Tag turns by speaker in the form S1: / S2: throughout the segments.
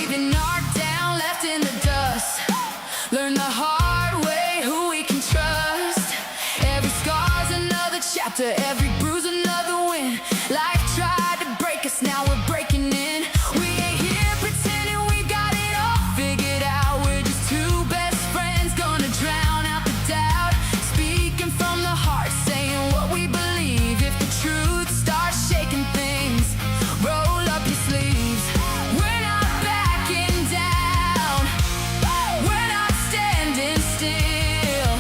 S1: We've been knocked down, left in the dust. Learn the hard way who we can trust. Every scar's another chapter, every bruise another win. Life tried to break us, now we're breaking in. We ain't here pretending we got it all figured out. We're just two best friends gonna drown out the doubt. Speaking from the heart, saying what we believe. If the truth starts shaking things, roll up your sleeves. We're not backing down. We're not standing still.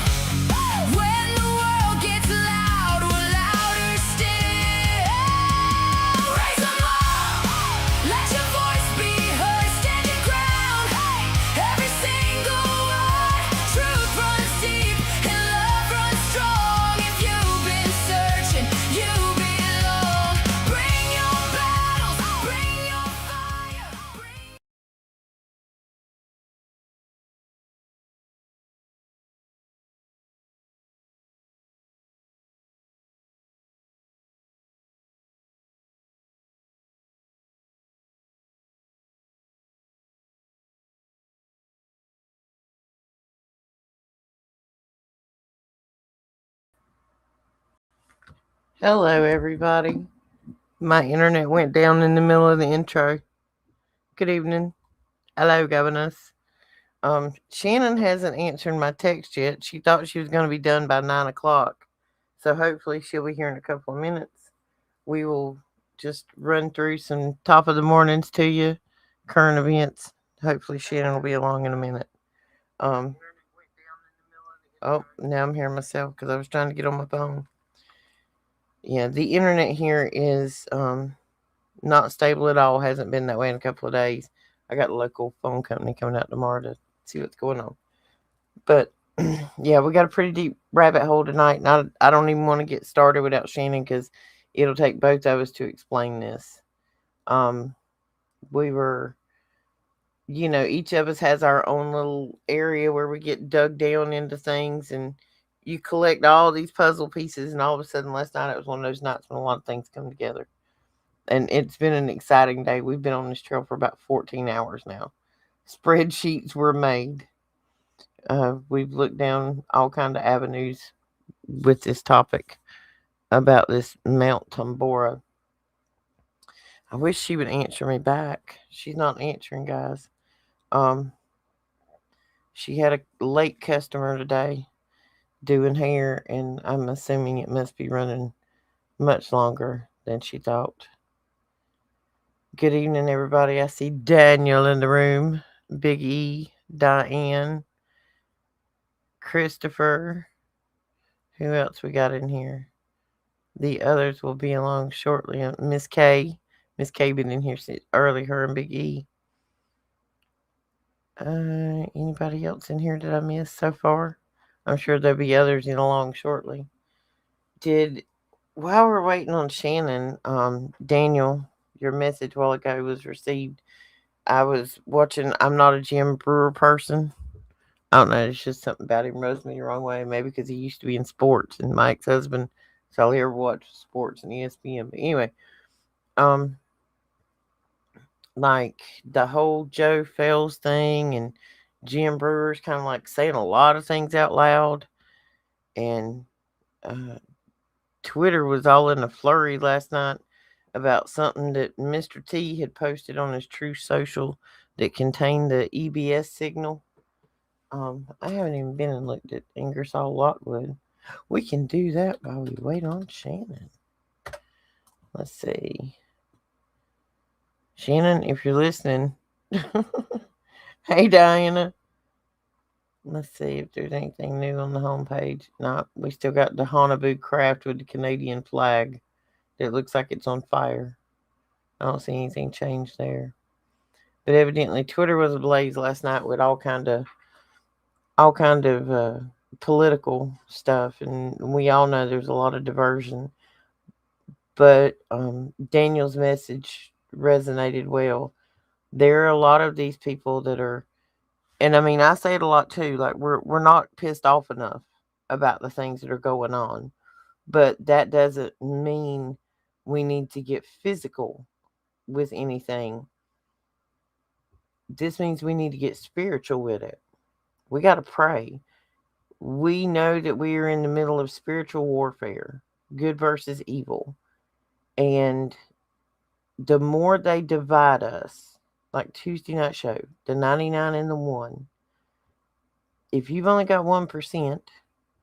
S1: When the world gets loud, we're louder still. Raise them up. Let your voice be heard. Stand your ground. Every single word. Truth runs deep and love runs strong. If you've been searching, you belong. Bring your battles. Bring your fire. Bring
S2: Hello, everybody. My internet went down in the middle of the intro. Good evening. Hello, governors. Shannon hasn't answered my text yet. She thought she was going to be done by 9 o'clock. So hopefully she'll be here in a couple of minutes. We will just run through some top of the mornings to you, current events. Hopefully Shannon will be along in a minute. Oh, now I'm hearing myself because I was trying to get on my phone. Yeah, the internet here is not stable at all. Hasn't been that way in a couple of days. I got a local phone company coming out tomorrow to see what's going on. But yeah, we got a pretty deep rabbit hole tonight, and I don't even want to get started without Shannon because it'll take both of us to explain this. We were, each of us has our own little area where we get dug down into things, and you collect all these puzzle pieces, and all of a sudden last night it was one of those nights when a lot of things come together. And it's been an exciting day. We've been on this trail for about 14 hours now. Spreadsheets were made. We've looked down all kind of avenues with this topic about this Mount Tambora. I wish she would answer me back. She's not answering, guys. She had a late customer today doing hair, and I'm assuming it must be running much longer than she thought. Good evening, everybody. I see Daniel in the room, Big E, Diane, Christopher. Who else we got in here? The others will be along shortly. Miss K. Miss K been in here since early, her and Big E. Anybody else in here that I missed so far? I'm sure there'll be others in along shortly. While we're waiting on Shannon, Daniel, your message while ago was received. I was watching. I'm not a Jim Brewer person. I don't know. It's just something about him rubs me the wrong way. Maybe because he used to be in sports, and my ex-husband, so all he ever watched sports and ESPN. But anyway, like the whole Joe Fells thing, and Jim Brewer's kind of like saying a lot of things out loud, and Twitter was all in a flurry last night about something that Mr. T had posted on his True Social that contained the EBS signal. I haven't even been and looked at Ingersoll Lockwood. We can do that while we wait on Shannon. Let's see. Shannon, if you're listening. Hey, Diana. Let's see if there's anything new on the homepage. No, we still got the Hanabu craft with the Canadian flag. It looks like it's on fire. I don't see anything changed there. But evidently Twitter was ablaze last night with all kind of political stuff, and we all know there's a lot of diversion. But Daniel's message resonated well. There are a lot of these people that are, and I mean, I say it a lot too, like we're not pissed off enough about the things that are going on. But that doesn't mean we need to get physical with anything. This means we need to get spiritual with it. We got to pray. We know that we are in the middle of spiritual warfare, good versus evil. And the more they divide us, like Tuesday night show, the 99 and the 1, if you've only got 1%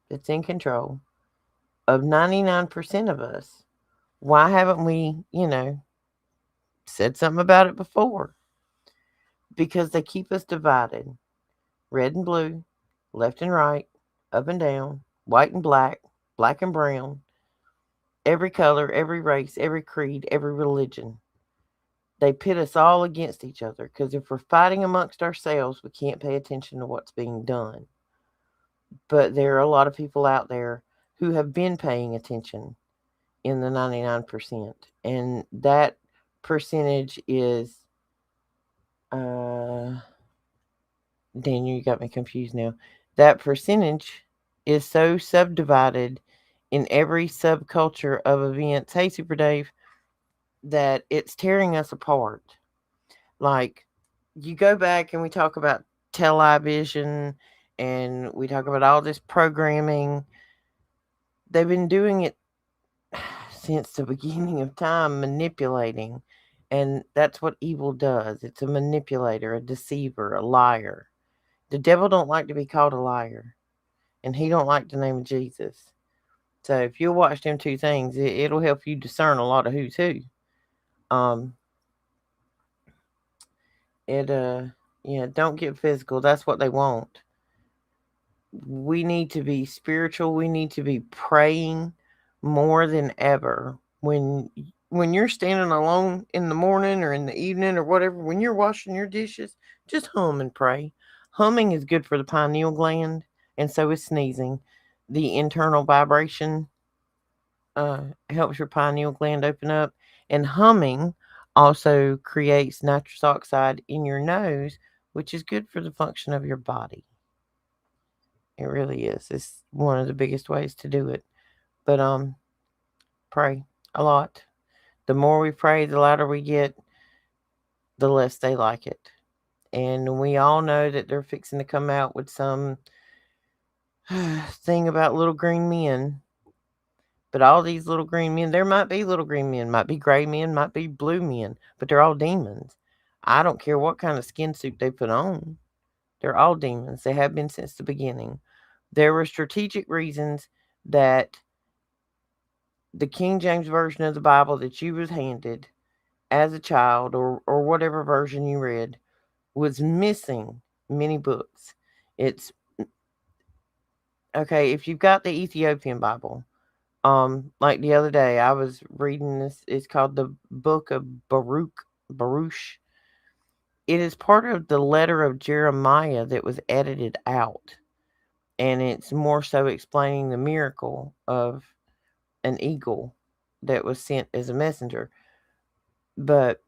S2: that's in control of 99% of us, why haven't we, said something about it before? Because they keep us divided, red and blue, left and right, up and down, white and black, black and brown, every color, every race, every creed, every religion. They pit us all against each other because if we're fighting amongst ourselves, we can't pay attention to what's being done. But there are a lot of people out there who have been paying attention in the 99%. And that percentage is, Daniel, you got me confused now. That percentage is so subdivided in every subculture of events, hey, Super Dave, that it's tearing us apart. Like, you go back and we talk about television and we talk about all this programming. They've been doing it since the beginning of time, manipulating. And that's what evil does. It's a manipulator, a deceiver, a liar. The devil don't like to be called a liar. And he don't like the name of Jesus. So if you'll watch them two things, it'll help you discern a lot of who's who. Um, don't get physical. That's what they want. We need to be spiritual. We need to be praying more than ever. When you're standing alone in the morning or in the evening or whatever, when you're washing your dishes, just hum and pray. Humming is good for the pineal gland, and so is sneezing. The internal vibration helps your pineal gland open up, and humming also creates nitrous oxide in your nose, which is good for the function of your body. It really is. It's one of the biggest ways to do it. But pray a lot. The more we pray, the louder we get, the less they like it. And we all know that they're fixing to come out with some thing about little green men. But all these little green men, there might be little green men, might be gray men, might be blue men, but they're all demons. I don't care what kind of skin suit they put on. They're all demons. They have been since the beginning. There were strategic reasons that the King James Version of the Bible that you was handed as a child or whatever version you read was missing many books. It's okay, if you've got the Ethiopian Bible, like the other day I was reading this, it's called the Book of Baruch. It is part of the letter of Jeremiah that was edited out. And it's more so explaining the miracle of an eagle that was sent as a messenger. But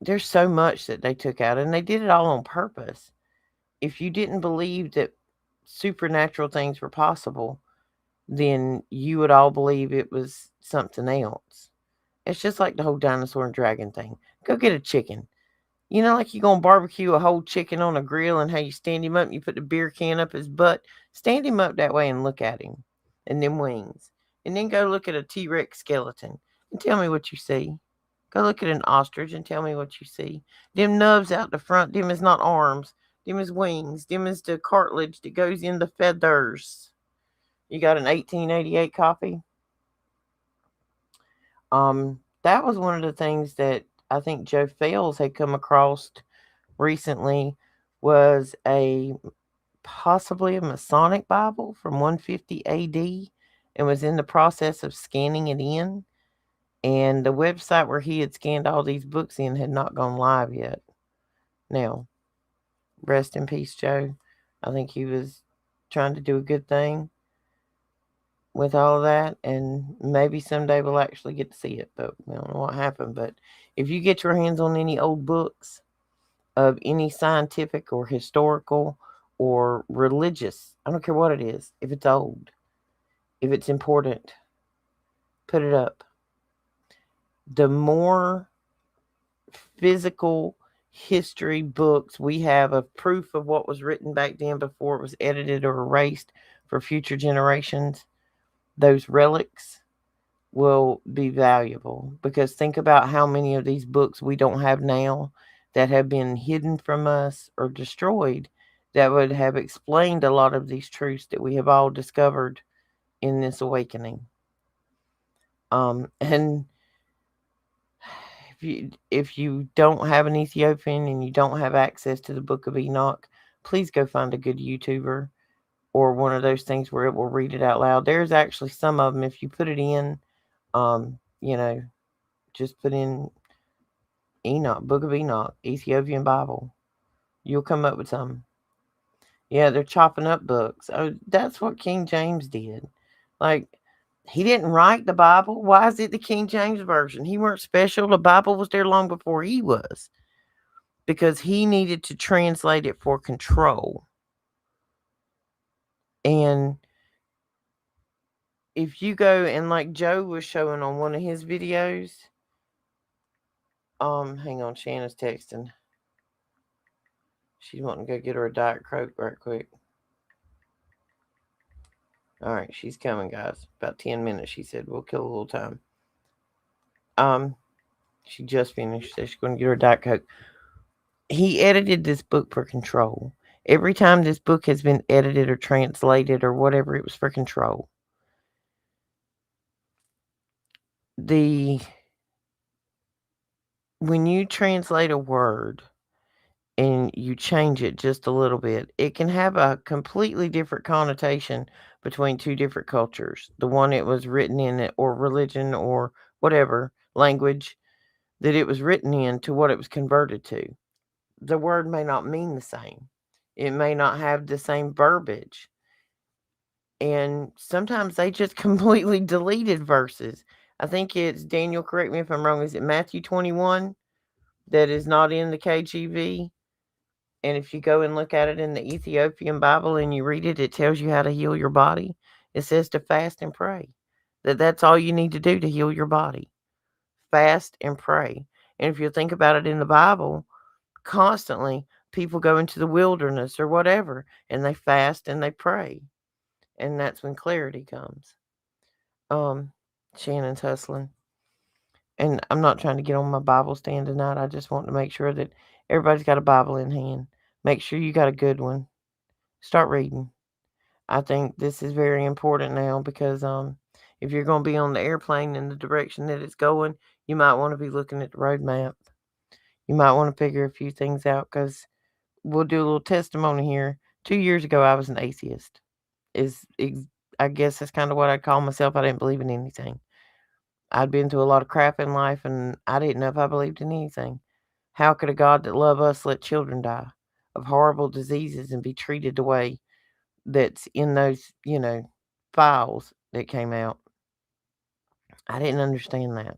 S2: there's so much that they took out, and they did it all on purpose. If you didn't believe that supernatural things were possible, then you would all believe it was something else. It's just like the whole dinosaur and dragon thing. Go get a chicken. You know, like you gonna barbecue a whole chicken on a grill and how you stand him up and you put the beer can up his butt. Stand him up that way and look at him. And them wings. And then go look at a T-Rex skeleton and tell me what you see. Go look at an ostrich and tell me what you see. Them nubs out the front, them is not arms. Them is wings. Them is the cartilage that goes in the feathers. You got an 1888 copy? That was one of the things that I think Joe Fales had come across recently was possibly a Masonic Bible from 150 AD and was in the process of scanning it in. And the website where he had scanned all these books in had not gone live yet. Now, rest in peace, Joe. I think he was trying to do a good thing with all of that, and maybe someday we'll actually get to see it, but we don't know what happened. But if you get your hands on any old books of any scientific or historical or religious, I don't care what it is, if it's old, if it's important, put it up. The more physical history books we have of proof of what was written back then before it was edited or erased for future generations, those relics will be valuable, because think about how many of these books we don't have now that have been hidden from us or destroyed, that would have explained a lot of these truths that we have all discovered in this awakening. And if you don't have an Ethiopian and you don't have access to the Book of Enoch, please go find a good YouTuber or one of those things where it will read it out loud. There's actually some of them, if you put it in, you know, just put in Enoch, Book of Enoch, Ethiopian Bible, you'll come up with some. Yeah, they're chopping up books. Oh, that's what King James did. Like, he didn't write the Bible. Why is it the King James version? He weren't special. The Bible was there long before he was, because he needed to translate it for control. And if you go and, like Joe was showing on one of his videos, hang on, Shanna's texting. She's wanting to go get her a Diet Coke right quick. All right, she's coming, guys. About 10 minutes, she said. We'll kill a little time. She just finished, so she's going to get her a Diet Coke. He edited this book for control. Every time this book has been edited or translated or whatever, it was for control. When you translate a word and you change it just a little bit, it can have a completely different connotation between two different cultures. The one it was written in, or religion, or whatever language that it was written in, to what it was converted to. The word may not mean the same. It may not have the same verbiage. And sometimes they just completely deleted verses. I think it's, Daniel, correct me if I'm wrong, is it Matthew 21 that is not in the KJV? And if you go and look at it in the Ethiopian Bible and you read it, it tells you how to heal your body. It says to fast and pray. That's all you need to do to heal your body. Fast and pray. And if you think about it in the Bible, constantly people go into the wilderness or whatever, and they fast and they pray. And that's when clarity comes. Shannon's hustling. And I'm not trying to get on my Bible stand tonight. I just want to make sure that everybody's got a Bible in hand. Make sure you got a good one. Start reading. I think this is very important now, because if you're going to be on the airplane in the direction that it's going, you might want to be looking at the road map. You might want to figure a few things out, because we'll do a little testimony here. 2 years ago, I was an atheist. I guess that's kind of what I'd call myself. I didn't believe in anything. I'd been through a lot of crap in life, and I didn't know if I believed in anything. How could a God that loved us let children die of horrible diseases and be treated the way that's in those, files that came out? I didn't understand that.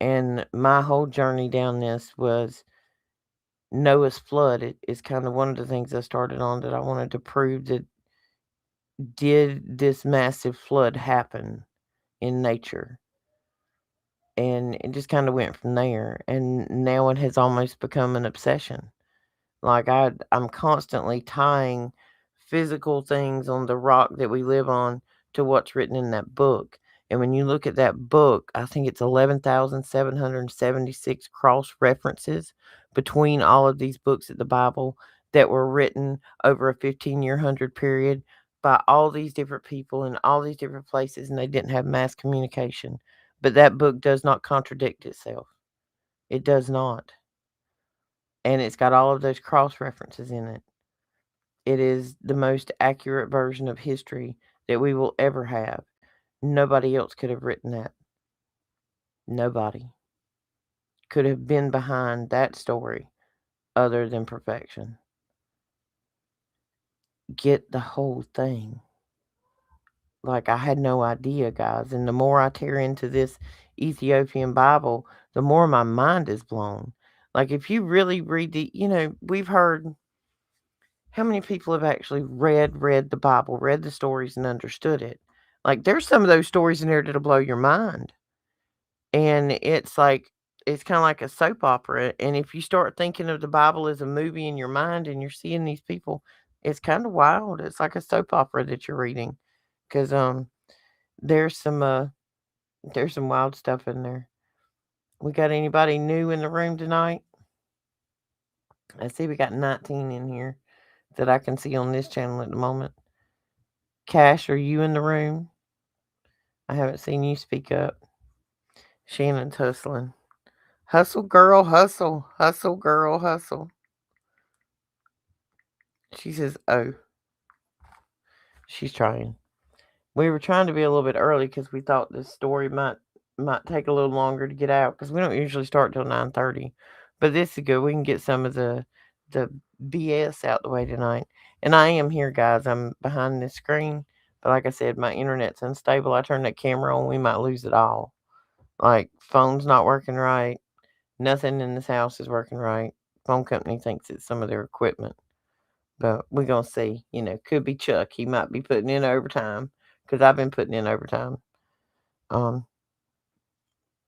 S2: And my whole journey down this was Noah's flood. It is kind of one of the things I started on, that I wanted to prove that, did this massive flood happen in nature? And it just kind of went from there. And now it has almost become an obsession. Like, I'm constantly tying physical things on the rock that we live on to what's written in that book. And when you look at that book, I think it's 11,776 cross references between all of these books of the Bible that were written over a 15-year period by all these different people in all these different places, and they didn't have mass communication. But that book does not contradict itself. It does not. And it's got all of those cross references in it. It is the most accurate version of history that we will ever have. Nobody else could have written that. Nobody could have been behind that story other than perfection. Get the whole thing. Like, I had no idea, guys. And the more I tear into this Ethiopian Bible, the more my mind is blown. Like, if you really read we've heard, how many people have actually read the Bible, read the stories and understood it? Like, there's some of those stories in there that'll blow your mind. And it's like, It's kind of like a soap opera. And if you start thinking of the Bible as a movie in your mind and you're seeing these people, it's kind of wild. It's like a soap opera that you're reading because there's some uh there's some wild stuff in there. We got anybody new in the room tonight? I see we got 19 in here that I can see on this channel at the moment. Cash, are you in the room? I haven't seen you speak up. Shannon's hustling. Hustle, girl, hustle. Hustle, girl, hustle. She says, oh, she's trying. We were trying to be a little bit early because we thought this story might take a little longer to get out because we don't usually start till 9:30. But this is good. We can get some of the BS out the way tonight. And I am here, guys. I'm behind this screen. But like I said, my internet's unstable. I turn that camera on, we might lose it all. Like phone's not working right. Nothing in this house is working right. Phone company thinks it's some of their equipment. But we're gonna see. Could be Chuck. He might be putting in overtime because I've been putting in overtime. Um,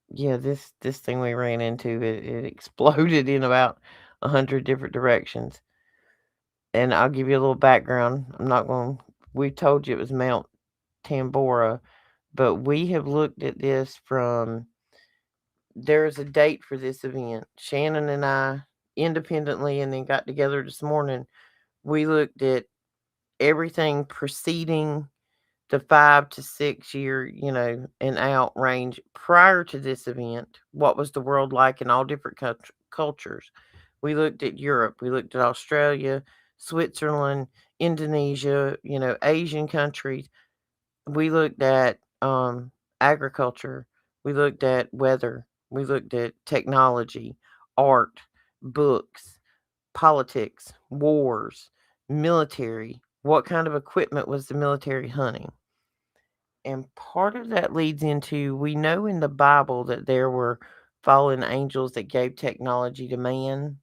S2: yeah, this thing we ran into it exploded in about 100 different directions. And I'll give you a little background. I'm not going. We told you it was Mount Tambora, but we have looked at this from. There's a date for this event. Shannon and I independently, and then got together this morning. We looked at everything preceding the 5 to 6 year, and out range prior to this event. What was the world like in all different cultures? We looked at Europe, we looked at Australia, Switzerland, Indonesia, Asian countries. We looked at agriculture, we looked at weather, we looked at technology, art, books, politics, wars, military. What kind of equipment was the military hunting? And part of that leads into, we know in the Bible that there were fallen angels that gave technology to man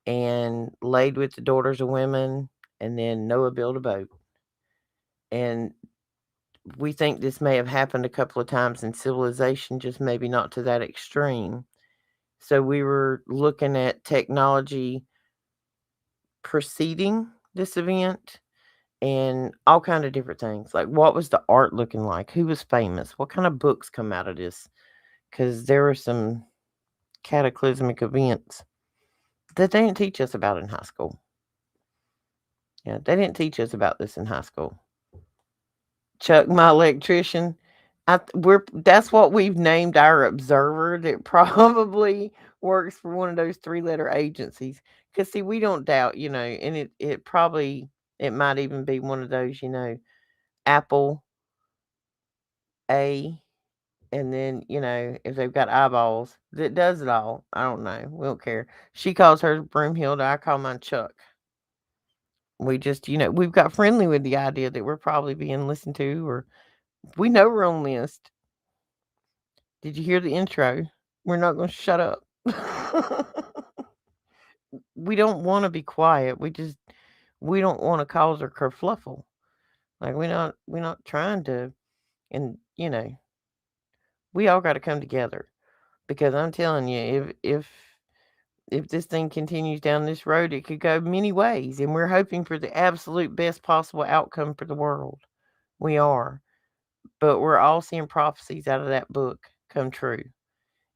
S2: and laid with the daughters of women, and then Noah built a boat. And we think this may have happened a couple of times in civilization, just maybe not to that extreme. So we were looking at technology preceding this event and all kind of different things. Like, what was the art looking like? Who was famous? What kind of books come out of this? Because there were some cataclysmic events that they didn't teach us about in high school. Yeah, they didn't teach us about this in high school. Chuck, my electrician, that's what we've named our observer that probably works for one of those 3-letter agencies. Because see, we don't doubt, and it might even be one of those, Apple A, and then, if they've got eyeballs that does it all. I don't know. We don't care. She calls hers Broomhilda. I call mine Chuck. We just, we've got friendly with the idea that we're probably being listened to, or we know we're on list. Did you hear the intro? We're not going to shut up. We don't want to be quiet. We don't want to cause a kerfluffle. Like we're not trying to, and we all got to come together because I'm telling you, if this thing continues down this road, it could go many ways, and we're hoping for the absolute best possible outcome for the world. We are, but we're all seeing prophecies out of that book come true.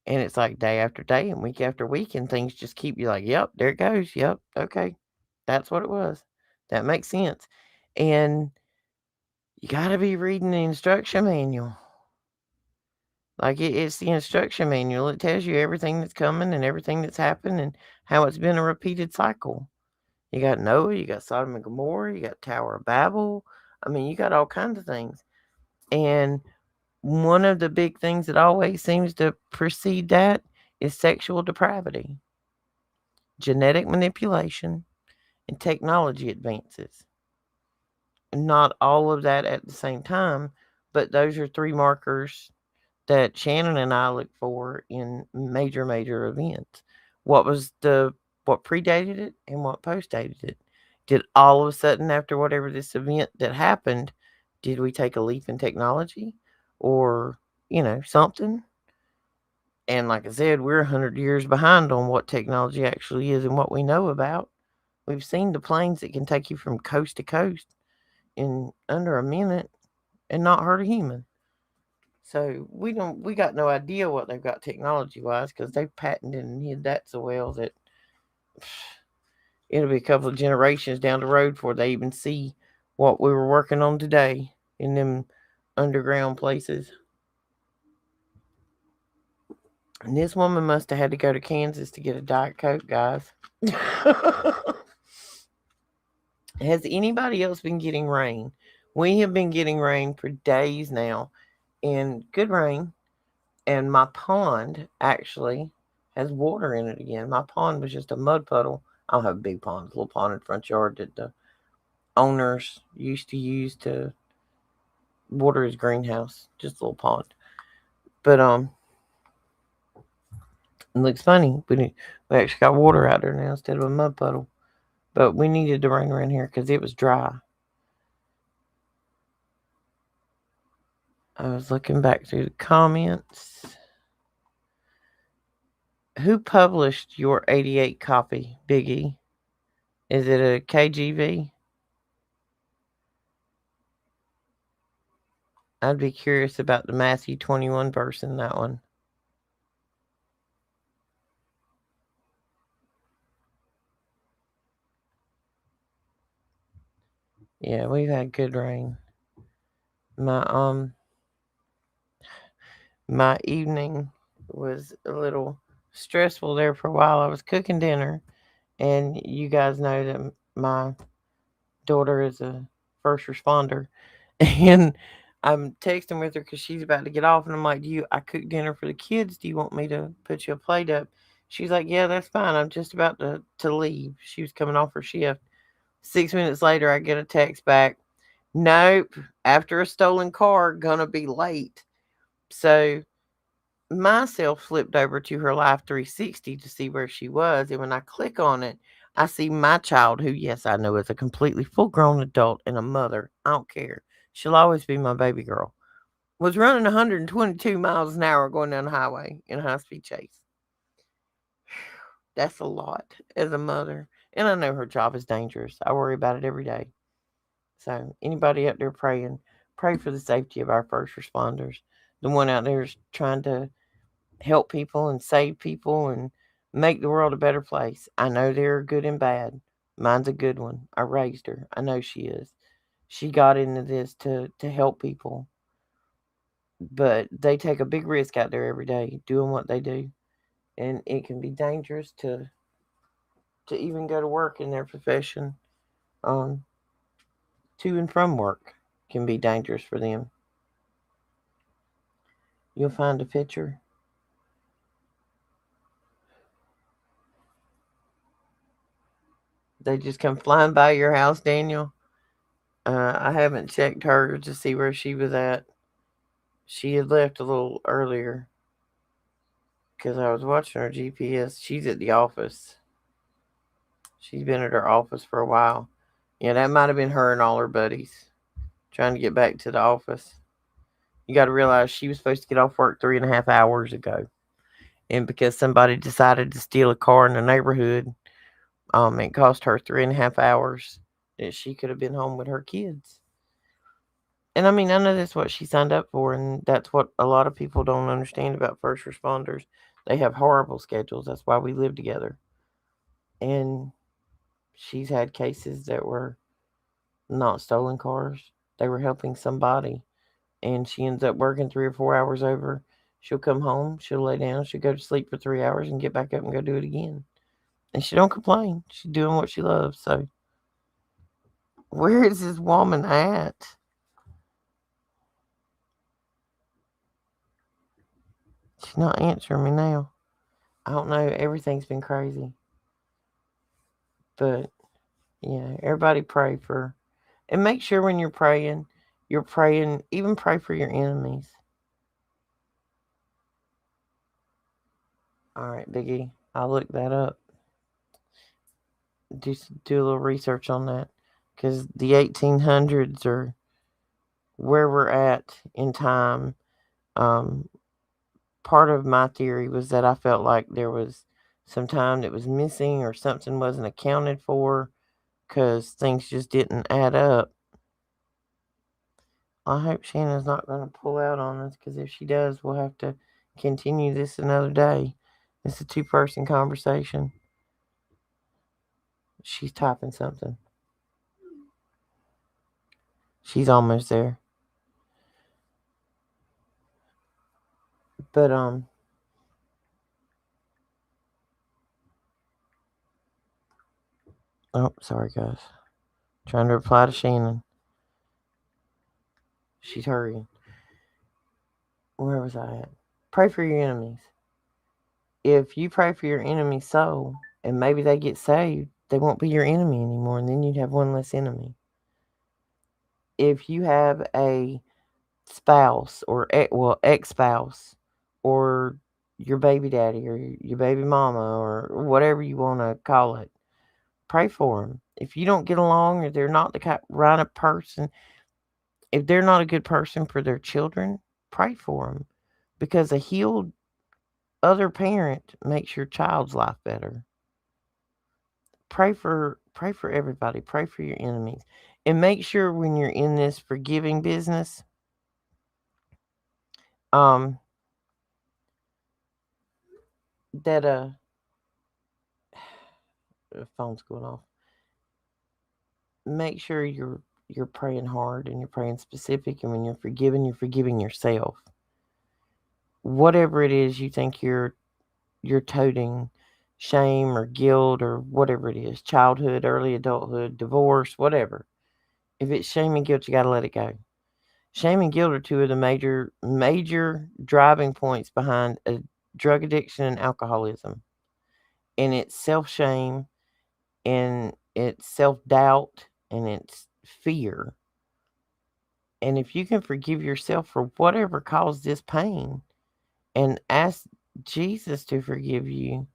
S2: And it's like day after day and week after week, and things just keep you like, yep, there it goes. Yep, okay. That's what it was. That makes sense. And you got to be reading the instruction manual. Like it's the instruction manual. It tells you everything that's coming and everything that's happened and how it's been a repeated cycle. You got Noah, you got Sodom and Gomorrah, you got Tower of Babel. I mean, you got all kinds of things. And one of the big things that always seems to precede that is sexual depravity, genetic manipulation, and technology advances. Not all of that at the same time, but those are 3 markers that Shannon and I look for in major events. What predated it and what postdated it? Did all of a sudden, after whatever this event that happened, did we take a leap in technology or, something? And like I said, we're 100 years behind on what technology actually is and what we know about. We've seen the planes that can take you from coast to coast in under a minute and not hurt a human. So we got no idea what they've got technology wise because they've patented and hid that so well that it'll be a couple of generations down the road before they even see what we were working on today in them underground places. And this woman must have had to go to Kansas to get a Diet Coke, guys. Has anybody else been getting rain? We have been getting rain for days now, and good rain. And my pond actually has water in it again. My pond was just a mud puddle. I don't have a big pond, a little pond in the front yard that the owners used to use to water his greenhouse. Just a little pond. But it looks funny. We actually got water out there now instead of a mud puddle. But we needed the rain around here because it was dry. I was looking back through the comments. Who published your 88 copy, Biggie? Is it a KGV? I'd be curious about the Matthew 21 verse in that one. Yeah, we've had good rain. My my evening was a little stressful there for a while. I was cooking dinner, and you guys know that my daughter is a first responder, and I'm texting with her because she's about to get off, and I'm like, I cook dinner for the kids. Do you want me to put you a plate up?" She's like, "Yeah, that's fine. I'm just about to leave." She was coming off her shift. 6 minutes later, I get a text back. Nope. After a stolen car, gonna be late. So myself flipped over to her Life 360 to see where she was. And when I click on it, I see my child, who, yes, I know is a completely full grown adult and a mother. I don't care. She'll always be my baby girl. Was running 122 miles an hour going down the highway in a high speed chase. That's a lot as a mother. And I know her job is dangerous. I worry about it every day. So, anybody out there praying, pray for the safety of our first responders. The one out there is trying to help people and save people and make the world a better place. I know they're good and bad. Mine's a good one. I raised her. I know she is. She got into this to help people. But they take a big risk out there every day doing what they do. And it can be dangerous to even go to work in their profession. Um, to and from work can be dangerous for them. You'll find a picture. They just come flying by your house, Daniel. I haven't checked her to see where she was at. She had left a little earlier because I was watching her GPS. She's at the office. She's been at her office for a while. Yeah, that might have been her and all her buddies trying to get back to the office. You got to realize she was supposed to get off work 3.5 hours ago. And because somebody decided to steal a car in the neighborhood, it cost her 3.5 hours that she could have been home with her kids. And I mean, I know that's what she signed up for, and that's what a lot of people don't understand about first responders. They have horrible schedules. That's why we live together. And she's had cases that were not stolen cars. They were helping somebody, and she ends up working 3 or 4 hours over. She'll come home, she'll lay down, she'll go to sleep for 3 hours and get back up and go do it again. And she don't complain. She's doing what she loves. So where is this woman at? She's not answering me now. I don't know. Everything's been crazy. But yeah, everybody pray for, and make sure when you're praying, even pray for your enemies. All right, Biggie, I'll look that up. Do a little research on that because the 1800s are where we're at in time. Um, part of my theory was that I felt like there was some time that was missing or something wasn't accounted for because things just didn't add up. I hope Shannon's not going to pull out on us, because if she does, we'll have to continue this another day. It's a two-person conversation. She's typing something. She's almost there. But oh, sorry guys. Trying to reply to Shannon. She's hurrying. Where was I at? Pray for your enemies. If you pray for your enemy's soul and maybe they get saved, they won't be your enemy anymore, and then you'd have one less enemy. If you have a spouse or ex-spouse or your baby daddy or your baby mama or whatever you want to call it, pray for them. If you don't get along or they're not the right person, if they're not a good person for their children, pray for them, because a healed other parent makes your child's life better. Pray for everybody. Pray for your enemies, and make sure when you're in this forgiving business, that the phone's going off. Make sure you're praying hard and you're praying specific, and when you're forgiving yourself. Whatever it is you think you're toting, shame or guilt or whatever it is, childhood, early adulthood, divorce, whatever. If it's shame and guilt, you got to let it go. Shame and guilt are two of the major driving points behind a drug addiction and alcoholism. And it's self-shame, and it's self-doubt, and it's fear. And if you can forgive yourself for whatever caused this pain and ask Jesus to forgive you,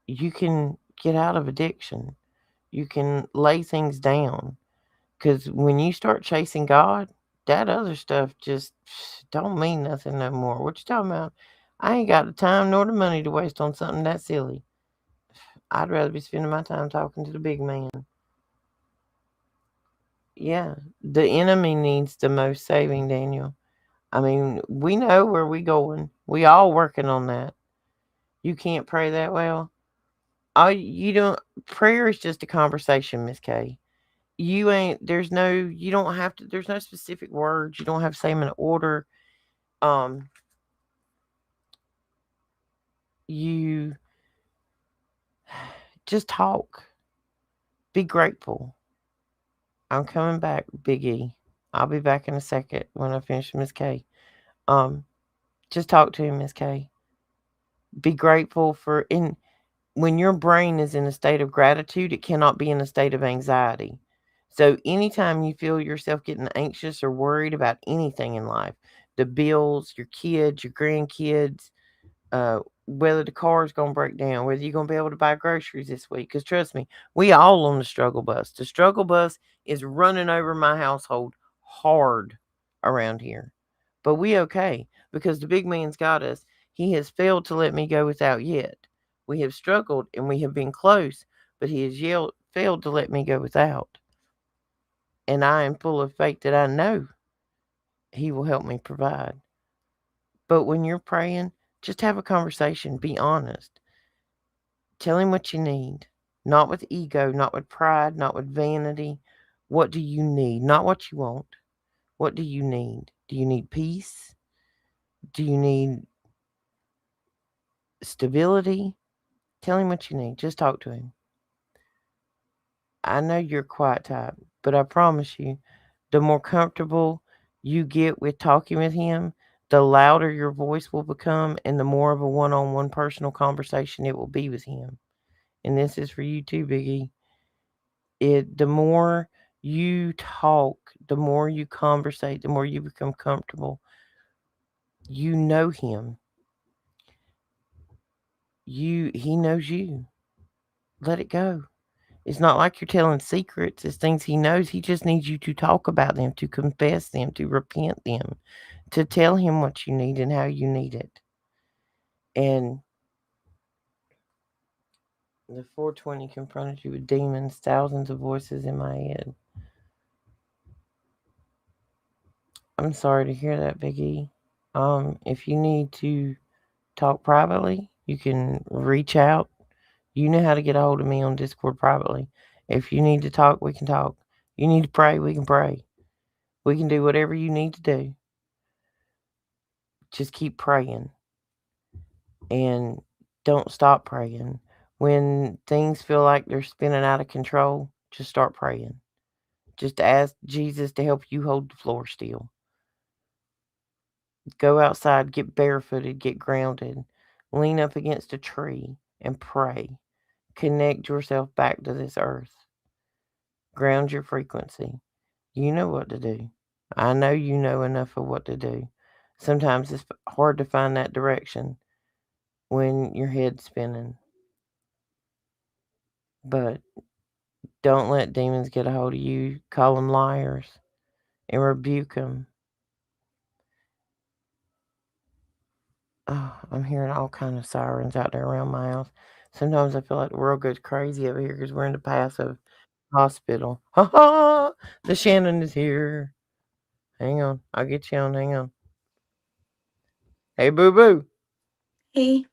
S2: you can get out of addiction. You can lay things down. Because when you start chasing God, that other stuff just don't mean nothing no more. What you talking about? I ain't got the time nor the money to waste on something that silly. I'd rather be spending my time talking to the big man. Yeah, the enemy needs the most saving, Daniel. I mean, we know where we going. We all working on that. You can't pray that well. You don't. Prayer is just a conversation, Miss Kay. You ain't. You don't have to. There's no specific words. You don't have to say them in order. You just talk. Be grateful. I'm coming back, Big E. I'll be back in a second when I finish Miss K. Just talk to him, Miss K. Be grateful for when your brain is in a state of gratitude, it cannot be in a state of anxiety. So anytime you feel yourself getting anxious or worried about anything in life, the bills, your kids, your grandkids, whether the car is going to break down, whether you're going to be able to buy groceries this week. Because trust me, we all on the struggle bus. The struggle bus is running over my household hard around here. But we okay, because the big man's got us. He has failed to let me go without yet. We have struggled and we have been close, but he has failed to let me go without. And I am full of faith that I know he will help me provide. But when you're praying, just have a conversation. Be honest. Tell him what you need. Not with ego, not with pride, not with vanity. What do you need? Not what you want. What do you need? Do you need peace? Do you need stability? Tell him what you need. Just talk to him. I know you're a quiet type, but I promise you, the more comfortable you get with talking with him, the louder your voice will become, and the more of a one-on-one personal conversation it will be with him. And this is for you too, Biggie. The more you talk, the more you conversate, the more you become comfortable. You know him. He knows you. Let it go. It's not like you're telling secrets. It's things he knows. He just needs you to talk about them, to confess them, to repent them, to tell him what you need and how you need it. And the 420 confronted you with demons, thousands of voices in my head. I'm sorry to hear that, Big E. If you need to talk privately, you can reach out. You know how to get a hold of me on Discord privately. If you need to talk, we can talk. You need to pray, we can pray. We can do whatever you need to do. Just keep praying and don't stop praying. When things feel like they're spinning out of control, just start praying. Just ask Jesus to help you hold the floor still. Go outside, get barefooted, get grounded, lean up against a tree and pray. Connect yourself back to this earth. Ground your frequency. You know what to do. I know you know enough of what to do. Sometimes it's hard to find that direction when your head's spinning. But don't let demons get a hold of you. Call them liars and rebuke them. Oh, I'm hearing all kind of sirens out there around my house. Sometimes I feel like the world goes crazy over here because we're in the path of hospital. Ha ha! The Shannon is here. Hang on, I'll get you on. Hang on. Hey, boo boo,
S3: Hey,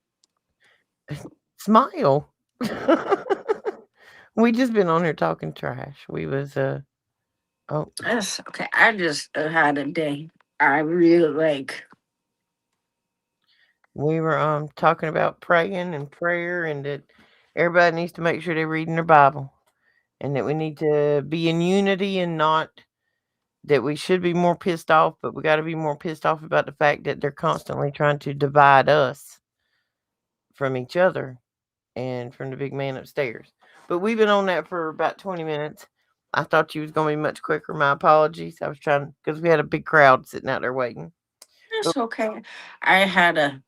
S2: smile. We just been on here talking trash. We was oh,
S3: that's okay. I just had a day. I really like.
S2: we were talking about praying and prayer and that everybody needs to make sure they're reading their Bible and that we need to be in unity and not that we should be more pissed off, but we got to be more pissed off about the fact that they're constantly trying to divide us from each other and from the big man upstairs. But we've been on that for about 20 minutes. I thought you was going to be much quicker. My apologies. I was trying because we had a big crowd sitting out there waiting. But
S3: It's okay. I had a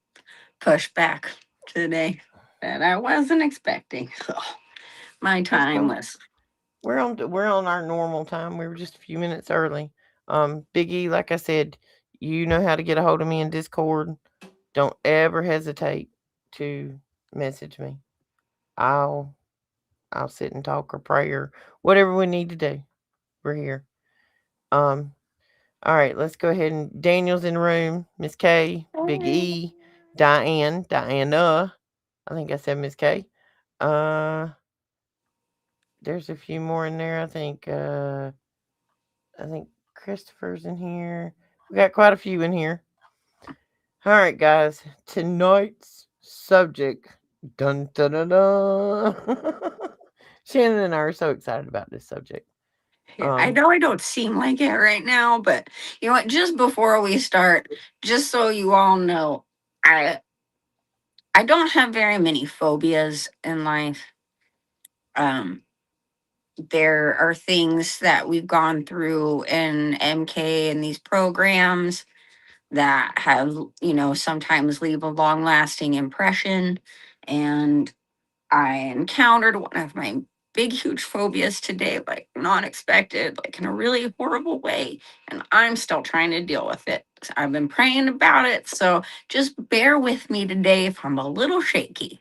S3: push back today that I wasn't expecting. So my
S2: that's
S3: time
S2: cool.
S3: was.
S2: We're on our normal time. We were just a few minutes early. Big E, like I said, you know how to get a hold of me in Discord. Don't ever hesitate to message me. I'll I'll sit and talk or pray or whatever we need to do. We're here. Um, all right, let's go ahead and Daniel's in the room. Miss K, Big E, Diana. I think I said Miss K. Uh, there's a few more in there. I think Christopher's in here. We got quite a few in here. All right, guys. Tonight's subject. Dun dun dun dun. Shannon and I are so excited about this subject.
S3: I
S2: Um,
S3: know I don't seem like it right now, but you know what? Just before we start, just so you all know, I I don't have very many phobias in life. Um, there are things that we've gone through in MK and these programs that have, sometimes leave a long lasting impression. And I encountered one of my big, huge phobias today, like not expected, like in a really horrible way. And I'm still trying to deal with it. So I've been praying about it. So just bear with me today if I'm a little shaky.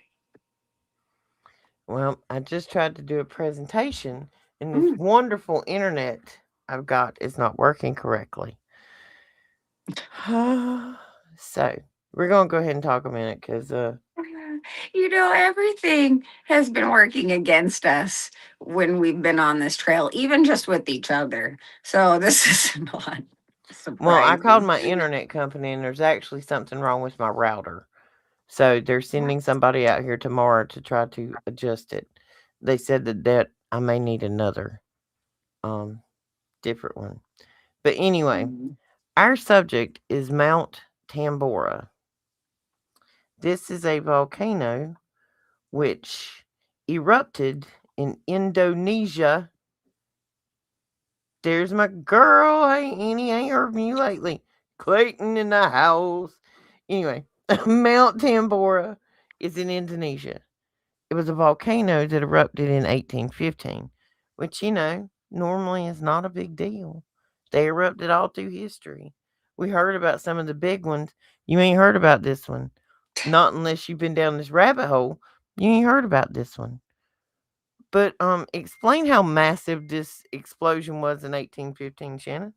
S2: well, I just tried to do a presentation, and this
S3: Mm.
S2: wonderful internet I've got is not working correctly. So we're gonna go ahead and talk a minute, cause
S3: Everything has been working against us when we've been on this trail, even just with each other. So this is not
S2: well, I called
S3: surprising.
S2: my internet company, and there's actually something wrong with my router. So they're sending somebody out here tomorrow to try to adjust it. They said that I may need another um different one. But anyway, our subject is Mount Tambora. This is a volcano which erupted in Indonesia. There's my girl. Hey, Annie, I ain't heard from you lately. Clayton in the house. Anyway, Mount Tambora is in Indonesia. It was a volcano that erupted in 1815, which, normally is not a big deal. They erupted all through history. We heard about some of the big ones. You ain't heard about this one. Not unless you've been down this rabbit hole. You ain't heard about this one. But explain how massive this explosion was in 1815, Shannon.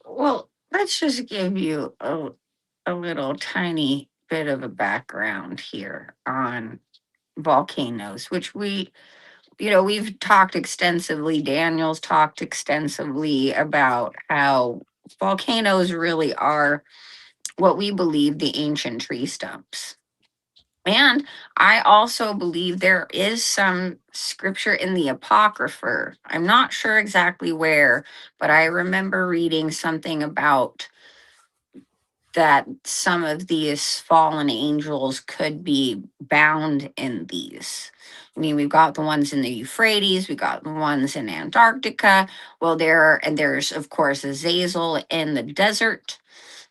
S3: Well, let's just give you a little tiny bit of a background here on volcanoes, which we've talked extensively. Daniel's talked extensively about how volcanoes really are what we believe the ancient tree stumps. And I also believe there is some scripture in the Apocrypha. I'm not sure exactly where, but I remember reading something about that some of these fallen angels could be bound in these. I mean, we've got the ones in the Euphrates, we got the ones in Antarctica. Well, there's of course Azazel in the desert,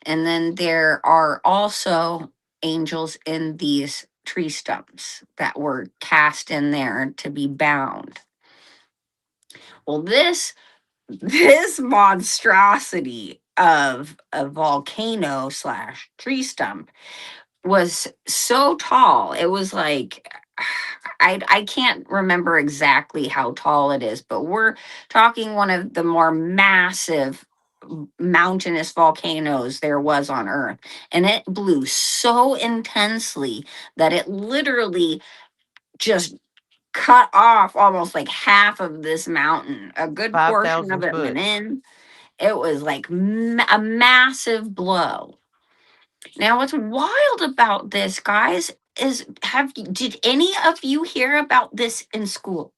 S3: and then there are also angels in these tree stumps that were cast in there to be bound. Well, this monstrosity of a volcano slash tree stump was so tall. It was like I can't remember exactly how tall it is, but we're talking one of the more massive mountainous volcanoes there was on Earth. And it blew so intensely that it literally just cut off almost like half of this mountain. A good portion of
S2: 5,000
S3: it went
S2: foot.
S3: in. It was like a massive blow. Now, what's wild about this, guys, is did any of you hear about this in school?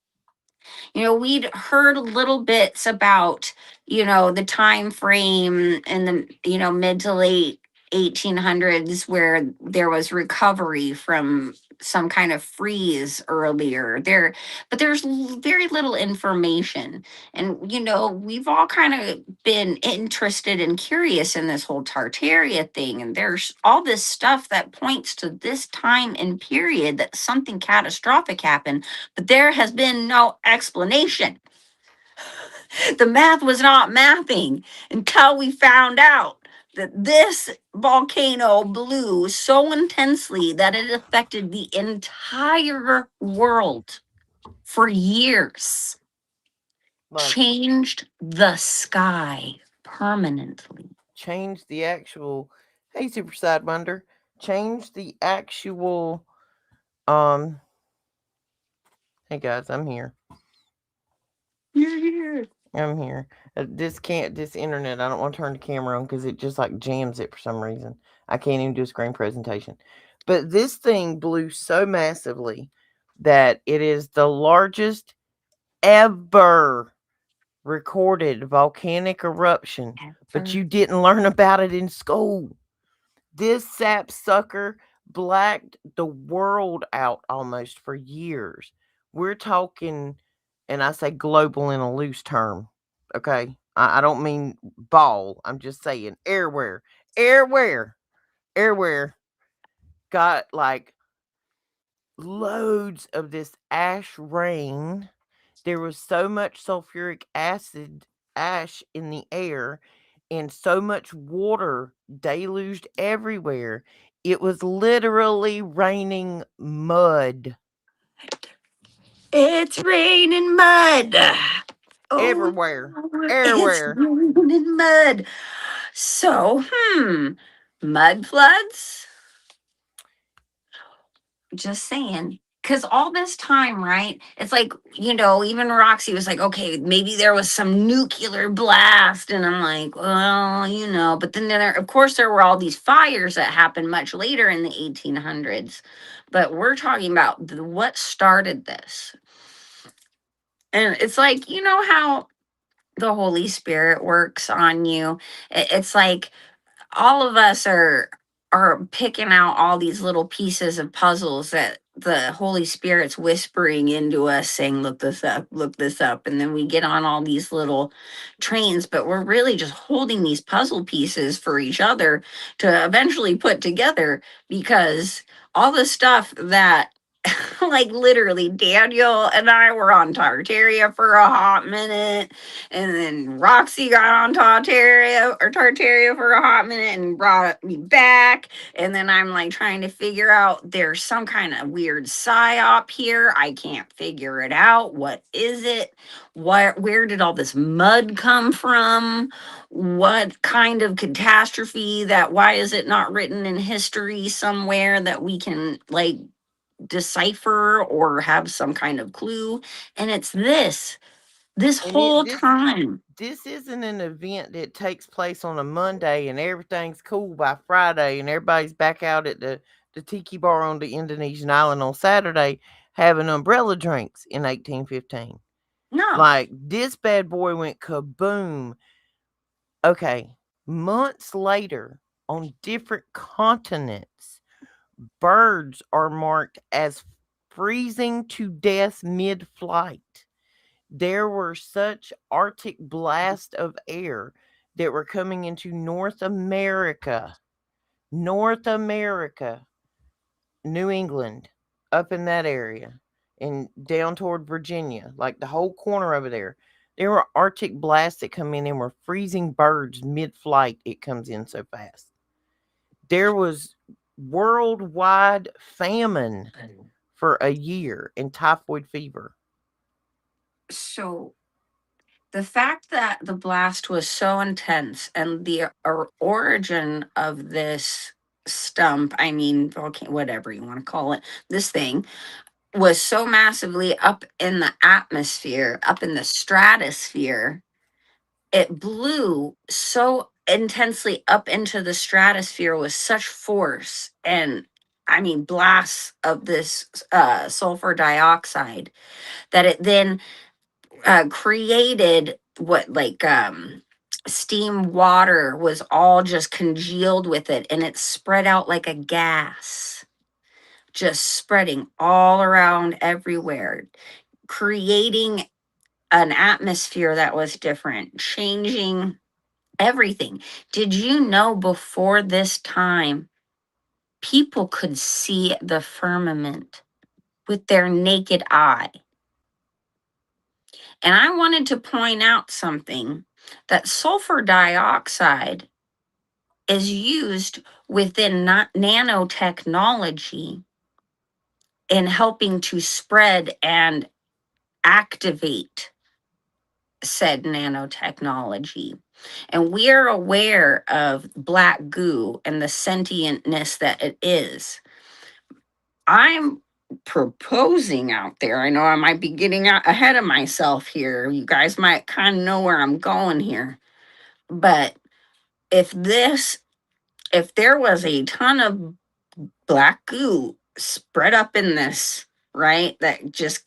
S3: We'd heard little bits about, the time frame in the, mid to late 1800s where there was recovery from some kind of freeze earlier there, but there's very little information. And we've all kind of been interested and curious in this whole Tartaria thing, and there's all this stuff that points to this time and period that something catastrophic happened, but there has been no explanation. The math was not mathing until we found out that this volcano blew so intensely that it affected the entire world for years,
S2: Like,
S3: changed the sky permanently.
S2: change the actual. Hey, Super Sidewinder. Change the actual. Um. Hey, guys, I'm here.
S3: You're here.
S2: I'm here. This internet, I don't want to turn the camera on because it just like jams it for some reason. I can't even do a screen presentation. But this thing blew so massively that it is the largest ever recorded volcanic eruption. But you didn't learn about it in school. This sapsucker blacked the world out almost for years. We're talking, and I say global in a loose term. Okay. I don't mean ball. I'm just saying airware. Airware. Airware got like loads of this ash rain. There was so much sulfuric acid ash in the air and so much water deluged everywhere. It was literally raining mud
S3: It's raining mud. Oh,
S2: everywhere.
S3: it's
S2: Everywhere.
S3: raining mud. So, mud floods? Just saying. Because all this time, right? It's like, even Roxy was like, okay, maybe there was some nuclear blast. And I'm like, well, but then of course, there were all these fires that happened much later in the 1800s. But we're talking about what started this. And it's like, how the Holy Spirit works on you. It's like all of us are picking out all these little pieces of puzzles that the Holy Spirit's whispering into us, saying, look this up. And then we get on all these little trains, but we're really just holding these puzzle pieces for each other to eventually put together, because all the stuff that Like literally, Daniel and I were on Tartaria for a hot minute, and then Roxy got on Tartaria for a hot minute and brought me back. And then I'm like trying to figure out there's some kind of weird psyop here. I can't figure it out. What is it? Where did all this mud come from? What kind of catastrophe that why is it not written in history somewhere that we can like decipher or have some kind of clue? And it's this
S2: And it
S3: whole time.
S2: this isn't an event that takes place on a Monday and everything's cool by Friday and everybody's back out at the tiki bar on the Indonesian island on Saturday having umbrella drinks in 1815.
S3: No.
S2: Like this bad boy went kaboom. Okay, months later on different continents, birds are marked as freezing to death mid-flight. There were such Arctic blasts of air that were coming into North America, New England, up in that area, and down toward Virginia, like the whole corner over there. There were Arctic blasts that come in and were freezing birds mid-flight. It comes in so fast. There was worldwide famine for a year and typhoid fever.
S3: So the fact that the blast was so intense and the origin of this stump, I mean, volcano, whatever you want to call it, this thing was so massively up in the atmosphere, up in the stratosphere, it blew so intensely up into the stratosphere with such force and I mean blasts of this sulfur dioxide that it then created what like steam water was all just congealed with it and it spread out like a gas, just spreading all around everywhere, creating an atmosphere that was different, changing everything. Did you know before this time, people could see the firmament with their naked eye? And I wanted to point out something that sulfur dioxide is used within nanotechnology in helping to spread and activate said nanotechnology. And we are aware of black goo and the sentientness that it is. I'm proposing out there. I know I might be getting out ahead of myself here. You guys might kind of know where I'm going here. But if this, if there was a ton of black goo spread up in this, right, that just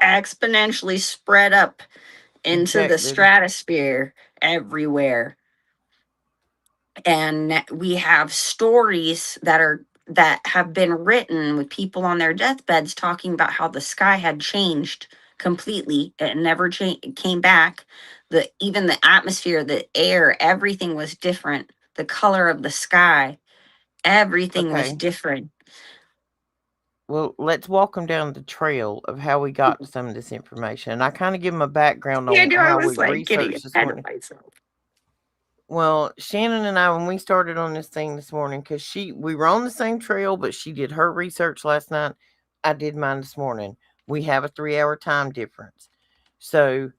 S3: exponentially spread up into the
S2: Ejected.
S3: stratosphere everywhere, and we have stories that have been written with people on their deathbeds talking about how the sky had changed completely. It never came back. The even the atmosphere, the air, everything was different. The color of the sky, everything was
S2: Okay.
S3: different.
S2: Well, let's walk them down the trail of how we got to some of this information. And I kind of give them a background
S3: Yeah,
S2: on
S3: no, I
S2: how we
S3: was like getting
S2: researched this
S3: ahead of
S2: morning.
S3: myself.
S2: Well, Shannon and I, when we started on this thing this morning, because we were on the same trail, but she did her research last night. I did mine this morning. We have a 3-hour time difference. So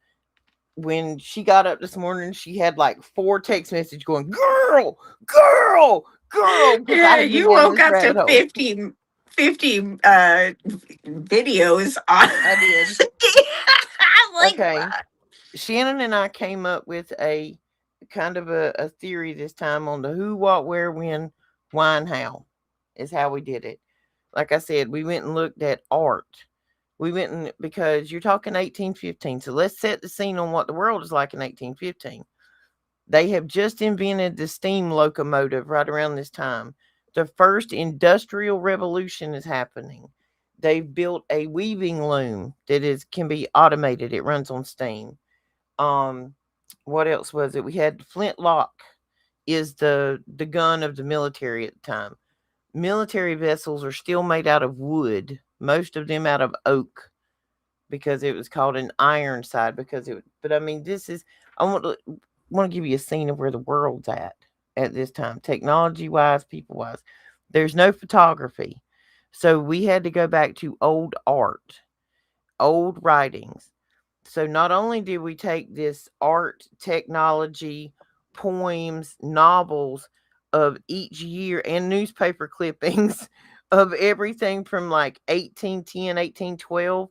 S2: when she got up this morning, she had like 4 text messages going, girl, girl, girl, because I
S3: Yeah,
S2: had been
S3: you
S2: down
S3: woke
S2: this
S3: up
S2: rabbit
S3: to
S2: hole.
S3: 50 videos on.
S2: I did.
S3: I'm like,
S2: Okay. Shannon and I came up with a kind of a theory this time on the who, what, where, when, why, and how is how we did it. Like I said, we went and looked at art. We went and because you're talking 1815. So let's set the scene on what the world is like in 1815. They have just invented the steam locomotive right around this time. The first industrial revolution is happening. They've built a weaving loom that can be automated. It runs on steam. Um, what else was it? We had flintlock is the gun of the military at the time. Military vessels are still made out of wood most of them out of oak because it was called an Ironside because it. But I mean, this is I want to give you a scene of where the world's at this time, technology wise, people wise. There's no photography, so we had to go back to old art, old writings. So not only did we take this art, technology, poems, novels of each year and newspaper clippings of everything from like 1810, 1812,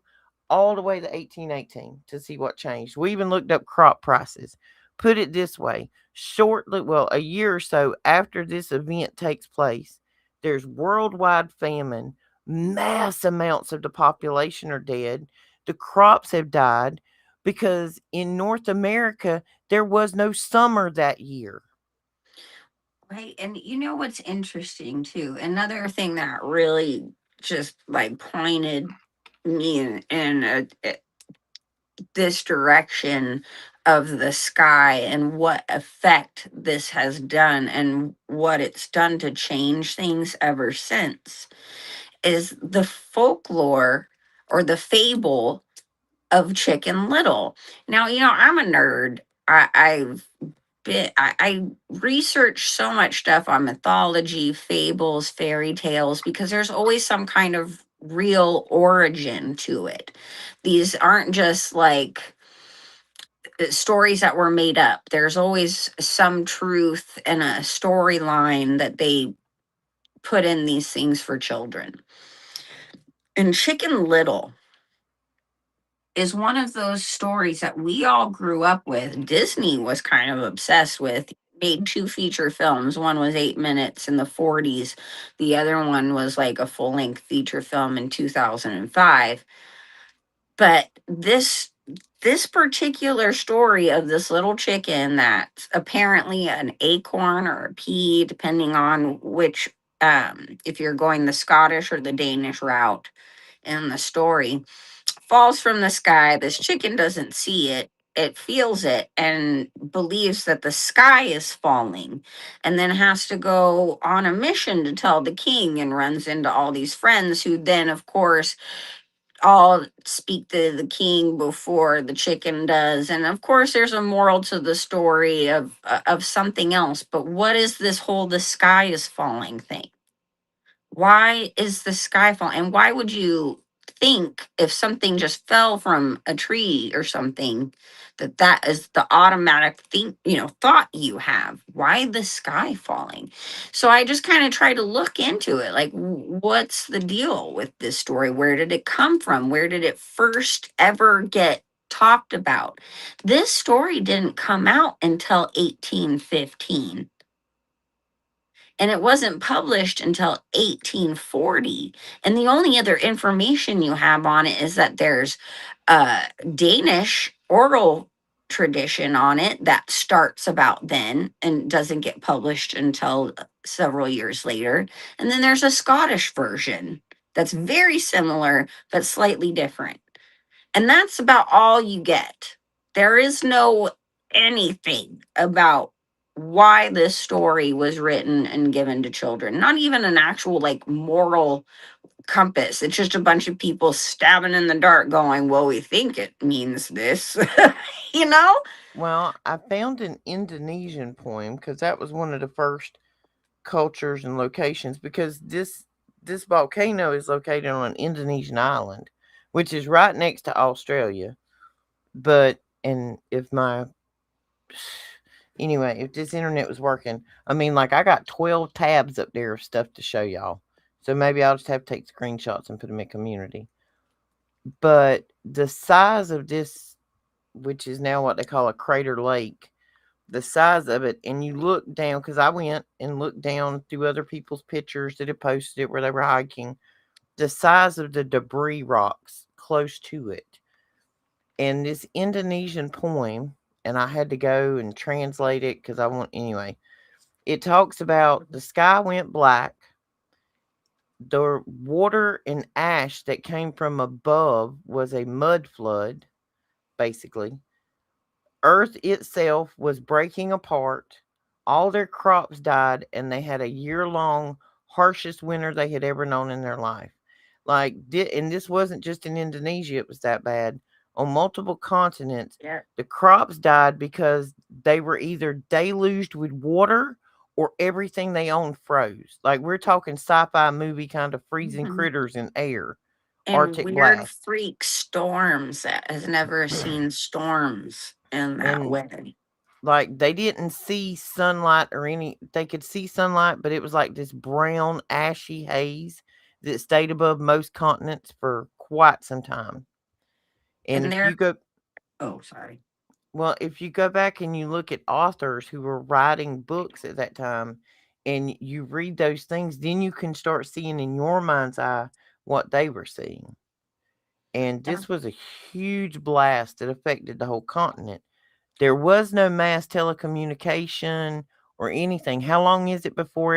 S2: all the way to 1818 to see what changed. We even looked up crop prices. Put it this way, shortly, well, a year or so after this event takes place, there's worldwide famine. Mass amounts of the population are dead. The crops have died because in North America, there was no summer that year.
S3: Right. And you know what's interesting too? Another thing that really just like pointed me in this direction of the sky and what effect this has done and what it's done to change things ever since is the folklore or the fable of Chicken Little. Now, I'm a nerd. I research so much stuff on mythology, fables, fairy tales because there's always some kind of real origin to it. These aren't just like stories that were made up. There's always some truth and a storyline that they put in these things for children. And Chicken Little is one of those stories that we all grew up with. Disney was kind of obsessed with. Made two feature films. One was 8 minutes in the 40s. The other one was like a full length feature film in 2005. But this particular story of this little chicken that's apparently an acorn or a pea, depending on which, if you're going the Scottish or the Danish route in the story, falls from the sky. This chicken doesn't see it. It feels it and believes that the sky is falling, and then has to go on a mission to tell the king and runs into all these friends who then, of course, all speak to the king before the chicken does. And of course, there's a moral to the story of something else. But what is this whole the sky is falling thing? Why is the sky falling? And why would you think if something just fell from a tree or something that is the automatic thing, thought you have? Why the sky falling? So I just kind of try to look into it. Like, what's the deal with this story? Where did it come from? Where did it first ever get talked about? This story didn't come out until 1815, and it wasn't published until 1840. And the only other information you have on it is that there's a Danish oral tradition on it that starts about then and doesn't get published until several years later. And then there's a Scottish version that's very similar but slightly different. And that's about all you get. There is no anything about why this story was written and given to children. Not even an actual like moral compass. It's just a bunch of people stabbing in the dark going, well, we think it means this, you know?
S2: Well, I found an Indonesian poem because that was one of the first cultures and locations because this volcano is located on an Indonesian island, which is right next to Australia. But and if my anyway, if this internet was working, I mean, like I got 12 tabs up there of stuff to show y'all. So maybe I'll just have to take screenshots and put them in community. But the size of this, which is now what they call a crater lake, the size of it, and you look down, because I went and looked down through other people's pictures that had posted it where they were hiking, the size of the debris rocks close to it. And this Indonesian poem, and I had to go and translate it because I want, anyway, it talks about the sky went black, the water and ash that came from above was a mud flood, basically. Earth itself was breaking apart. All their crops died, and they had a year long, harshest winter they had ever known in their life. Like, and this wasn't just in Indonesia, it was that bad. On multiple continents,
S3: Yeah.
S2: the crops died because they were either deluged with water or everything they owned froze. Like, we're talking sci-fi movie kind of freezing
S3: Mhm.
S2: critters in air,
S3: And
S2: Arctic
S3: weird
S2: blast.
S3: freak storms that has never seen storms in that
S2: And
S3: way.
S2: like they didn't see sunlight or any, they could see sunlight, but it was like this brown ashy haze that stayed above most continents for quite some time. And
S3: And
S2: if you
S3: they're,
S2: go
S3: oh, sorry.
S2: Well, if you go back and you look at authors who were writing books at that time and you read those things, then you can start seeing in your mind's eye what they were seeing. And
S3: Yeah.
S2: this was a huge blast that affected the whole continent. There was no mass telecommunication or anything. How long is it before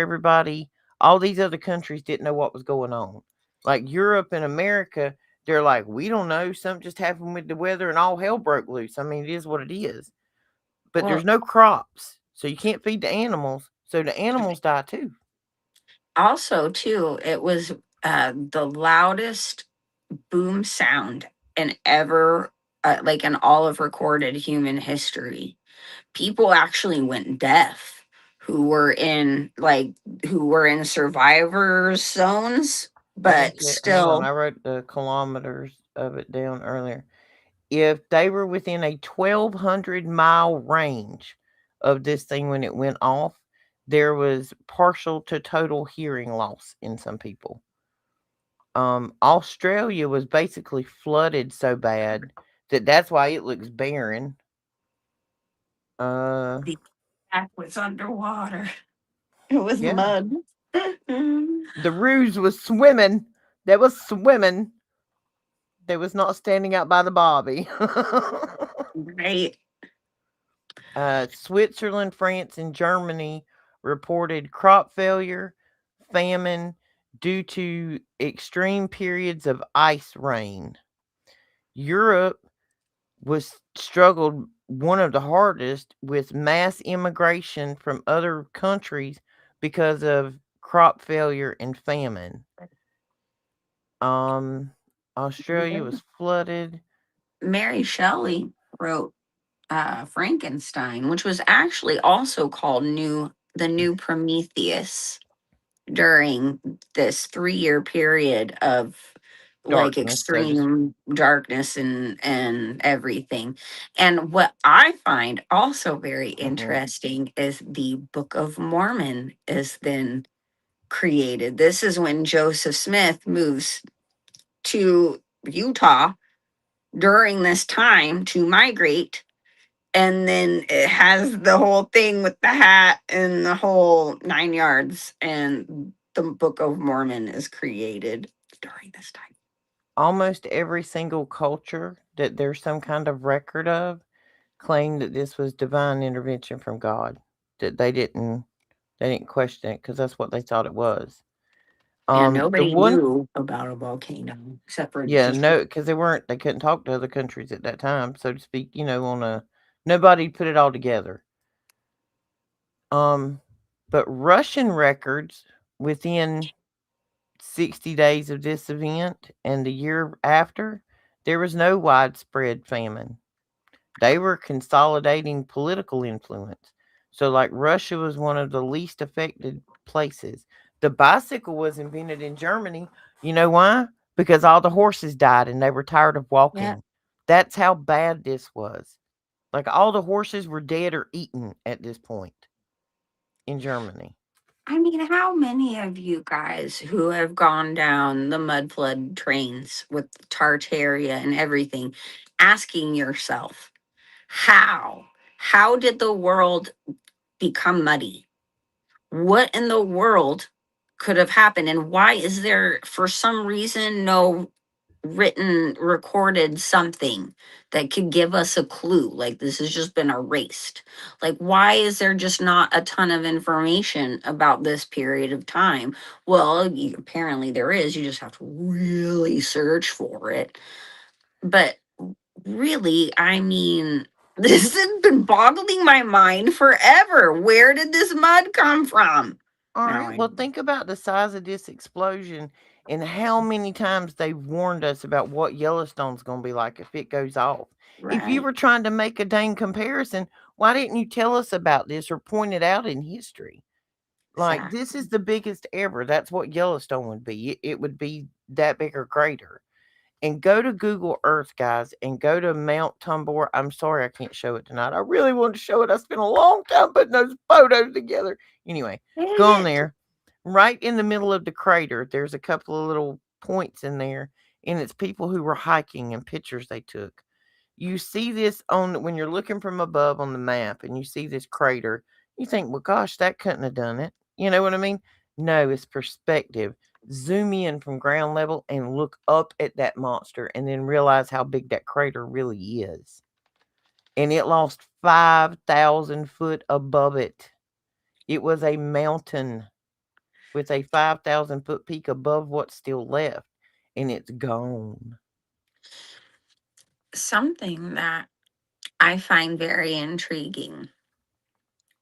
S2: all these other countries didn't know what was going on? Like Europe and America, they're like, we don't know. Something just happened with the weather and all hell broke loose. I mean, it is what it is. But there's
S3: Well,
S2: no crops. So you can't feed the animals. So the animals die too.
S3: also, too, it was the loudest boom sound in ever, like in all of recorded human history. People actually went deaf who were in survivor zones,
S2: Let me
S3: but
S2: check. Hold on.
S3: still.
S2: I wrote the kilometers of it down earlier. If they were within a 1,200-mile range of this thing when it went off, there was partial to total hearing loss in some people. Australia was basically flooded so bad that's why it looks barren. Uh,
S3: The act was underwater. It was
S2: yeah.
S3: mud.
S2: The ruse was swimming. They was swimming. They was not standing out by the bobby.
S3: Right.
S2: Switzerland, France, and Germany reported crop failure, famine due to extreme periods of ice rain. Europe was struggled one of the hardest with mass immigration from other countries because of crop failure and famine. Um, Australia was flooded.
S3: Mary Shelley wrote Frankenstein, which was actually also called the New Prometheus during this 3 year period of like
S2: Darkness, so to speak.
S3: extreme darkness and everything. And what I find also very
S2: Mhm.
S3: interesting is the Book of Mormon is then created. This is when Joseph Smith moves to Utah during this time to migrate, and then it has the whole thing with the hat and the whole 9 yards, and the Book of Mormon is created during this time.
S2: Almost every single culture that there's some kind of record of claimed that this was divine intervention from God. That they didn't question it because that's what they thought it was.
S3: Yeah,
S2: The
S3: nobody
S2: one
S3: knew about a volcano except for
S2: Yeah,
S3: just
S2: no, because they couldn't talk to other countries at that time, so to speak, on a nobody put it all together. Um, but Russian records within 60 days of this event and the year after, there was no widespread famine. They were consolidating political influence. So, like, Russia was one of the least affected places. The bicycle was invented in Germany. You know why? Because all the horses died and they were tired of
S3: yeah.
S2: walking. That's how bad this was. Like, all the horses were dead or eaten at this point in Germany.
S3: I mean, how many of you guys who have gone down the mud flood trains with Tartaria and everything, asking yourself, how? How did the world become muddy? What in the world could have happened? And why is there, for some reason, no written, recorded something that could give us a clue? Like this has just been erased. Like, why is there just not a ton of information about this period of time? Well, apparently there is. You just have to really search for it. But really, I mean, this has been boggling my mind forever. Where did this mud come from?
S2: All
S3: Now
S2: right.
S3: I
S2: Well,
S3: know.
S2: think about the size of this explosion. And how many times they've warned us about what Yellowstone's going to be like if it goes off. If you
S3: Right.
S2: were trying to make a dang comparison, why didn't you tell us about this or point it out in history? Like, this is
S3: Exactly.
S2: the biggest ever. That's what Yellowstone would be. It would be that big or greater. And go to Google Earth, guys, and go to Mount Tumbor. I'm sorry I can't show it tonight. I really want to show it. I spent a long time putting those photos together. Anyway,
S3: Dang
S2: go on
S3: it.
S2: there. Right in the middle of the crater, there's a couple of little points in there, and it's people who were hiking and pictures they took. You see this on when you're looking from above on the map and you see this crater, you think, well, gosh, that couldn't have done it. You know what I mean? No, it's perspective. Zoom in from ground level and look up at that monster and then realize how big that crater really is. And it lost 5,000 foot above it. It was a mountain with a 5,000 foot peak above what's still left, and it's gone.
S3: Something that I find very intriguing.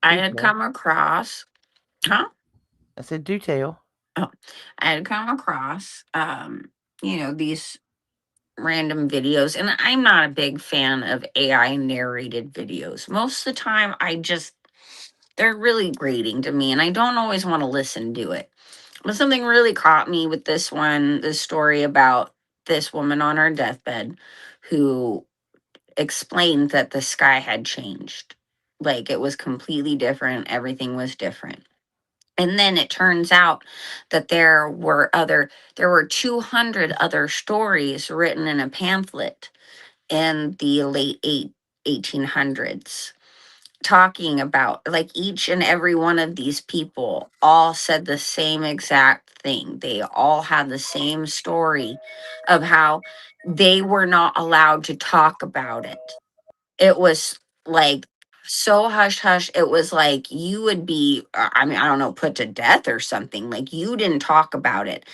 S3: I
S2: Do
S3: had
S2: tell.
S3: come across, huh?
S2: I said, do tell.
S3: Oh, I had come across, these random videos, and I'm not a big fan of AI narrated videos. Most of the time, they're really grating to me, and I don't always want to listen to it. But something really caught me with this story about this woman on her deathbed who explained that the sky had changed. Like it was completely different, everything was different. And then it turns out that there were 200 other stories written in a pamphlet in the late 1800s talking about, like, each and every one of these people all said the same exact thing. They all had the same story of how they were not allowed to talk about it. It was like so hush hush. It was like you would be, I mean, I don't know, put to death or something. Like you didn't talk about it.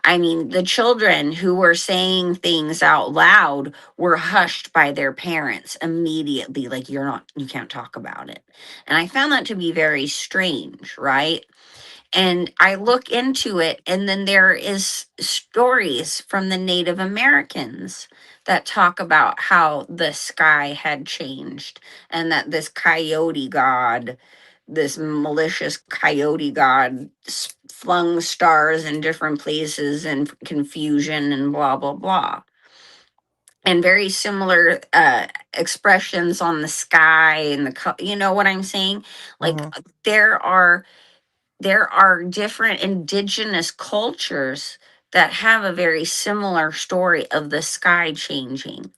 S3: I mean, the children who were saying things out loud were hushed by their parents immediately. Like, you can't talk about it. And I found that to be very strange, right? And I look into it, and then there is stories from the Native Americans that talk about how the sky had changed, and that this coyote god, this malicious coyote god, flung stars in different places and confusion and blah blah blah. And very similar expressions on the sky and you know what I'm saying? Like
S2: Mm-hmm.
S3: there are different indigenous cultures that have a very similar story of the sky changing.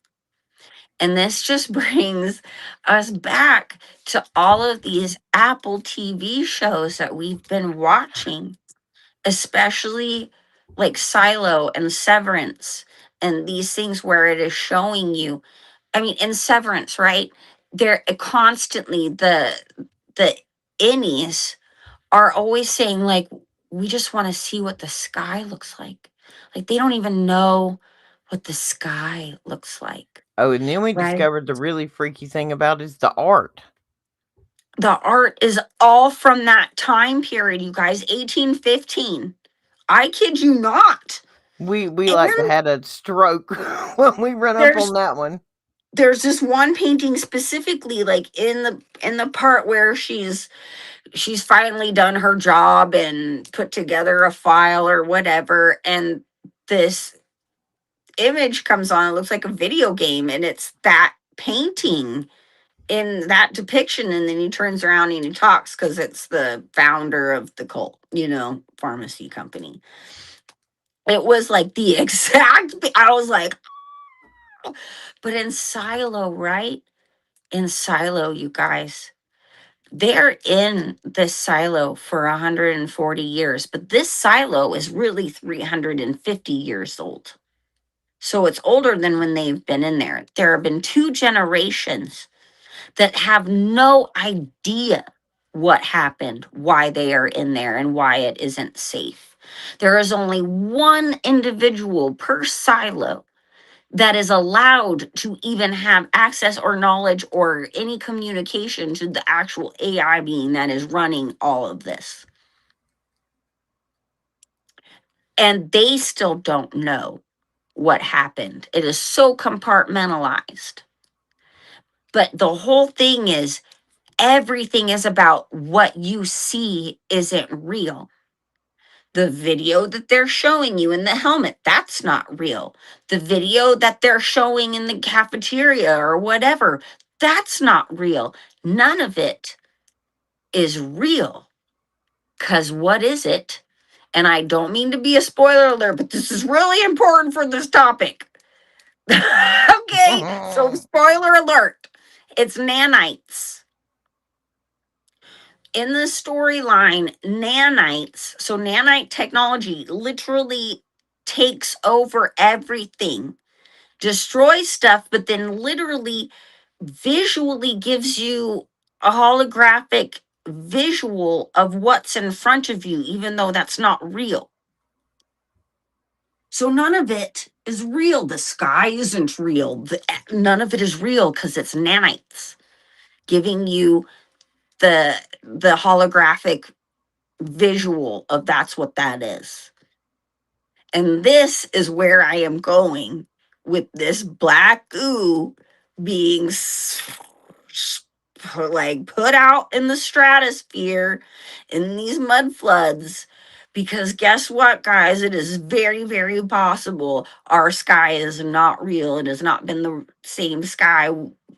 S3: And this just brings us back to all of these Apple TV shows that we've been watching, especially like Silo and Severance and these things where it is showing you. I mean, in Severance, right? They're constantly the innies are always saying, like, we just want to see what the sky looks like. Like they don't even know what the sky looks like.
S2: Oh, and then we
S3: Right.
S2: discovered the really freaky thing about is the art.
S3: The art is all from that time period, you guys, 1815. I kid you not.
S2: We
S3: And
S2: like had a stroke when we run up
S3: there's
S2: on that one.
S3: there's this one painting specifically, like in the part where she's finally done her job and put together a file or whatever, and this image comes on. It looks like a video game, and it's that painting in that depiction. And then he turns around and he talks because it's the founder of the cult, pharmacy company. It was like the exact. I was like, but in Silo, right? In Silo, you guys, they're in this silo for 140 years, but this silo is really 350 years old. So it's older than when they've been in there. There have been two generations that have no idea what happened, why they are in there, and why it isn't safe. There is only one individual per silo that is allowed to even have access or knowledge or any communication to the actual AI being that is running all of this. And they still don't know what happened. It is so compartmentalized. But the whole thing is everything is about what you see isn't real. The video that they're showing you in the helmet, that's not real. The video that they're showing in the cafeteria or whatever, that's not real. None of it is real. Because what is it? And I don't mean to be a spoiler alert, but this is really important for this topic. Okay, so spoiler alert. It's nanites. In the storyline, nanites, so nanite technology literally takes over everything, destroys stuff, but then literally visually gives you a holographic visual of what's in front of you, even though that's not real. So none of it is real. The sky isn't real. None of it is real because it's nanites giving you the holographic visual of that's what that is. And this is where I am going with this black goo being like put out in the stratosphere in these mud floods. Because guess what, guys? It is very, very possible our sky is not real. It has not been the same sky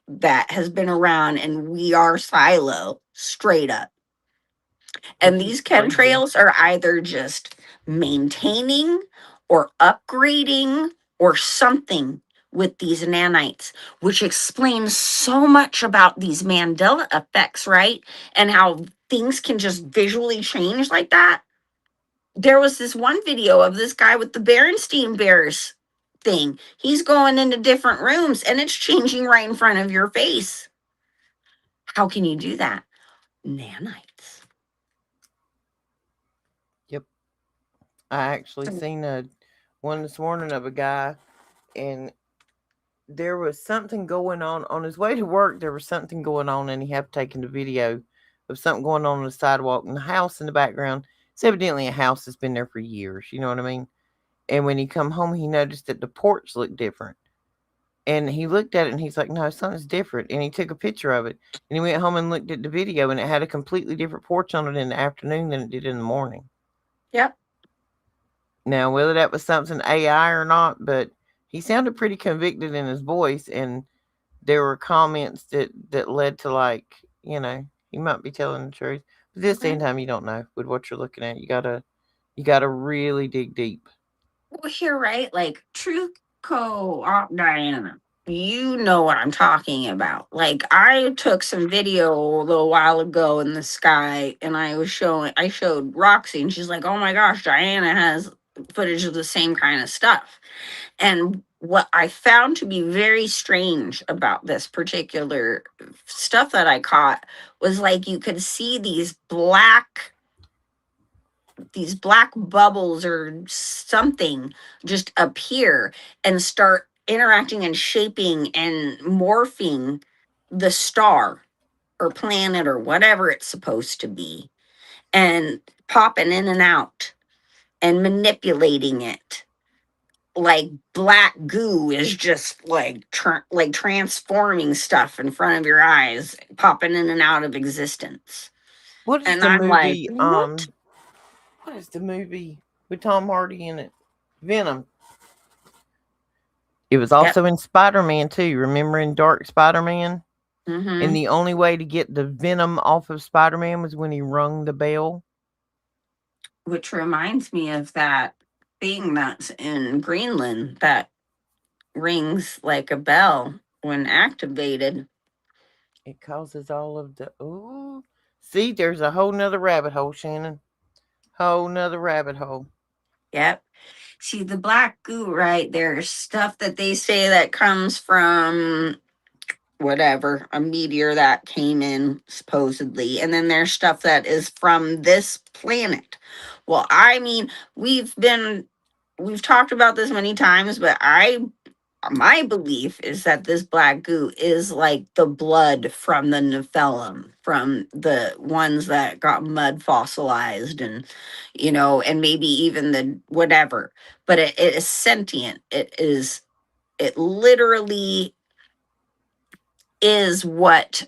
S3: that has been around, and we are silo straight up. And
S2: Which is
S3: these
S2: crazy.
S3: chemtrails are either just maintaining or upgrading or something with these nanites, which explains so much about these Mandela effects, right? And how things can just visually change like that. There was this one video of this guy with the Berenstein Bears thing. He's going into different rooms and it's changing right in front of your face. How can you do that? Nanites.
S2: Yep. I actually seen a one this morning of a guy, and there was something going on his way to work. There was something going on, and he had taken the video of something going on the sidewalk and the house in the background. It's evidently a house that's been there for years. You know what I mean? And when he come home, he noticed that the porch looked different. And he looked at it and he's like, no, something's different. And he took a picture of it. And he went home and looked at the video, and it had a completely different porch on it in the afternoon than it did in the morning.
S3: Yep.
S2: Now, whether that was something AI or not, but he sounded pretty convicted in his voice. And there were comments that led to, like, he might be telling the truth. But this same time, you don't know with what you're looking at. You gotta really dig deep.
S3: Well, here, right? Like Truth Co-op Diana. You know what I'm talking about. Like I took some video a little while ago in the sky and I showed Roxy and she's like, oh my gosh, Diana has footage of the same kind of stuff. And what I found to be very strange about this particular stuff that I caught was like you could see these black bubbles or something just appear and start interacting and shaping and morphing the star or planet or whatever it's supposed to be and popping in and out and manipulating it like black goo is just like like transforming stuff in front of your eyes popping in and out of existence.
S2: What is
S3: And
S2: the
S3: I'm like,
S2: movie?
S3: what?
S2: What is the movie with Tom Hardy in it? Venom. It was
S3: Yep.
S2: also in Spider-Man too. Remember in Dark Spider-Man? And
S3: Mm-hmm.
S2: the only way to get the venom off of Spider-Man was when he rung the bell.
S3: Which reminds me of that thing that's in Greenland that rings like a bell when activated.
S2: It causes all of the ooh. See, there's a whole nother rabbit hole, Shannon. Whole nother rabbit hole.
S3: Yep. See, the black goo, right? There's stuff that they say that comes from whatever, a meteor that came in, supposedly. And then there's stuff that is from this planet. Well, I mean, we've talked about this many times, but I my belief is that this black goo is like the blood from the Nephilim, from the ones that got mud fossilized, and and maybe even the whatever. But it is sentient. It literally is what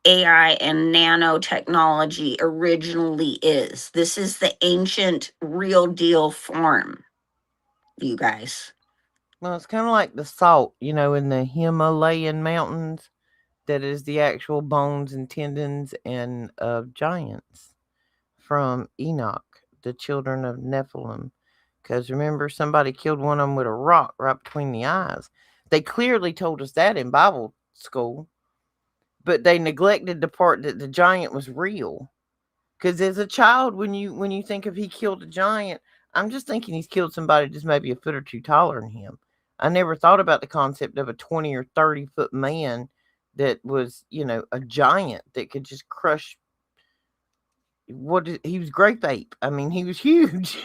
S3: AI and nanotechnology originally is. This is the ancient real deal form, you guys.
S2: Well, it's kind of like the salt, in the Himalayan mountains. That is the actual bones and tendons and of giants from Enoch, the children of Nephilim. Because remember, somebody killed one of them with a rock right between the eyes. They clearly told us that in Bible school, but they neglected the part that the giant was real. Because as a child, when you think of he killed a giant, I'm just thinking he's killed somebody just maybe a foot or two taller than him. I never thought about the concept of a 20 or 30-foot man that was, a giant that could just crush. He was grape ape. I mean, he was huge.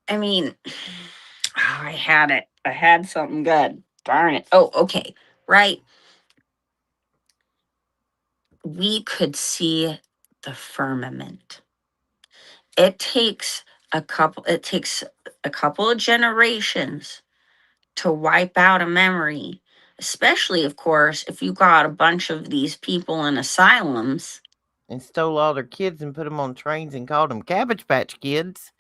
S3: I mean, I had it. I had something good. Darn it. Oh, okay. Right. We could see the firmament. It takes a couple of generations to wipe out a memory, especially of course if you got a bunch of these people in asylums.
S2: And stole all their kids and put them on trains and called them Cabbage Patch Kids.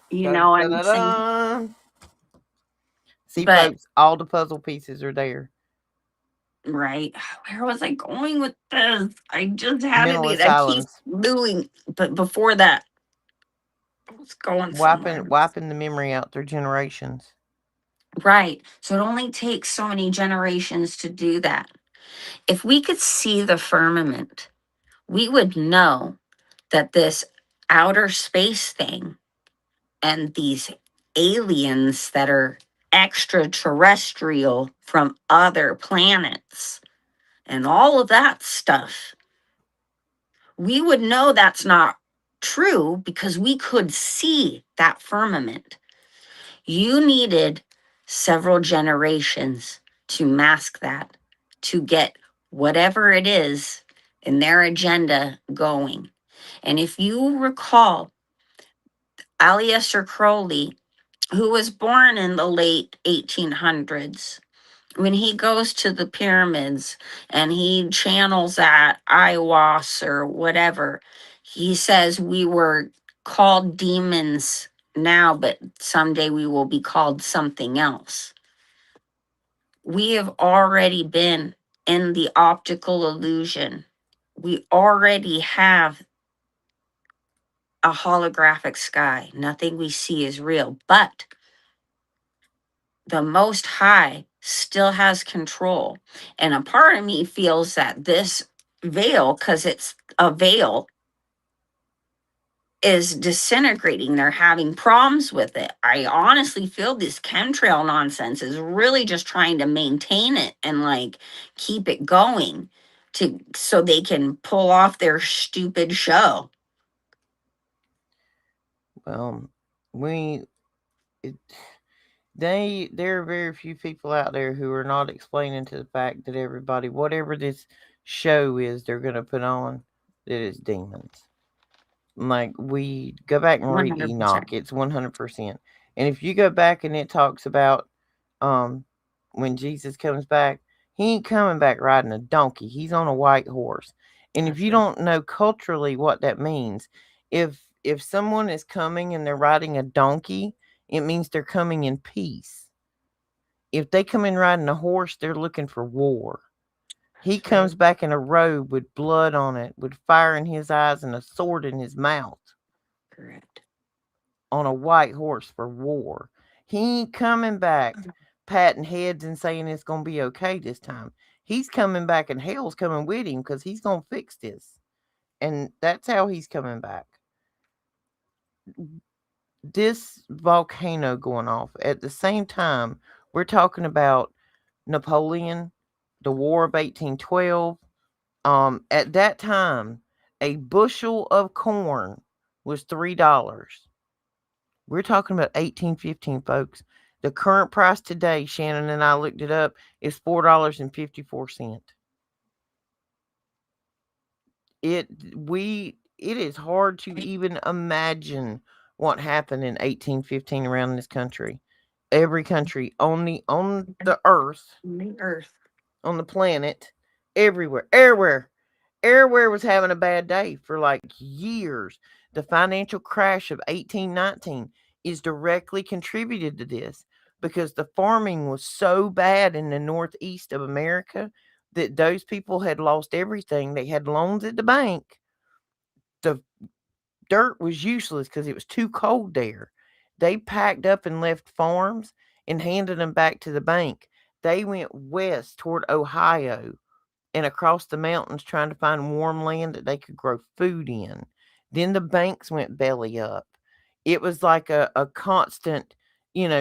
S3: You
S2: Da,
S3: know what
S2: da,
S3: I'm
S2: da,
S3: saying?
S2: da. See,
S3: But
S2: folks, all the puzzle pieces are there.
S3: right, where was I going with this? I just had
S2: Mental
S3: it. I keep
S2: asylums.
S3: doing, but before that, I was going
S2: Wiping,
S3: somewhere.
S2: wiping the memory out through generations.
S3: Right. So it only takes so many generations to do that. If we could see the firmament, we would know that this outer space thing and these aliens that are extraterrestrial from other planets and all of that stuff, we would know that's not true because we could see that firmament. You needed several generations to mask that, to get whatever it is in their agenda going. And if you recall, Aleister Crowley, who was born in the late 1800s, when he goes to the pyramids and he channels that Aiwas or whatever, he says we were called demons now, but someday we will be called something else. We have already been in the optical illusion. We already have a holographic sky. Nothing we see is real, but the Most High still has control. And a part of me feels that this veil, because it's a veil, is disintegrating. They're having problems with it. I honestly feel this chemtrail nonsense is really just trying to maintain it and like keep it going to so they can pull off their stupid show.
S2: Well, we it, there are very few people out there who are not explaining to the fact that everybody, whatever this show is they're going to put on, that is demons. Like, we go back and read
S3: 100%.
S2: Enoch, it's 100%. And if you go back and it talks about um when Jesus comes back, he ain't coming back riding a donkey. He's on a white horse. And if
S3: That's
S2: you
S3: right.
S2: don't know culturally what that means, if someone is coming and they're riding a donkey, it means they're coming in peace. If they come in riding a horse, they're looking for war. He
S3: That's right.
S2: comes back in a robe with blood on it, with fire in his eyes and a sword in his mouth,
S3: Correct.
S2: on a white horse for war. He ain't coming back patting heads and saying it's going to be okay this time. He's coming back and hell's coming with him because he's going to fix this. And that's how he's coming back. This volcano going off at the same time, we're talking about Napoleon, the War of 1812. At that time, a bushel of corn was $3. We're talking about 1815, folks. The current price today, Shannon and I looked it up, is $4.54. It it is hard to even imagine what happened in 1815 around this country. Every country on the earth,
S3: The earth.
S2: on the planet, everywhere was having a bad day for like years. The financial crash of 1819 is directly contributed to this because the farming was so bad in the northeast of America that those people had lost everything. They had loans at the bank. The dirt was useless because it was too cold there. They packed up and left farms and handed them back to the bank. They went west toward Ohio and across the mountains trying to find warm land that they could grow food in. Then the banks went belly up. It was like a constant,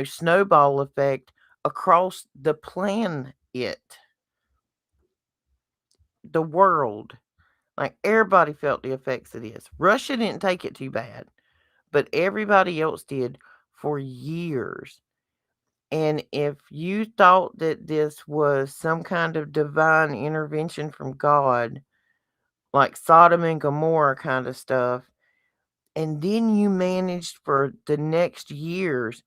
S2: snowball effect across the planet, the world. Like everybody felt the effects of this. Russia didn't take it too bad, but everybody else did for years. And if you thought that this was some kind of divine intervention from God, like Sodom and Gomorrah kind of stuff, and then you managed for the next years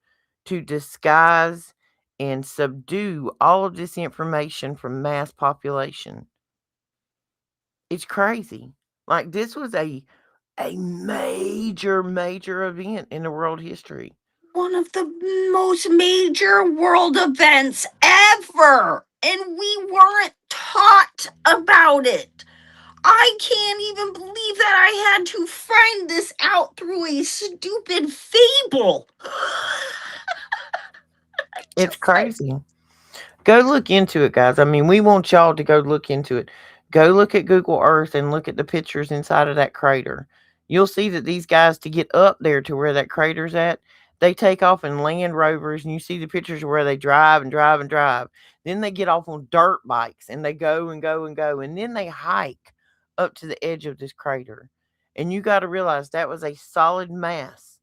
S2: to disguise and subdue all of this information from mass population. It's crazy. Like this was a major event in the world history.
S3: One of the most major world events ever. And we weren't taught about it. I can't even believe that I had to find this out through a stupid fable.
S2: It's
S3: Just like,
S2: crazy. Go look into it, guys. I mean, we want y'all to go look into it. Go look at Google Earth and look at the pictures inside of that crater. You'll see that these guys, to get up there to where that crater's at, they take off in Land Rovers, and you see the pictures of where they drive and drive and drive. Then they get off on dirt bikes and they go and go and go. And then they hike up to the edge of this crater. And you got to realize that was a solid mass,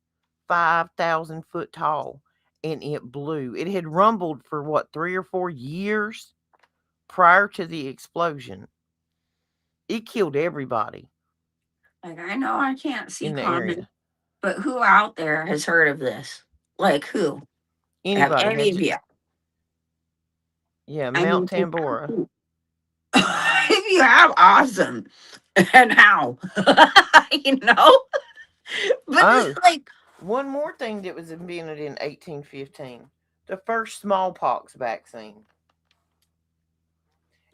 S2: 5,000 foot tall, and it blew. It had rumbled for what, 3 or 4 years prior to the explosion. It killed everybody
S3: I know I can't see
S2: in the
S3: comments,
S2: area.
S3: but who out there has heard of this? Like who? Have
S2: Anybody
S3: any
S2: had
S3: of
S2: you?
S3: you?
S2: Yeah,
S3: I
S2: Mount
S3: mean,
S2: Tambora.
S3: if you have, awesome. And how? you know? But this
S2: Oh,
S3: is like,
S2: one more thing that was invented in 1815, the first smallpox vaccine.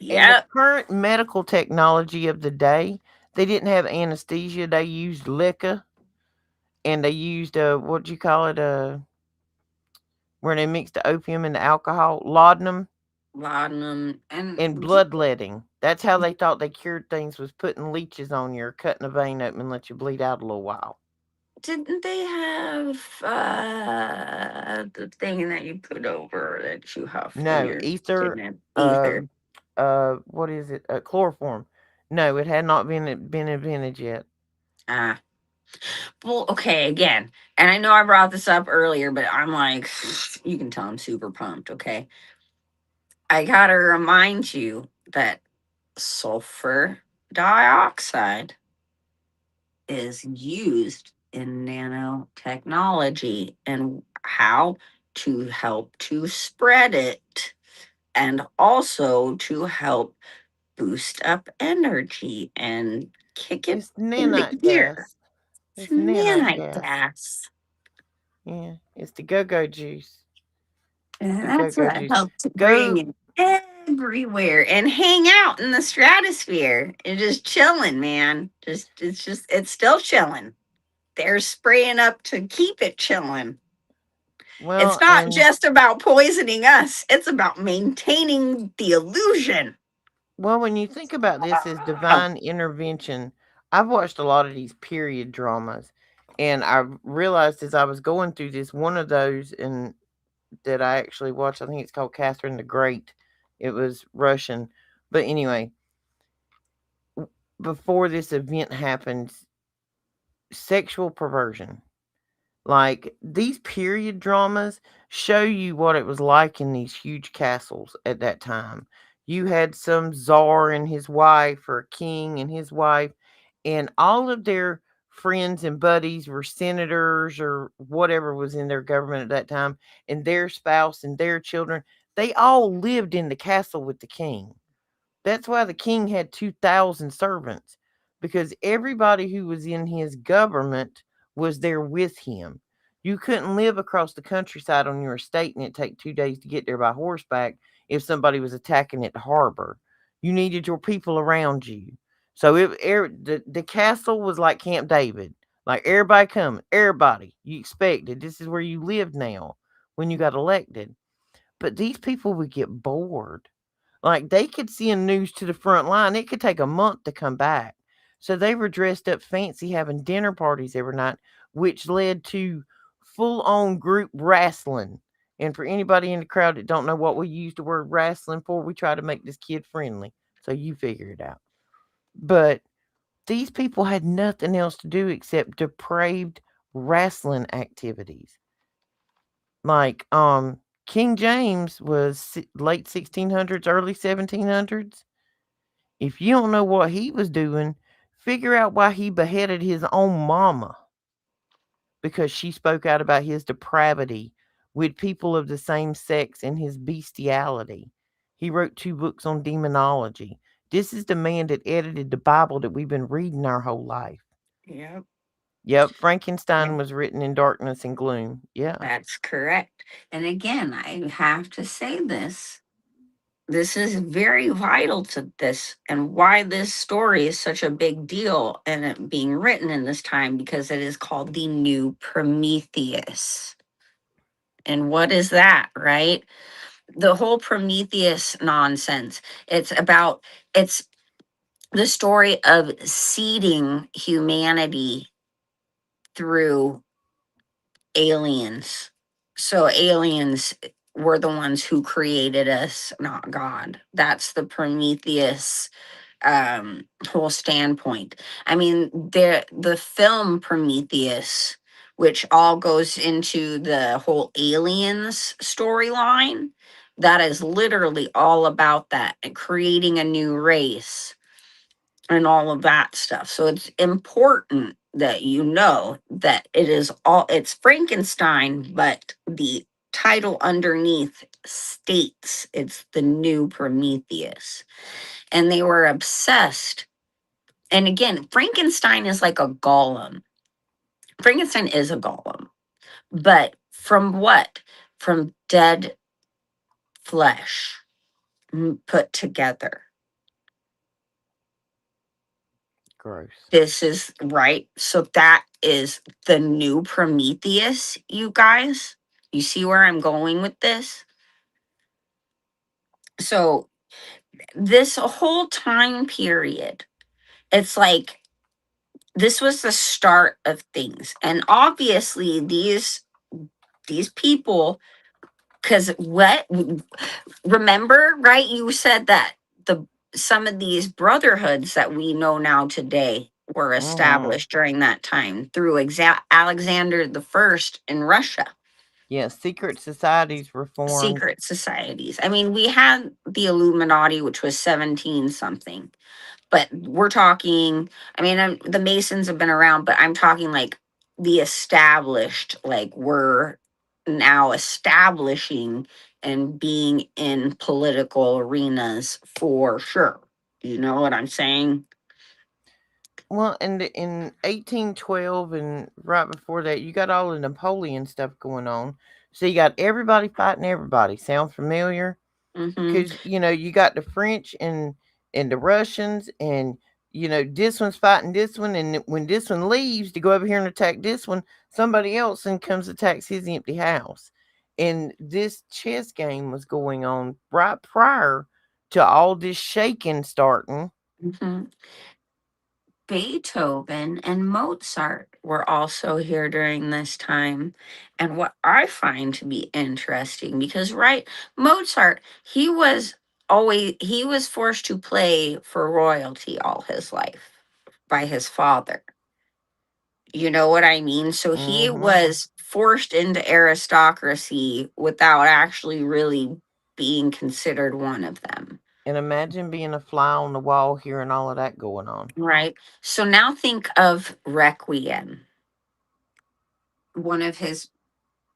S2: And the
S3: yeah,
S2: current medical technology of the day, they didn't have anesthesia. They used liquor, and they used, what do you call it? Where they mixed the opium and the alcohol, laudanum,
S3: laudanum,
S2: and
S3: and
S2: bloodletting. That's how they thought they cured things, was putting leeches on you or cutting a vein open and let you bleed out a little while.
S3: didn't they have the thing that you put over that you huffed when
S2: No,
S3: you're
S2: ether,
S3: getting an
S2: uh,
S3: ether?
S2: what is it? Chloroform. No, it had not been invented yet.
S3: Ah, well, okay, again, and I know I brought this up earlier, but I'm like, you can tell I'm super pumped. Okay, I gotta remind you that sulfur dioxide is used in nanotechnology and how to help to spread it and also to help boost up energy and kick it
S2: It's
S3: into
S2: nanite
S3: gear.
S2: gas.
S3: It's
S2: It's nanite
S3: nanite
S2: gas.
S3: gas.
S2: Yeah, it's the go-go juice.
S3: And
S2: The
S3: that's
S2: go-go
S3: what
S2: juice.
S3: helps bring
S2: Go.
S3: it everywhere and hang out in the stratosphere and just chilling, man. It's still chilling. They're spraying up to keep it chilling. It's
S2: Well,
S3: not
S2: and
S3: just about poisoning us, it's about maintaining the illusion.
S2: well, when you think about this as
S3: Oh,
S2: divine intervention, I've watched a lot of these period dramas, and I realized as I was going through this, one of those and that I actually watched, I think it's called Catherine the Great. It was Russian, but anyway, before this event happens, sexual perversion. Like these period dramas show you what it was like in these huge castles at that time. You had some czar and his wife, or a king and his wife, and all of their friends and buddies were senators or whatever was in their government at that time, and their spouse and their children. They all lived in the castle with the king. That's why the king had 2,000 servants, because everybody who was in his government was there with him. You couldn't live across the countryside on your estate and it take 2 days to get there by horseback if somebody was attacking at the harbor. You needed your people around you. So the castle was like Camp David. Like everybody coming, everybody you expected. This is where you live now when you got elected. But these people would get bored, like, they could send news to the front line, it could take a month to come back. So they were dressed up fancy, having dinner parties every night, which led to full-on group wrestling. And for anybody in the crowd that don't know what we use the word wrestling for, we try to make this kid friendly. So you figure it out. But these people had nothing else to do except depraved wrestling activities. Like, King James was late 1600s, early 1700s. If you don't know what he was doing, figure out why he beheaded his own mama, because she spoke out about his depravity with people of the same sex and his bestiality. He wrote 2 books on demonology. This is the man that edited the Bible that we've been reading our whole life.
S3: Yep.
S2: Yep,
S3: Yep.
S2: Frankenstein was written in darkness and gloom. Yeah.
S3: That's correct. And again, I have to say this. This is very vital to this and why this story is such a big deal and it being written in this time, because it is called the New Prometheus. And what is that, right? The whole Prometheus nonsense. It's the story of seeding humanity through aliens. So aliens were the ones who created us, not God. That's the Prometheus whole standpoint. I mean, the film Prometheus, which all goes into the whole aliens storyline, that is literally all about that and creating a new race and all of that stuff. So it's important that you know that it's Frankenstein, but the title underneath states it's the new Prometheus. And they were obsessed. And again, Frankenstein is like a golem. Frankenstein is a golem. But from what? From dead flesh put together.
S2: Gross.
S3: This is right. So that is the new Prometheus, you guys. You see where I'm going with this? So, this whole time period, it's like this was the start of things. And obviously these people, cuz what, remember, right? You said that the some of these brotherhoods that we know now today were
S2: Mm-hmm.
S3: established during that time through Alexander the First in Russia.
S2: Yeah, secret societies were formed.
S3: Secret societies. I mean, we had the Illuminati, which was 17 something, but we're talking, I mean, the Masons have been around, but I'm talking like the established, like we're now establishing and being in political arenas for sure. You know what I'm saying?
S2: Well, and in 1812 and right before that, you got all the Napoleon stuff going on. So you got everybody fighting everybody. Sound familiar?
S3: Mm-hmm.
S2: Because you got the French and the Russians, and this one's fighting this one, and when this one leaves to go over here and attack this one, somebody else then comes attacks his empty house. And this chess game was going on right prior to all this shaking starting.
S3: Mm-hmm. Beethoven and Mozart were also here during this time. And what I find to be interesting, because, right, Mozart, he was forced to play for royalty all his life by his father. You know what I mean? So he
S2: Mm-hmm.
S3: was forced into aristocracy without actually really being considered one of them.
S2: And imagine being a fly on the wall hearing all of that going on.
S3: Right. So now think of Requiem, one of his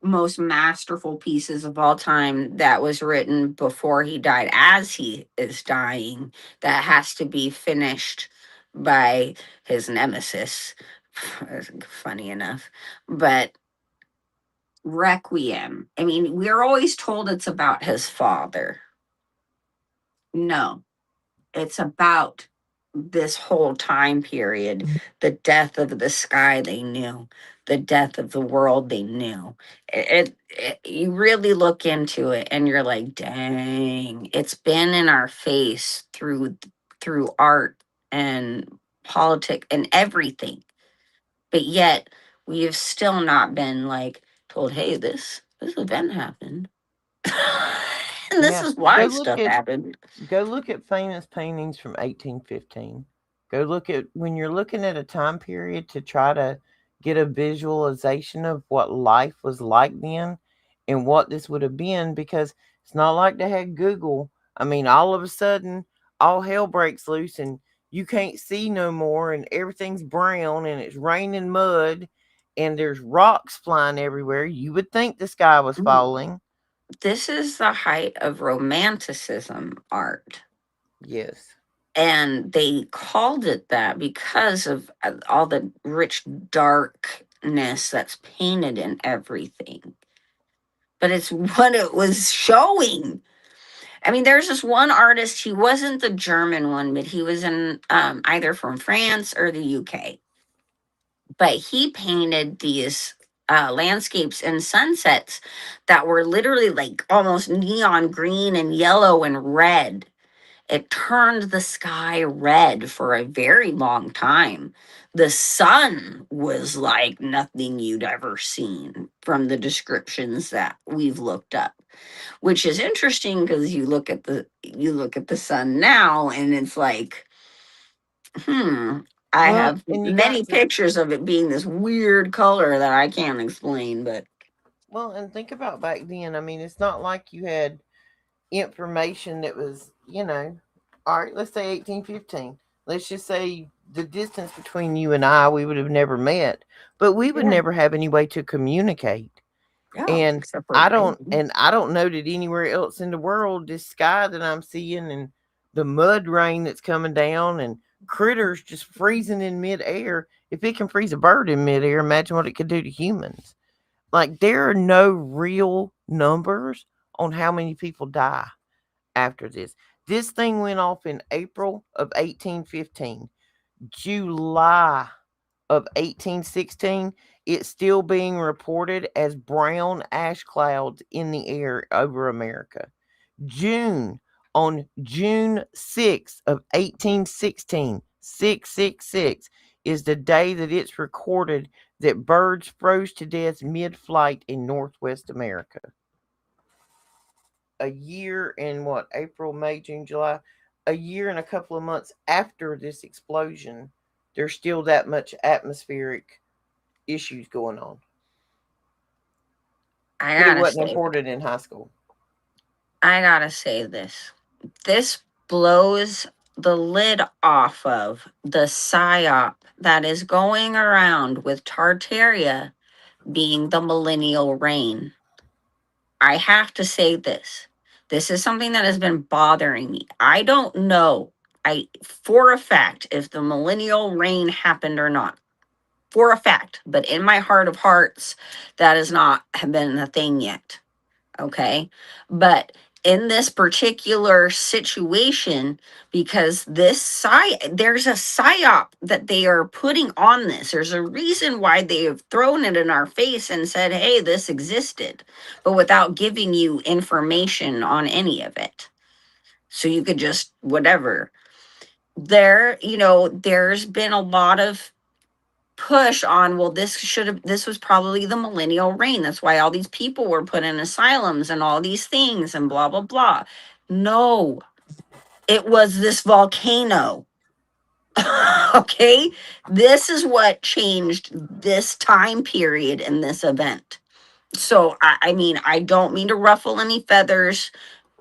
S3: most masterful pieces of all time that was written before he died, as he is dying, that has to be finished by his nemesis. Funny enough. But Requiem, I mean, we're always told it's about his father. No, it's about this whole time period, the death of the sky they knew, the death of the world they knew. You really look into it and you're like, dang, it's been in our face through art and politics and everything. But yet we have still not been like told, hey, this event happened. And this
S2: Yeah.
S3: is
S2: Go
S3: why
S2: look
S3: stuff
S2: at
S3: happened.
S2: Go look at famous paintings from 1815. Go look at when you're looking at a time period to try to get a visualization of what life was like then and what this would have been, because it's not like they had Google. I mean, all of a sudden, all hell breaks loose and you can't see no more and everything's brown and it's raining mud and there's rocks flying everywhere. You would think the sky was falling.
S3: This is the height of romanticism art.
S2: Yes.
S3: And they called it that because of all the rich darkness that's painted in everything. But it's what it was showing. I mean, there's this one artist, he wasn't the German one, but he was in either from France or the UK. But he painted these landscapes and sunsets that were literally like almost neon green and yellow and red. It turned the sky red for a very long time. The sun was like nothing you'd ever seen from the descriptions that we've looked up, which is interesting because you look at the sun now and it's like, I
S2: Well,
S3: have
S2: and you
S3: many
S2: got to
S3: pictures of it being this weird color that I can't explain, but
S2: Well, and think about back then. I mean, it's not like you had information that was, all right, let's say 1815. Let's just say the distance between you and I, we would have never met, but we would
S3: yeah,
S2: never have any way to communicate.
S3: yeah,
S2: And
S3: except for
S2: I don't
S3: writing.
S2: and I don't know that anywhere else in the world this sky that I'm seeing and the mud rain that's coming down and critters just freezing in midair. If it can freeze a bird in midair, imagine what it could do to humans. Like there are no real numbers on how many people die after this. This thing went off in April of 1815. July of 1816, it's still being reported as brown ash clouds in the air over America. June, on June 6th of 1816, 666, is the day that it's recorded that birds froze to death mid-flight in Northwest America. A year and what? April, May, June, July. A year and a couple of months after this explosion, there's still that much atmospheric issues going on.
S3: I
S2: But it
S3: gotta
S2: wasn't
S3: say,
S2: important in high school.
S3: I gotta say this. This blows the lid off of the psyop that is going around with Tartaria being the millennial reign. I have to say this. This is something that has been bothering me. I don't know, I for a fact, if the millennial reign happened or not. For a fact, but in my heart of hearts, that has not been a thing yet. Okay. But in this particular situation, because there's a psyop that they are putting on this. There's a reason why they have thrown it in our face and said, hey, this existed, but without giving you information on any of it. So you could just whatever. There's been a lot of push on, well, this was probably the millennial reign, that's why all these people were put in asylums and all these things and blah blah blah. No, it was this volcano. Okay, this is what changed this time period in this event. So I mean, I don't mean to ruffle any feathers.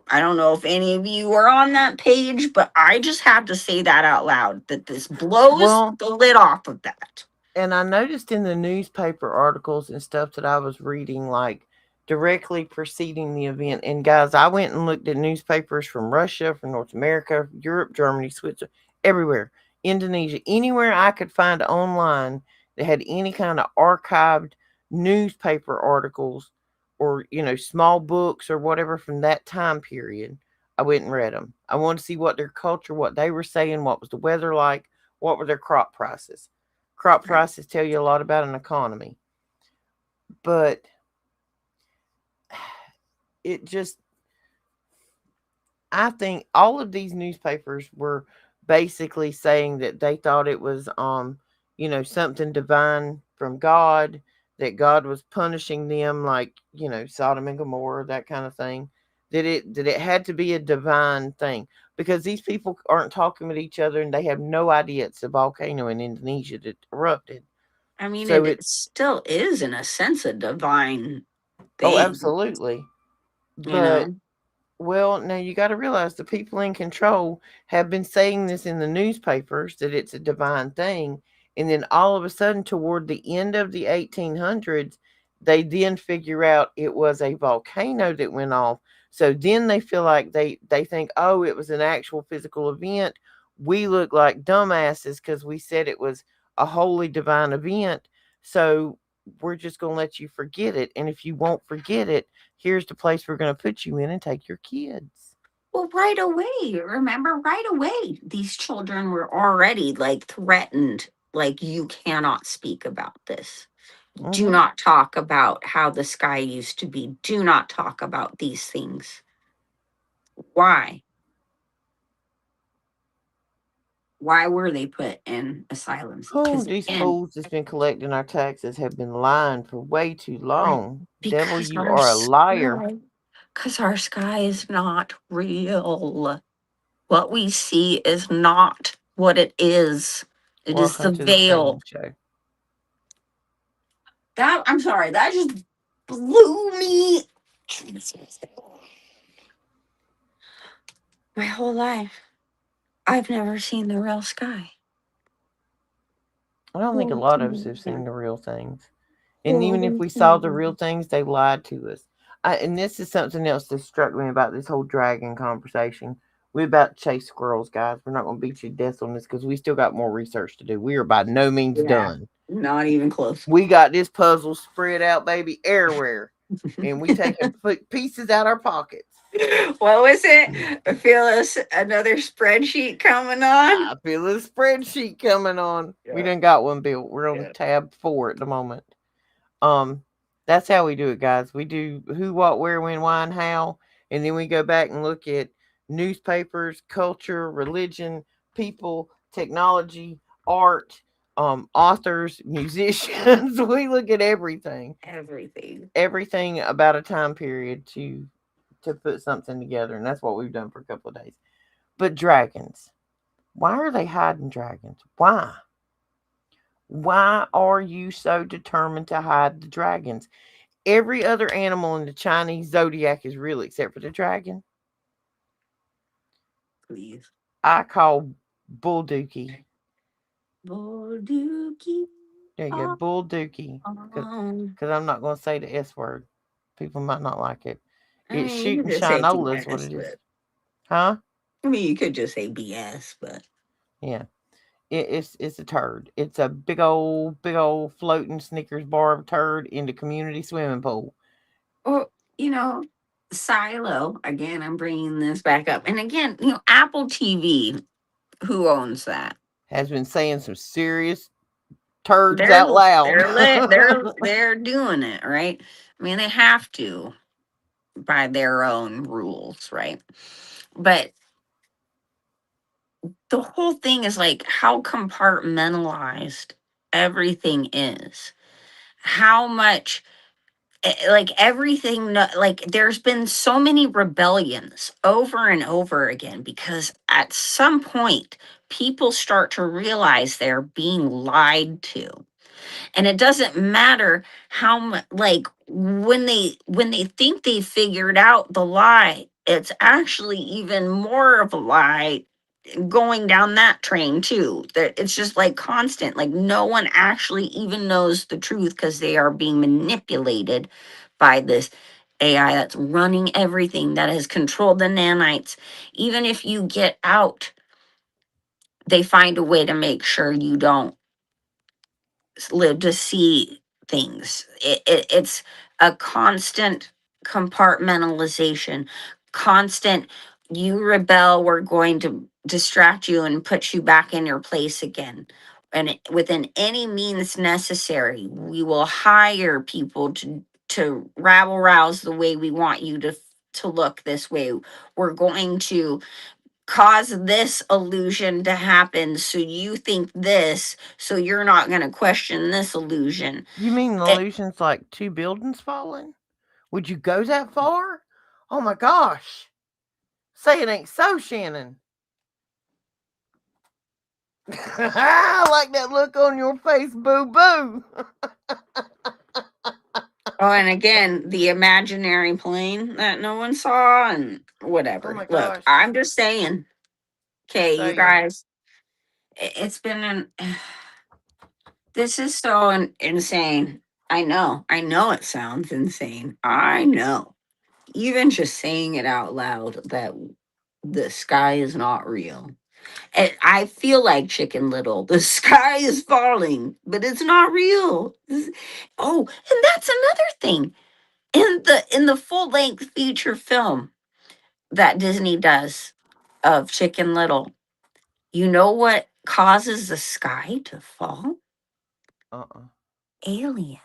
S3: I don't know if any of you are on that page, but I just have to say that out loud, that this blows
S2: Well,
S3: the lid off of that.
S2: and I noticed in the newspaper articles and stuff that I was reading, like directly preceding the event. And guys, I went and looked at newspapers from Russia, from North America, Europe, Germany, Switzerland, everywhere, Indonesia, anywhere I could find online that had any kind of archived newspaper articles or, small books or whatever from that time period. I went and read them. I wanted to see what their culture, what they were saying, what was the weather like, what were their crop prices. Crop
S3: Right.
S2: prices tell you a lot about an economy. But it just, I think all of these newspapers were basically saying that they thought it was, something divine from God, that God was punishing them, like, Sodom and Gomorrah, that kind of thing. That it had to be a divine thing because these people aren't talking with each other and they have no idea it's a volcano in Indonesia that erupted.
S3: I mean,
S2: So
S3: it
S2: it,
S3: still is, in a sense, a divine
S2: oh,
S3: thing,
S2: absolutely.
S3: you
S2: But,
S3: know?
S2: well, now you got to realize the people in control have been saying this in the newspapers that it's a divine thing. And then all of a sudden, toward the end of the 1800s, they then figure out it was a volcano that went off. So then they feel like they think, oh, it was an actual physical event. We look like dumbasses because we said it was a holy divine event. So we're just going to let you forget it. And if you won't forget it, here's the place we're going to put you in and take your kids.
S3: Well, right away, remember, right away, these children were already like threatened. Like, you cannot speak about this. Do
S2: Hmm.
S3: not talk about how the sky used to be. Do not talk about these things. Why? Why were they put in asylums?
S2: Oh,
S3: Because,
S2: these
S3: again,
S2: fools that's been collecting our taxes have been lying for way too
S3: right,
S2: long. Devil,
S3: because
S2: you are a liar.
S3: our sky is not real. What we see is not what it is. It is the
S2: Welcome to the Satan
S3: veil.
S2: Show.
S3: That, I'm sorry, that just blew me. My whole life, I've never seen the real sky.
S2: I don't think a
S3: Oh,
S2: lot of us have seen
S3: dear.
S2: the real things. And even if
S3: Oh,
S2: we saw the
S3: dear.
S2: real things, they lied to us. And this is something else that struck me about this whole dragon conversation. We're about to chase squirrels, guys. We're not going to beat you to death on this because we still got more research to do. We are by no means
S3: Yeah,
S2: done.
S3: not even close.
S2: We got this puzzle spread out, baby, everywhere. And we taking pieces out our pockets.
S3: What was it? I feel us another spreadsheet coming on.
S2: I feel a spreadsheet coming on. We
S3: Yeah,
S2: done got one built. We're on
S3: yeah.
S2: tab 4 at the moment. Um, that's how we do it, guys. We do who, what, where, when, why, and how, and then we go back and look at newspapers, culture, religion, people, technology, art, authors, musicians. We look at
S3: Everything.
S2: everything about a time period to put something together, and that's what we've done for a couple of days. But dragons, why are they hiding dragons? Why? Why are you so determined to hide the dragons? Every other animal in the Chinese zodiac is real except for the dragon.
S3: Please.
S2: I call Bull Dookie.
S3: Bolduki.
S2: There you go, Bull Dookie. Because I'm not going to say the S word. People might not like it.
S3: I
S2: It's
S3: mean, you
S2: shoot
S3: could
S2: and
S3: just say
S2: shine Ola is what
S3: BS,
S2: it is.
S3: but
S2: Huh?
S3: I mean, you could just say BS, but
S2: Yeah. It's a turd. It's a big old floating Snickers bar of turd in the community swimming pool.
S3: well, you know, Silo again. I'm bringing this back up, and again, Apple TV. Who owns that?
S2: Has been saying some serious turds
S3: They're
S2: out loud.
S3: they're doing it right. I mean, they have to by their own rules, right? But the whole thing is like how compartmentalized everything is. How much like everything like there's been so many rebellions over and over again because at some point people start to realize they're being lied to. And it doesn't matter how much, like when they think they figured out the lie, it's actually even more of a lie going down that train too. That it's just like constant, like no one actually even knows the truth because they are being manipulated by this AI that's running everything, that has controlled the nanites. Even if you get out, they find a way to make sure you don't live to see things. It's a constant compartmentalization, constant. You rebel, we're going to distract you and put you back in your place again. And within any means necessary, we will hire people to rabble rouse the way we want you to look this way. We're going to cause this illusion to happen so you think this, so you're not going to question this illusion.
S2: You mean the
S3: It,
S2: illusion's like two buildings falling? Would you go that far? Oh my gosh. Say it ain't so, Shannon. I like that look on your face, boo boo.
S3: oh, and again, the imaginary plane that no one saw and
S2: Oh
S3: whatever.
S2: my
S3: Look,
S2: gosh.
S3: I'm just saying,
S2: Just
S3: okay, you
S2: saying.
S3: guys, it's been an this is so insane. I know it sounds insane. I know. Even just saying it out loud that the sky is not real. And I feel like Chicken Little. The sky is falling, but it's not real. Oh, and that's another thing. In the full length feature film that Disney does of Chicken Little, you know what causes the sky to fall?
S2: Uh-uh.
S3: Alien.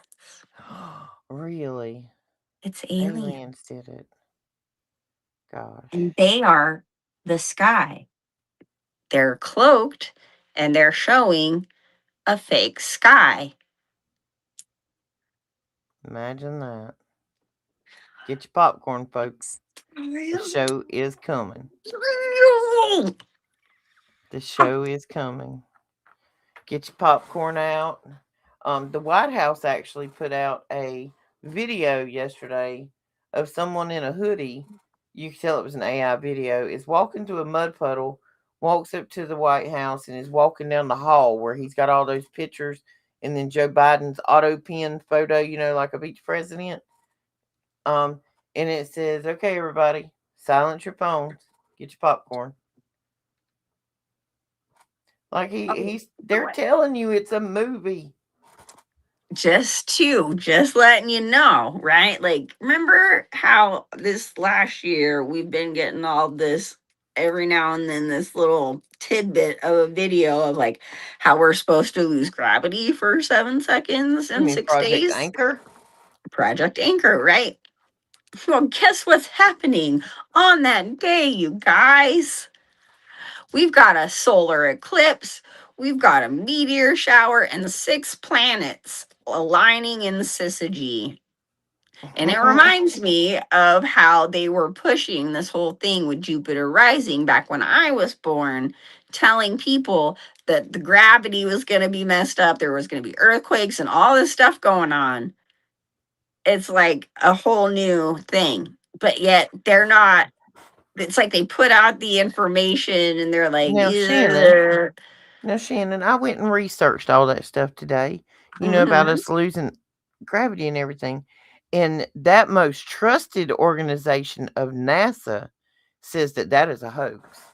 S2: Really?
S3: It's alien.
S2: Aliens did it. Gosh.
S3: And they are the sky. They're cloaked and they're showing a fake sky.
S2: Imagine that. Get your popcorn, folks. The show is coming. The show is coming. Get your popcorn out. The White House actually put out a video yesterday of someone in a hoodie. You could tell it was an AI video. Is walking through a mud puddle, walks up to the White House, and is walking down the hall where he's got all those pictures, and then Joe Biden's auto pen photo, like of each president. Um, and it says, "Okay, everybody, silence your phones, get your popcorn." Like they're telling you it's a movie.
S3: Just letting you know, right? Like, remember how this last year we've been getting all this every now and then, this little tidbit of a video of like how we're supposed to lose gravity for 7 seconds
S2: You
S3: in
S2: mean
S3: six
S2: Project
S3: days?
S2: Anchor?
S3: Project Anchor, right? Well, guess what's happening on that day, you guys? We've got a solar eclipse, we've got a meteor shower, and 6 planets aligning in syzygy. And it reminds me of how they were pushing this whole thing with Jupiter rising back when I was born, telling people that the gravity was going to be messed up, there was going to be earthquakes and all this stuff going on. It's like a whole new thing. But yet they're not, it's like they put out the information and they're like,
S2: Now, Shannon,
S3: yeah.
S2: I went and researched all that stuff today. About
S3: Mhm.
S2: us losing gravity and everything. And that most trusted organization of NASA says that that is a hoax.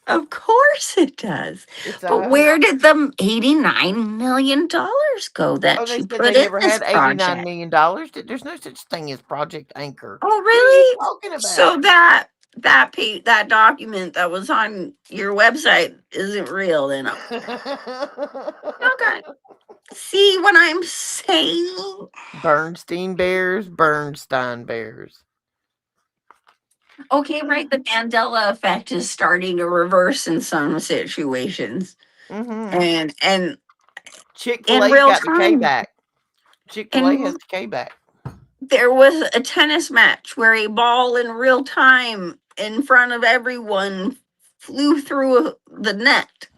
S3: Of course it does.
S2: It's a
S3: But
S2: hoax.
S3: where did the $89 million go
S2: Oh,
S3: that
S2: they
S3: she
S2: said they
S3: put in
S2: never
S3: this
S2: had $89
S3: project?
S2: million. There's no such thing as Project Anchor.
S3: Oh,
S2: What are you
S3: really?
S2: talking
S3: So
S2: about?
S3: that document that was on your website isn't real then? Okay. See what I'm saying?
S2: Bernstein Bears, Bernstein Bears.
S3: Okay, right. The Mandela effect is starting to reverse in some situations,
S2: Mm-hmm.
S3: and
S2: Chick fil
S3: in
S2: A's
S3: real
S2: got the K
S3: time.
S2: back. Chick fil A has
S3: And
S2: the K back.
S3: there was a tennis match where a ball in real time in front of everyone flew through the net.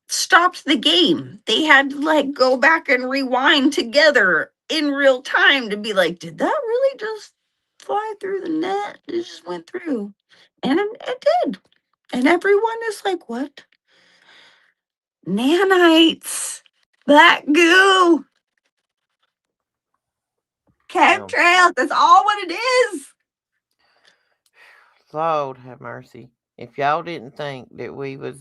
S3: stopped the game. They had to like go back and rewind together in real time to be like, did that really just fly through the net? It just went through. And it did. And everyone is like, what? Nanites. That goo.
S2: Well,
S3: Chemtrails. That's all what it is.
S2: Lord have mercy. If y'all didn't think that we was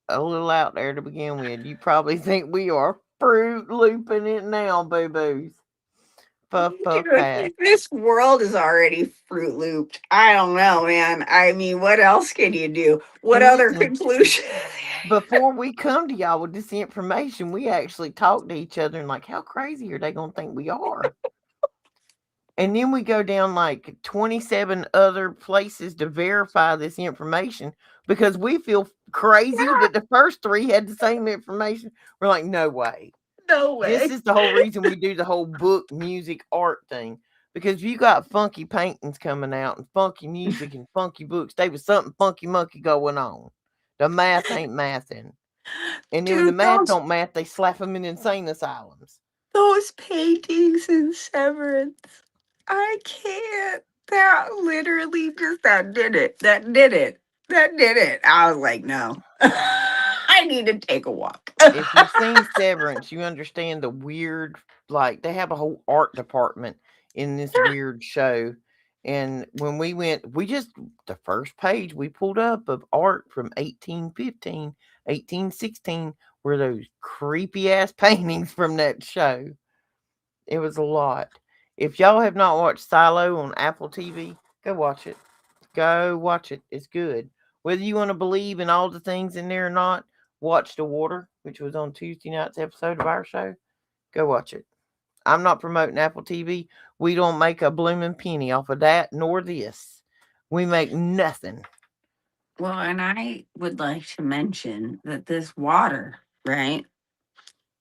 S2: a little out there to begin with, you probably think we are fruit looping it now, boo boos. Puff, puff, pass.
S3: Dude, this world is already Fruit Looped. I don't know, man. I mean, what else can you do? What
S2: And
S3: other
S2: listen,
S3: conclusion?
S2: before we come to y'all with this information, we actually talk to each other and like, how crazy are they gonna think we are? And then we go down like 27 other places to verify this information because we feel crazy that the first three had the same information. We're like, no way.
S3: No
S2: This
S3: way.
S2: is the whole reason we do the whole book, music, art thing. Because you got funky paintings coming out and funky music and funky books, there was something funky monkey going on. The math ain't mathing. And then when the
S3: Dude,
S2: math don't math, they slap them in insane asylums.
S3: those paintings in Severance. I can't. That literally just that did it. That did it. That did it. I was like, no. I need to take a walk.
S2: If you've seen Severance, you understand the weird, like, they have a whole art department in this weird show. And when we went, the first page we pulled up of art from 1815, 1816 were those creepy ass paintings from that show. It was a lot. If y'all have not watched Silo on Apple TV, go watch it. Go watch it. It's good. Whether you want to believe in all the things in there or not, watch The Water, which was on Tuesday night's episode of our show. Go watch it. I'm not promoting Apple TV. We don't make a blooming penny off of that nor this. We make nothing.
S3: Well, and I would like to mention that this water, right?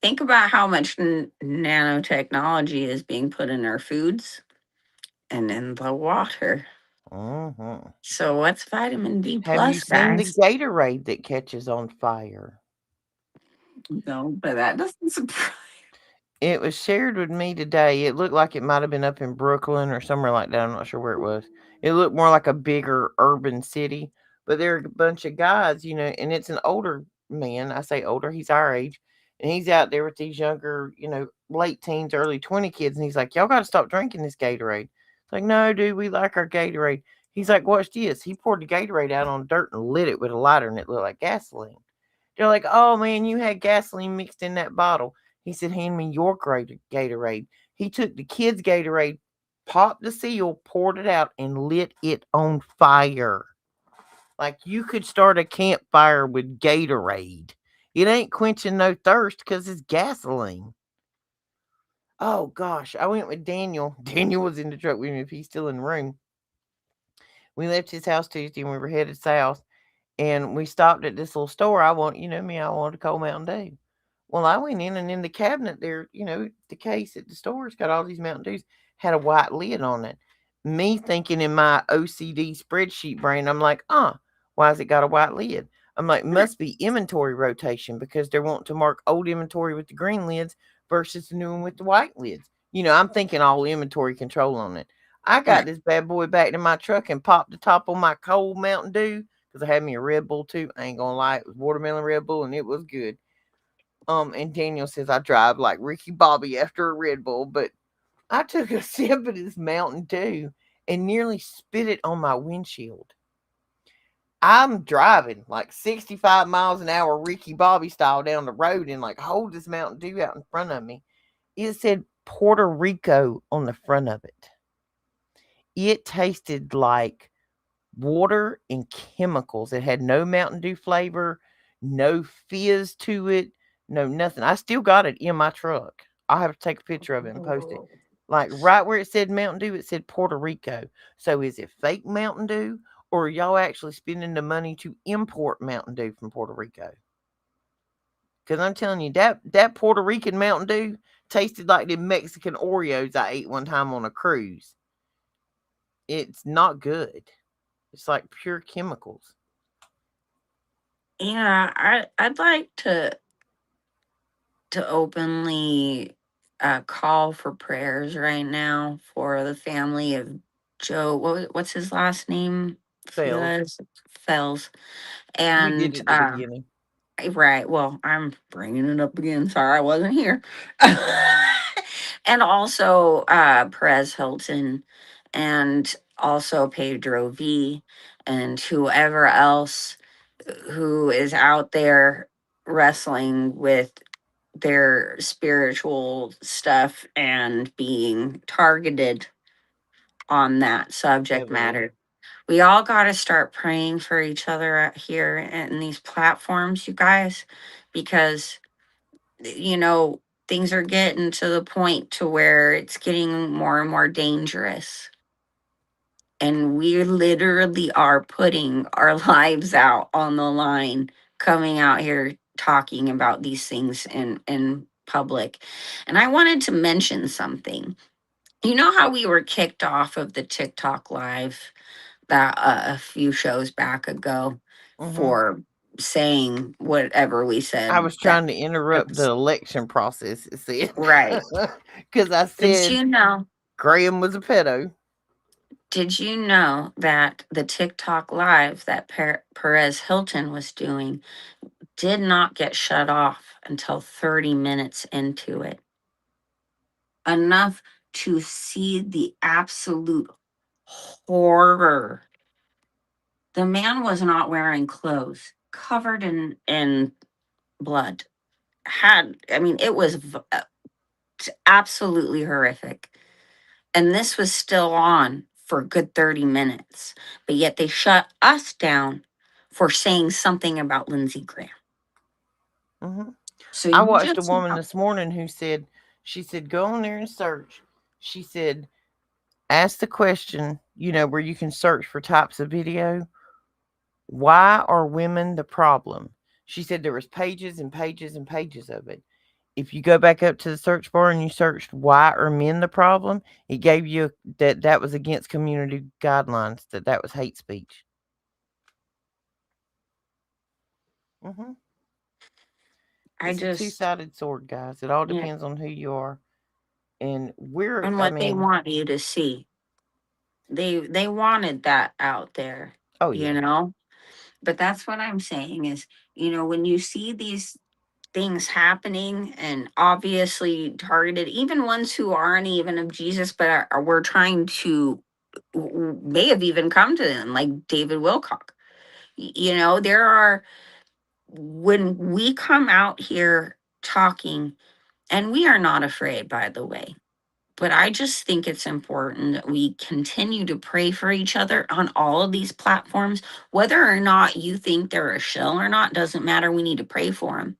S3: Think about how much nanotechnology is being put in our foods and in the water.
S2: Mm-hmm.
S3: So what's vitamin D
S2: Have you
S3: plus,
S2: seen the
S3: guys?
S2: Gatorade that catches on fire?
S3: No, but that doesn't surprise.
S2: It was shared with me today. It looked like it might have been up in Brooklyn or somewhere like that. I'm not sure where it was. It looked more like a bigger urban city, but there are a bunch of guys, and it's an older man. I say older, he's our age, and he's out there with these younger, late teens, early 20 kids, and he's like, y'all got to stop drinking this Gatorade. It's like, no, dude, we like our Gatorade. He's like, watch this. He poured the Gatorade out on dirt and lit it with a lighter, and it looked like gasoline. They're like, oh man, you had gasoline mixed in that bottle. He said, hand me your Gatorade. He took the kids' Gatorade, popped the seal, poured it out, and lit it on fire. Like you could start a campfire with Gatorade. It ain't quenching no thirst because it's gasoline. Oh gosh, I went with Daniel. Daniel was in the truck with me if he's still in the room. We left his house Tuesday and we were headed south. And we stopped at this little store. I wanted a cold Mountain Dew. Well, I went in and in the cabinet there, the case at the store, it's got all these Mountain Dews, had a white lid on it. Me thinking in my OCD spreadsheet brain, I'm like, why has it got a white lid? I'm like, must be inventory rotation because they're wanting to mark old inventory with the green lids versus the new one with the white lids. I'm thinking all inventory control on it. I got
S3: Right.
S2: this bad boy back to my truck and popped the top on my cold Mountain Dew because I had me a Red Bull too. I ain't gonna lie, it was watermelon Red Bull and it was good. And Daniel says I drive like Ricky Bobby after a Red Bull, but I took a sip of this Mountain Dew and nearly spit it on my windshield. I'm driving like 65 miles an hour, Ricky Bobby style down the road and like hold this Mountain Dew out in front of me. It said Puerto Rico on the front of it. It tasted like water and chemicals. It had no Mountain Dew flavor, no fizz to it, no nothing. I still got it in my truck. I'll have to take a picture of it and post it. Like right where it said Mountain Dew, it said Puerto Rico. So is it fake Mountain Dew or are y'all actually spending the money to import Mountain Dew from Puerto Rico? Because I'm telling you, that Puerto Rican Mountain Dew tasted like the Mexican Oreos I ate one time on a cruise. It's not good. It's like pure chemicals.
S3: Yeah, I'd like to openly call for prayers right now for the family of Joe. What's his last name?
S2: Fails.
S3: Fells.
S2: We did
S3: And
S2: at the beginning.
S3: right. Well, I'm bringing it up again. Sorry, I wasn't here. And also Perez Hilton, and also Pedro V, and whoever else who is out there wrestling with their spiritual stuff and being targeted on that subject
S2: Heavily.
S3: matter. We all got to start praying for each other out here in these platforms, you guys, because you know things are getting to the point to where it's getting more and more dangerous, and we literally are putting our lives out on the line, coming out here talking about these things in public. And I wanted to mention something. You know how we were kicked off of the TikTok live that a few shows back ago
S2: Hmm.
S3: for saying whatever we
S2: I
S3: said
S2: was
S3: that
S2: trying to
S3: it
S2: interrupt the
S3: was
S2: election process, it said.
S3: right.
S2: Because I
S3: Did
S2: said
S3: you know?
S2: Graham was a pedo.
S3: Did you know that the TikTok live that Perez Hilton was doing did not get shut off until 30 minutes into it? Enough to see the absolute horror. The man was not wearing clothes, covered in blood. I mean, it was absolutely horrific. And this was still on for a good 30 minutes. But yet they shut us down for saying something about Lindsey Graham.
S2: Hmm.
S3: So
S2: I
S3: you
S2: watched a
S3: just
S2: woman
S3: know.
S2: this morning who said, she said, go on there and search. She said, ask the question, where you can search for types of video. Why are women the problem? She said there was pages and pages and pages of it. If you go back up to the search bar and you searched why are men the problem, it gave you that was against community guidelines, that was hate speech. Hmm.
S3: I
S2: It's a
S3: just,
S2: two-sided sword, guys. It all
S3: yeah,
S2: depends on who you are. And
S3: and
S2: I
S3: what they
S2: mean,
S3: want you to see. They wanted that out there,
S2: oh
S3: you
S2: yeah.
S3: know? But that's what I'm saying is, when you see these things happening and obviously targeted, even ones who aren't even of Jesus, but we're trying to, may have even come to them, like David Wilcock. There are, when we come out here talking, and we are not afraid, by the way, but I just think it's important that we continue to pray for each other on all of these platforms. Whether or not you think they're a shill or not doesn't matter. We need to pray for them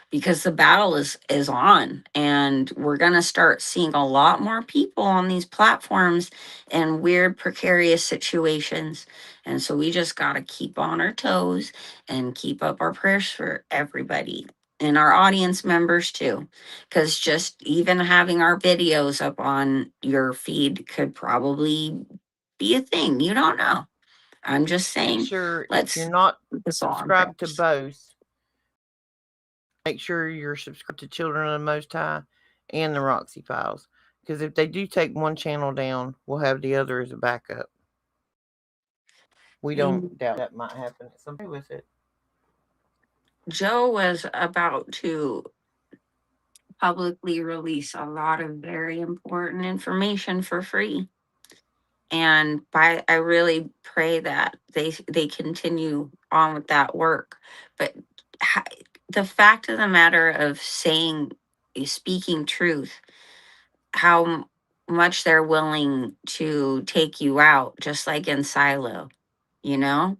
S3: because the battle is on, and we're going to start seeing a lot more people on these platforms in weird precarious situations. And so we just got to keep on our toes and keep up our prayers for everybody and our audience members too, because just even having our videos up on your feed could probably be a thing. You don't know. I'm just
S2: Make
S3: saying,
S2: sure if you're
S3: let's
S2: not
S3: put this all on
S2: subscribed to
S3: prayers.
S2: both, make sure you're subscribed to Children of the Most High and the Roxy Files. Because if they do take one channel down, we'll have the other as a backup. We don't doubt that might happen at some point with it.
S3: Joe was about to publicly release a lot of very important information for free. And I really pray that they continue on with that work. But ha- the fact of the matter of speaking truth, how much they're willing to take you out, just like in Silo, you know?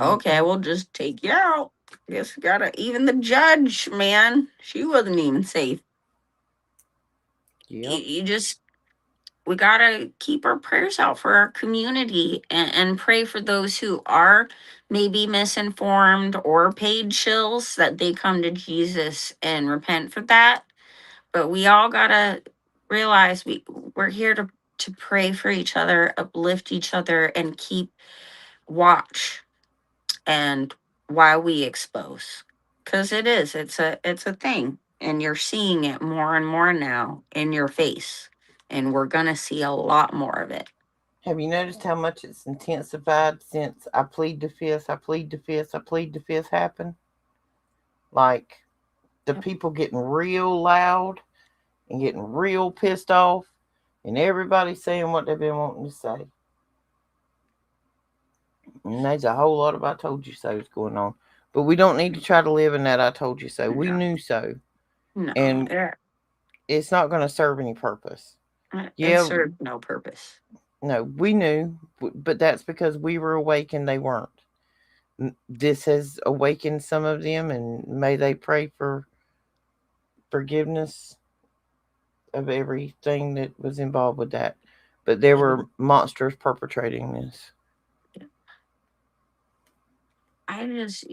S3: Okay,
S2: Hmm.
S3: we'll just take you out. Guess we gotta, even the judge, man, she wasn't even safe.
S2: Yep.
S3: You just, we gotta keep our prayers out for our community, and pray for those who are maybe misinformed or paid shills, that they come to Jesus and repent for that. But we all gotta realize we're here to pray for each other, uplift each other, and keep watch and why we expose, because it's a thing, and you're seeing it more and more now in your face, and we're gonna see a lot more of it.
S2: Have you noticed how much it's intensified since I plead the fifth, I plead the fifth, I plead the fifth happened? Like the people getting real loud and getting real pissed off, and everybody saying what they've been wanting to say. And there's a whole lot of I told you so's going on. But we don't need to try to live in that I told you so. We
S3: No,
S2: knew so.
S3: no,
S2: And it's not going to serve any purpose.
S3: it
S2: Yeah,
S3: served no purpose.
S2: no, we knew, but that's because we were awake and they weren't. This has awakened some of them, and may they pray for forgiveness of everything that was involved with that. But there were monsters perpetrating this.
S3: I just,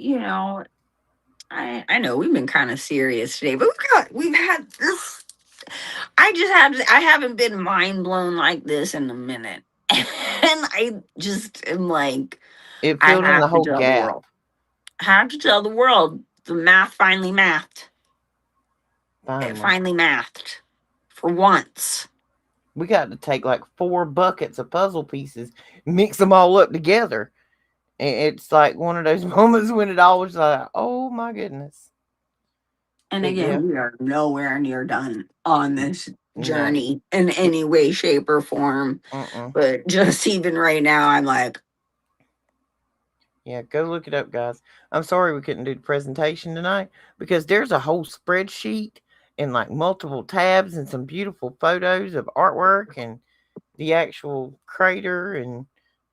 S3: I know we've been kind of serious today, but we've had this. I haven't been mind blown like this in a minute, and I just am like,
S2: It
S3: I
S2: filled in the
S3: have to
S2: whole
S3: tell the
S2: gap.
S3: world. I have to tell the world the math finally mathed. It
S2: Finally,
S3: finally mathed for once.
S2: we got to take like 4 buckets of puzzle pieces, mix them all up together. And it's like one of those moments when it all was like, oh my goodness.
S3: And
S2: But yeah,
S3: again, we are nowhere near done on this
S2: no.
S3: journey in any way, shape, or form.
S2: Uh-uh.
S3: But just even right now, I'm like,
S2: Yeah, go look it up, guys. I'm sorry we couldn't do the presentation tonight because there's a whole spreadsheet and like multiple tabs and some beautiful photos of artwork and the actual crater. And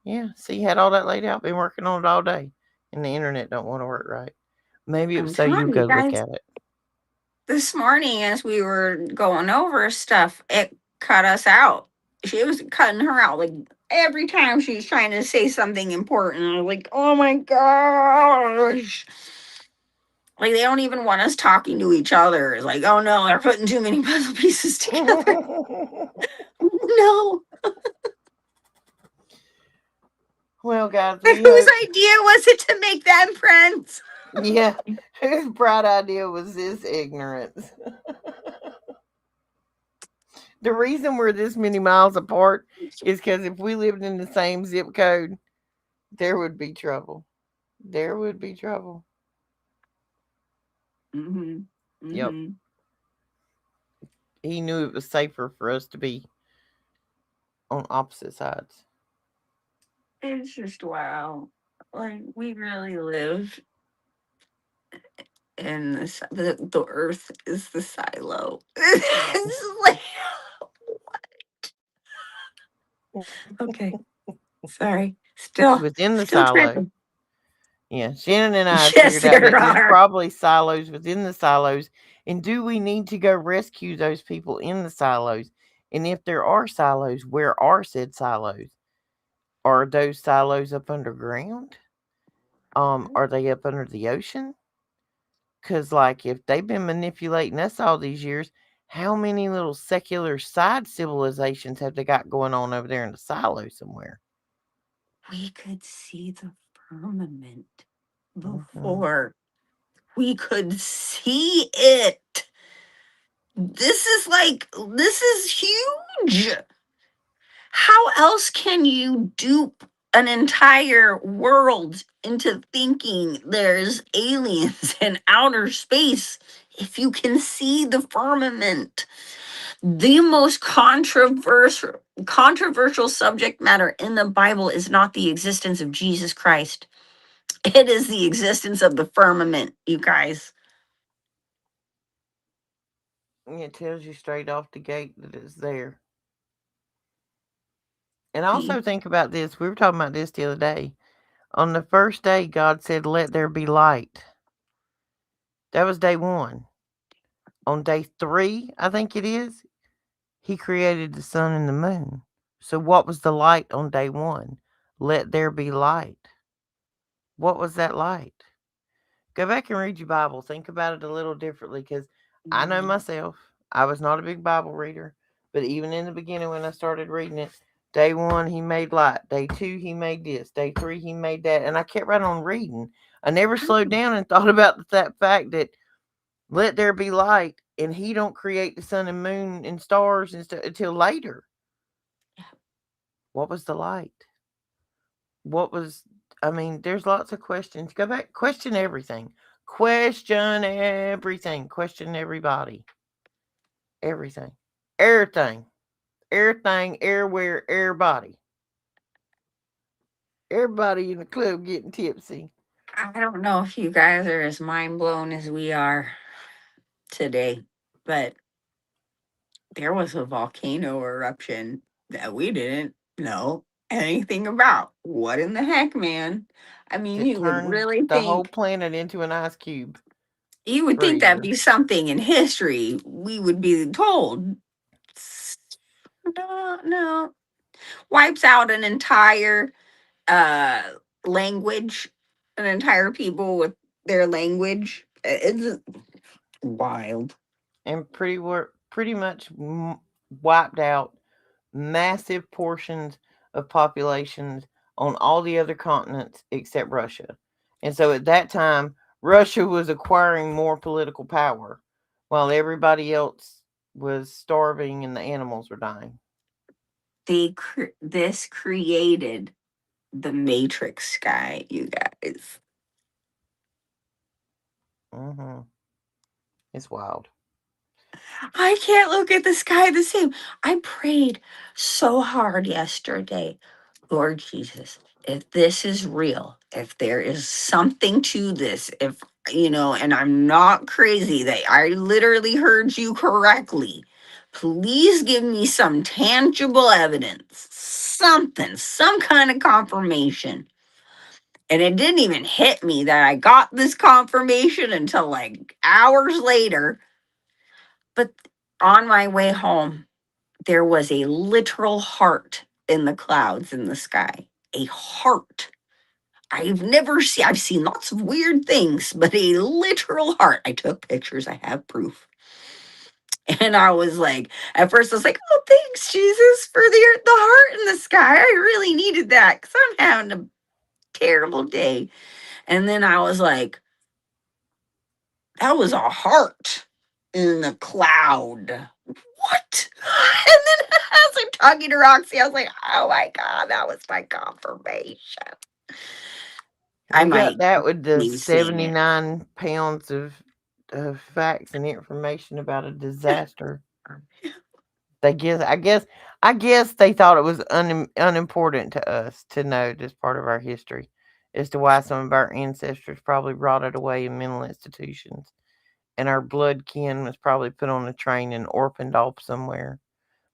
S2: yeah, see, had all that laid out. Been working on it all day, and the internet don't want to work right. Maybe it
S3: I'm
S2: was so you
S3: telling you
S2: go look
S3: guys,
S2: at it.
S3: this morning as we were going over stuff, it cut us out. She was cutting her out like every time she was trying to say something important. I was like, oh my gosh. Like they don't even want us talking to each other. It's like, oh no, they're putting too many puzzle pieces together. No.
S2: Well, guys,
S3: But
S2: we
S3: whose
S2: hope.
S3: idea was it to make them friends?
S2: Yeah, whose bright idea was this ignorance? The reason we're this many miles apart is because if we lived in the same zip code, there would be trouble. There would be trouble.
S3: Mm-hmm.
S2: Yep.
S3: Mm-hmm.
S2: He knew it was safer for us to be on opposite sides.
S3: It's just wow. Like we really live in the earth is the silo. It's like okay. Sorry.
S2: Within the
S3: Still
S2: silo.
S3: tripping.
S2: Yeah, Shannon and I had
S3: Yes,
S2: figured out
S3: there
S2: that there's
S3: are.
S2: probably silos within the silos. And do we need to go rescue those people in the silos? And if there are silos, where are said silos? Are those silos up underground? Are they up under the ocean? Because, like, if they've been manipulating us all these years, how many little secular side civilizations have they got going on over there in the silo somewhere?
S3: We could see the firmament
S2: Hmm.
S3: before. We could see it. This is huge. How else can you dupe an entire world into thinking there's aliens in outer space if you can see the firmament? The most controversial subject matter in the Bible is not the existence of Jesus Christ. It is the existence of the firmament, you guys.
S2: It tells you straight off the gate that it's there. And
S3: The
S2: also think about this. We were talking about this the other day. On the first day, God said, "Let there be light." That was day one. On day three, I think it is, He created the sun and the moon. So, what was the light on day one? Let there be light. What was that light? Go back and read your Bible. Think about it a little differently because I know
S3: Mhm.
S2: myself, I was not a big Bible reader. But even in the beginning, when I started reading it, Day one, he made light. Day two, he made this. Day three, he made that. And I kept right on reading. I never slowed down and thought about that fact that let there be light, and he don't create the sun and moon and stars and stuff until later. What was the light? What was? I mean, there's lots of questions. Go back, question everything. Question everything. Question everybody. Everything. Everything. Everything. Everywhere. Everybody. Everybody in the club getting tipsy.
S3: I don't know if you guys are as mind blown as we are today, but there was a volcano eruption that we didn't know anything about. What in the heck, man? I mean,
S2: It
S3: you would
S2: turned
S3: really
S2: the whole
S3: think
S2: planet into an ice cube
S3: that'd
S2: freezer.
S3: be something in history we would be told. S- No, no. Wipes out an entire uh language, an entire people with their language. It's wild.
S2: And pretty much wiped out massive portions of populations on all the other continents except Russia. And so at that time, Russia was acquiring more political power while everybody else was starving and the animals were dying.
S3: This created the Matrix sky, you guys.
S2: hmm It's wild.
S3: I can't look at the sky the same. I prayed so hard yesterday. Lord Jesus, if this is real, if there is something to this, if and I'm not crazy, that I literally heard you correctly, please give me some tangible evidence, something, some kind of confirmation. And it didn't even hit me that I got this confirmation until like hours later. But on my way home, there was a literal heart in the clouds in the sky. A heart. I've seen lots of weird things, but a literal heart. I took pictures, I have proof. And I was like, at first I was like, oh, thanks, Jesus, for the heart in the sky. I really needed that because I'm having a terrible day. And then I was like, that was a heart in the cloud. What? And then I was like talking to Roxy, I was like, oh my God, that was my confirmation. I
S2: We got
S3: might
S2: that with the
S3: be seeing it.
S2: 79 pounds of facts and information about a disaster. I guess they thought it was unimportant to us to know this part of our history as to why some of our ancestors probably rotted away in mental institutions and our blood kin was probably put on a train and orphaned off somewhere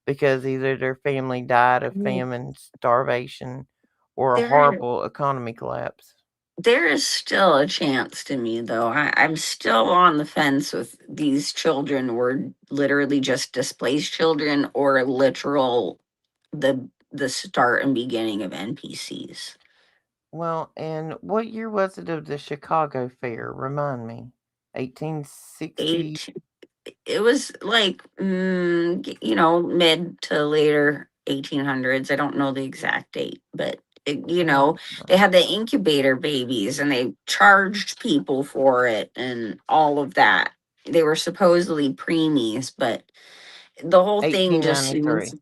S2: because either their family died of
S3: Mm,
S2: famine, starvation, or a
S3: There,
S2: horrible economy collapse.
S3: there is still a chance to me, though. I'm still on the fence with these children were literally just displaced children or literal the start and beginning of NPCs.
S2: Well, and what year was it of the Chicago Fair? Remind me. 1860.
S3: Eight. It was like mid to later 1800s. I don't know the exact date, but
S2: Oh,
S3: they had the incubator babies and they charged people for it and all of that. They were supposedly preemies, but the whole thing just seems
S2: 1893.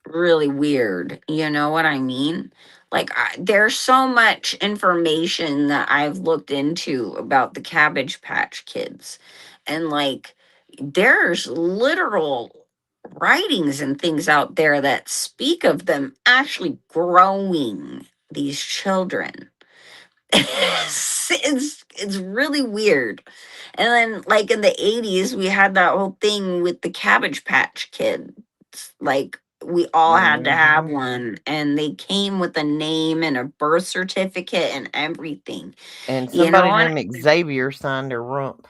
S3: really weird. You know what I mean? Like, there's so much information that I've looked into about the Cabbage Patch Kids. And, like, there's literal writings and things out there that speak of them actually growing these children. It's really weird. And then like in the 80s we had that whole thing with the Cabbage Patch Kids. Like we all had to have
S2: hmm
S3: one and they came with a name and a birth certificate and everything.
S2: And
S3: You know
S2: somebody
S3: what?
S2: named Xavier signed a rump.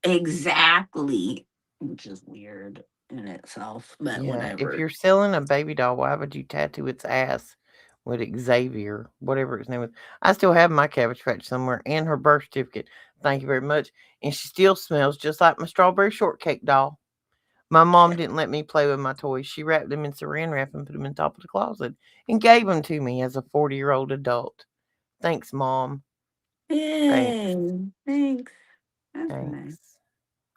S3: Exactly. Which is weird in itself, but
S2: Yeah, if
S3: whatever.
S2: you're selling a baby doll, why would you tattoo its ass with Xavier, whatever its name is? I still have my Cabbage Patch somewhere and her birth certificate. Thank you very much. And she still smells just like my strawberry shortcake doll. My mom didn't let me play with my toys. She wrapped them in saran wrap and put them in top of the closet and gave them to me as a 40-year-old adult. Thanks, Mom. Thanks.
S3: Yay. Thanks. That's nice.
S2: Thanks.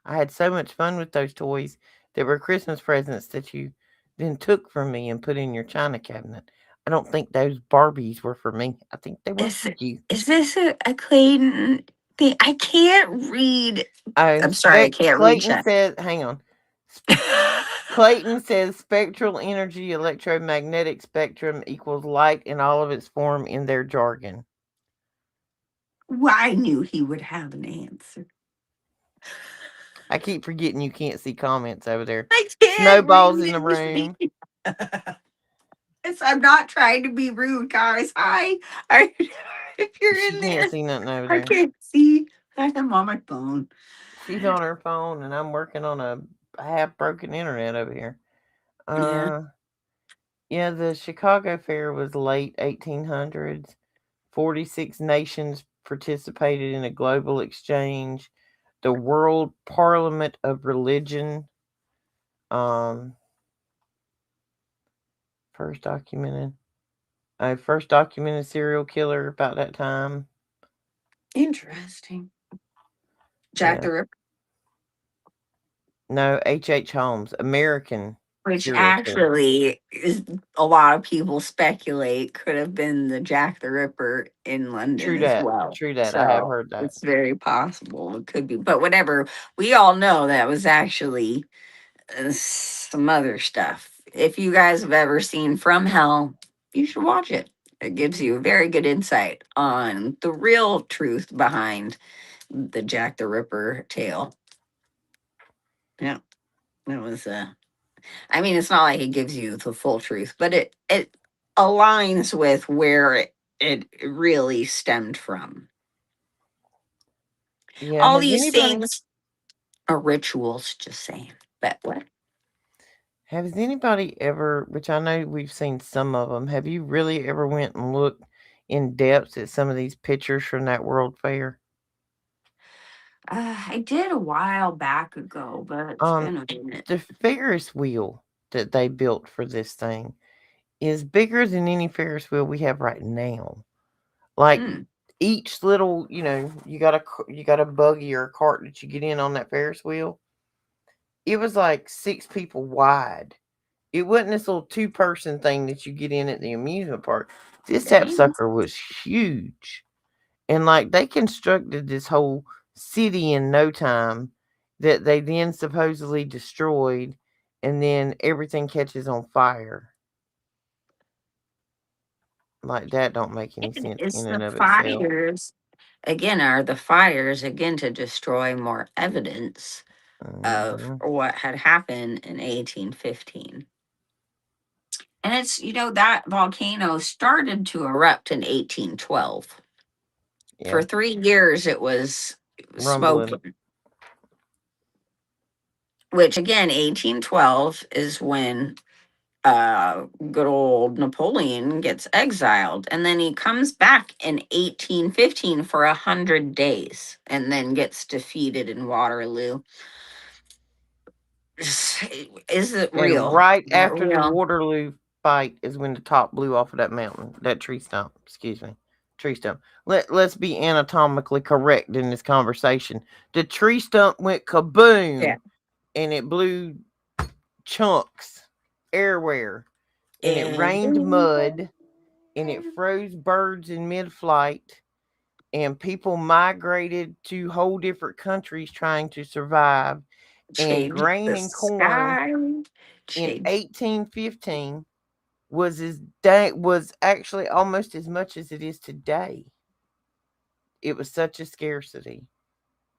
S2: I had so much fun with those toys that were Christmas presents that you then took from me and put in your china cabinet. I don't think those Barbies were for me. I think they were for
S3: Is
S2: you.
S3: is this a Clayton thing? I can't read.
S2: Oh,
S3: I'm sorry, I can't read
S2: Clayton
S3: chat.
S2: says, hang on. Clayton says spectral energy, electromagnetic spectrum equals light in all of its form in their jargon.
S3: Well, I knew he would have an answer.
S2: I keep forgetting you can't see comments over there.
S3: I can't
S2: Snowballs in the
S3: read.
S2: room.
S3: Yes, I'm not trying to be rude, guys. Hi. I, if you're
S2: She
S3: in
S2: can't
S3: there,
S2: see nothing over
S3: I
S2: there.
S3: can't see. I'm on my phone.
S2: She's on her phone and I'm working on a half broken internet over here.
S3: Yeah.
S2: Uh yeah, the Chicago Fair was late 1800s. 46 nations participated in a global exchange. The World Parliament of Religion, um, first documented, first documented serial killer about that time.
S3: Interesting. Jack
S2: Yeah,
S3: the Ripper,
S2: no, H. Holmes, American
S3: which
S2: serial killer.
S3: actually is a lot of people speculate could have been the Jack the Ripper in London
S2: True
S3: as
S2: that.
S3: well.
S2: True that. I have
S3: So
S2: heard that.
S3: it's very possible it could be, but whatever. We all know that was actually some other stuff. If you guys have ever seen From Hell, you should watch it. It gives you a very good insight on the real truth behind the Jack the Ripper tale. Yeah, it was. I mean, it's not like it gives you the full truth, but it aligns with where it really stemmed from.
S2: Yeah.
S3: All these things are rituals. Just saying. But what?
S2: Has anybody ever, which I know we've seen some of them, have you really ever went and looked in depth at some of these pictures from that World Fair?
S3: I did a while back ago, but it's
S2: Um,
S3: been a minute.
S2: the Ferris wheel that they built for this thing is bigger than any Ferris wheel we have right now. Like
S3: Hmm.
S2: each little, you got a buggy or a cart that you get in on that Ferris wheel. It was like 6 people wide. It wasn't this little two-person thing that you get in at the amusement park. This
S3: Dang.
S2: sapsucker was huge. And like they constructed this whole city in no time that they then supposedly destroyed, and then everything catches on fire. Like that don't make any sense
S3: It's
S2: in
S3: the
S2: and of itself.
S3: fires again. Are the fires again to destroy more evidence of
S2: Hmm.
S3: what had happened in 1815? And it's, that volcano started to erupt in 1812. For
S2: Yeah,
S3: 3 years, it was
S2: rumbling.
S3: smoking, which again, 1812 is when good old Napoleon gets exiled. And then he comes back in 1815 for 100 days and then gets defeated in Waterloo. Is it
S2: And
S3: real?
S2: right
S3: Is that
S2: after the
S3: real?
S2: Waterloo fight is when the top blew off of that mountain, that tree stump. Excuse me, tree stump. Let's be anatomically correct in this conversation. The tree stump went
S3: Yeah.
S2: kaboom, and it blew chunks everywhere, and it
S3: And
S2: rained mud, and it froze birds in mid-flight, and people migrated to whole different countries trying to survive. And
S3: changed
S2: grain
S3: the
S2: and corn
S3: sky.
S2: in
S3: Changed.
S2: 1815 was actually almost as much as it is today. It was such a scarcity,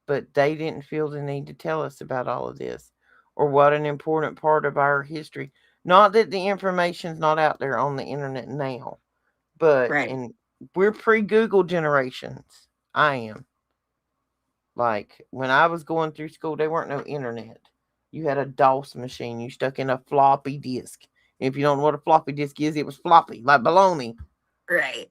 S2: but they didn't feel the need to tell us about all of this or what an important part of our history. Not that the information's not out there on the internet now, but
S3: Right.
S2: in we're pre-Google generations. I am. Like when I was going through school, there weren't no internet. You had a DOS machine. You stuck in a floppy disk. If you don't know what a floppy disk is, it was floppy, like baloney.
S3: Right.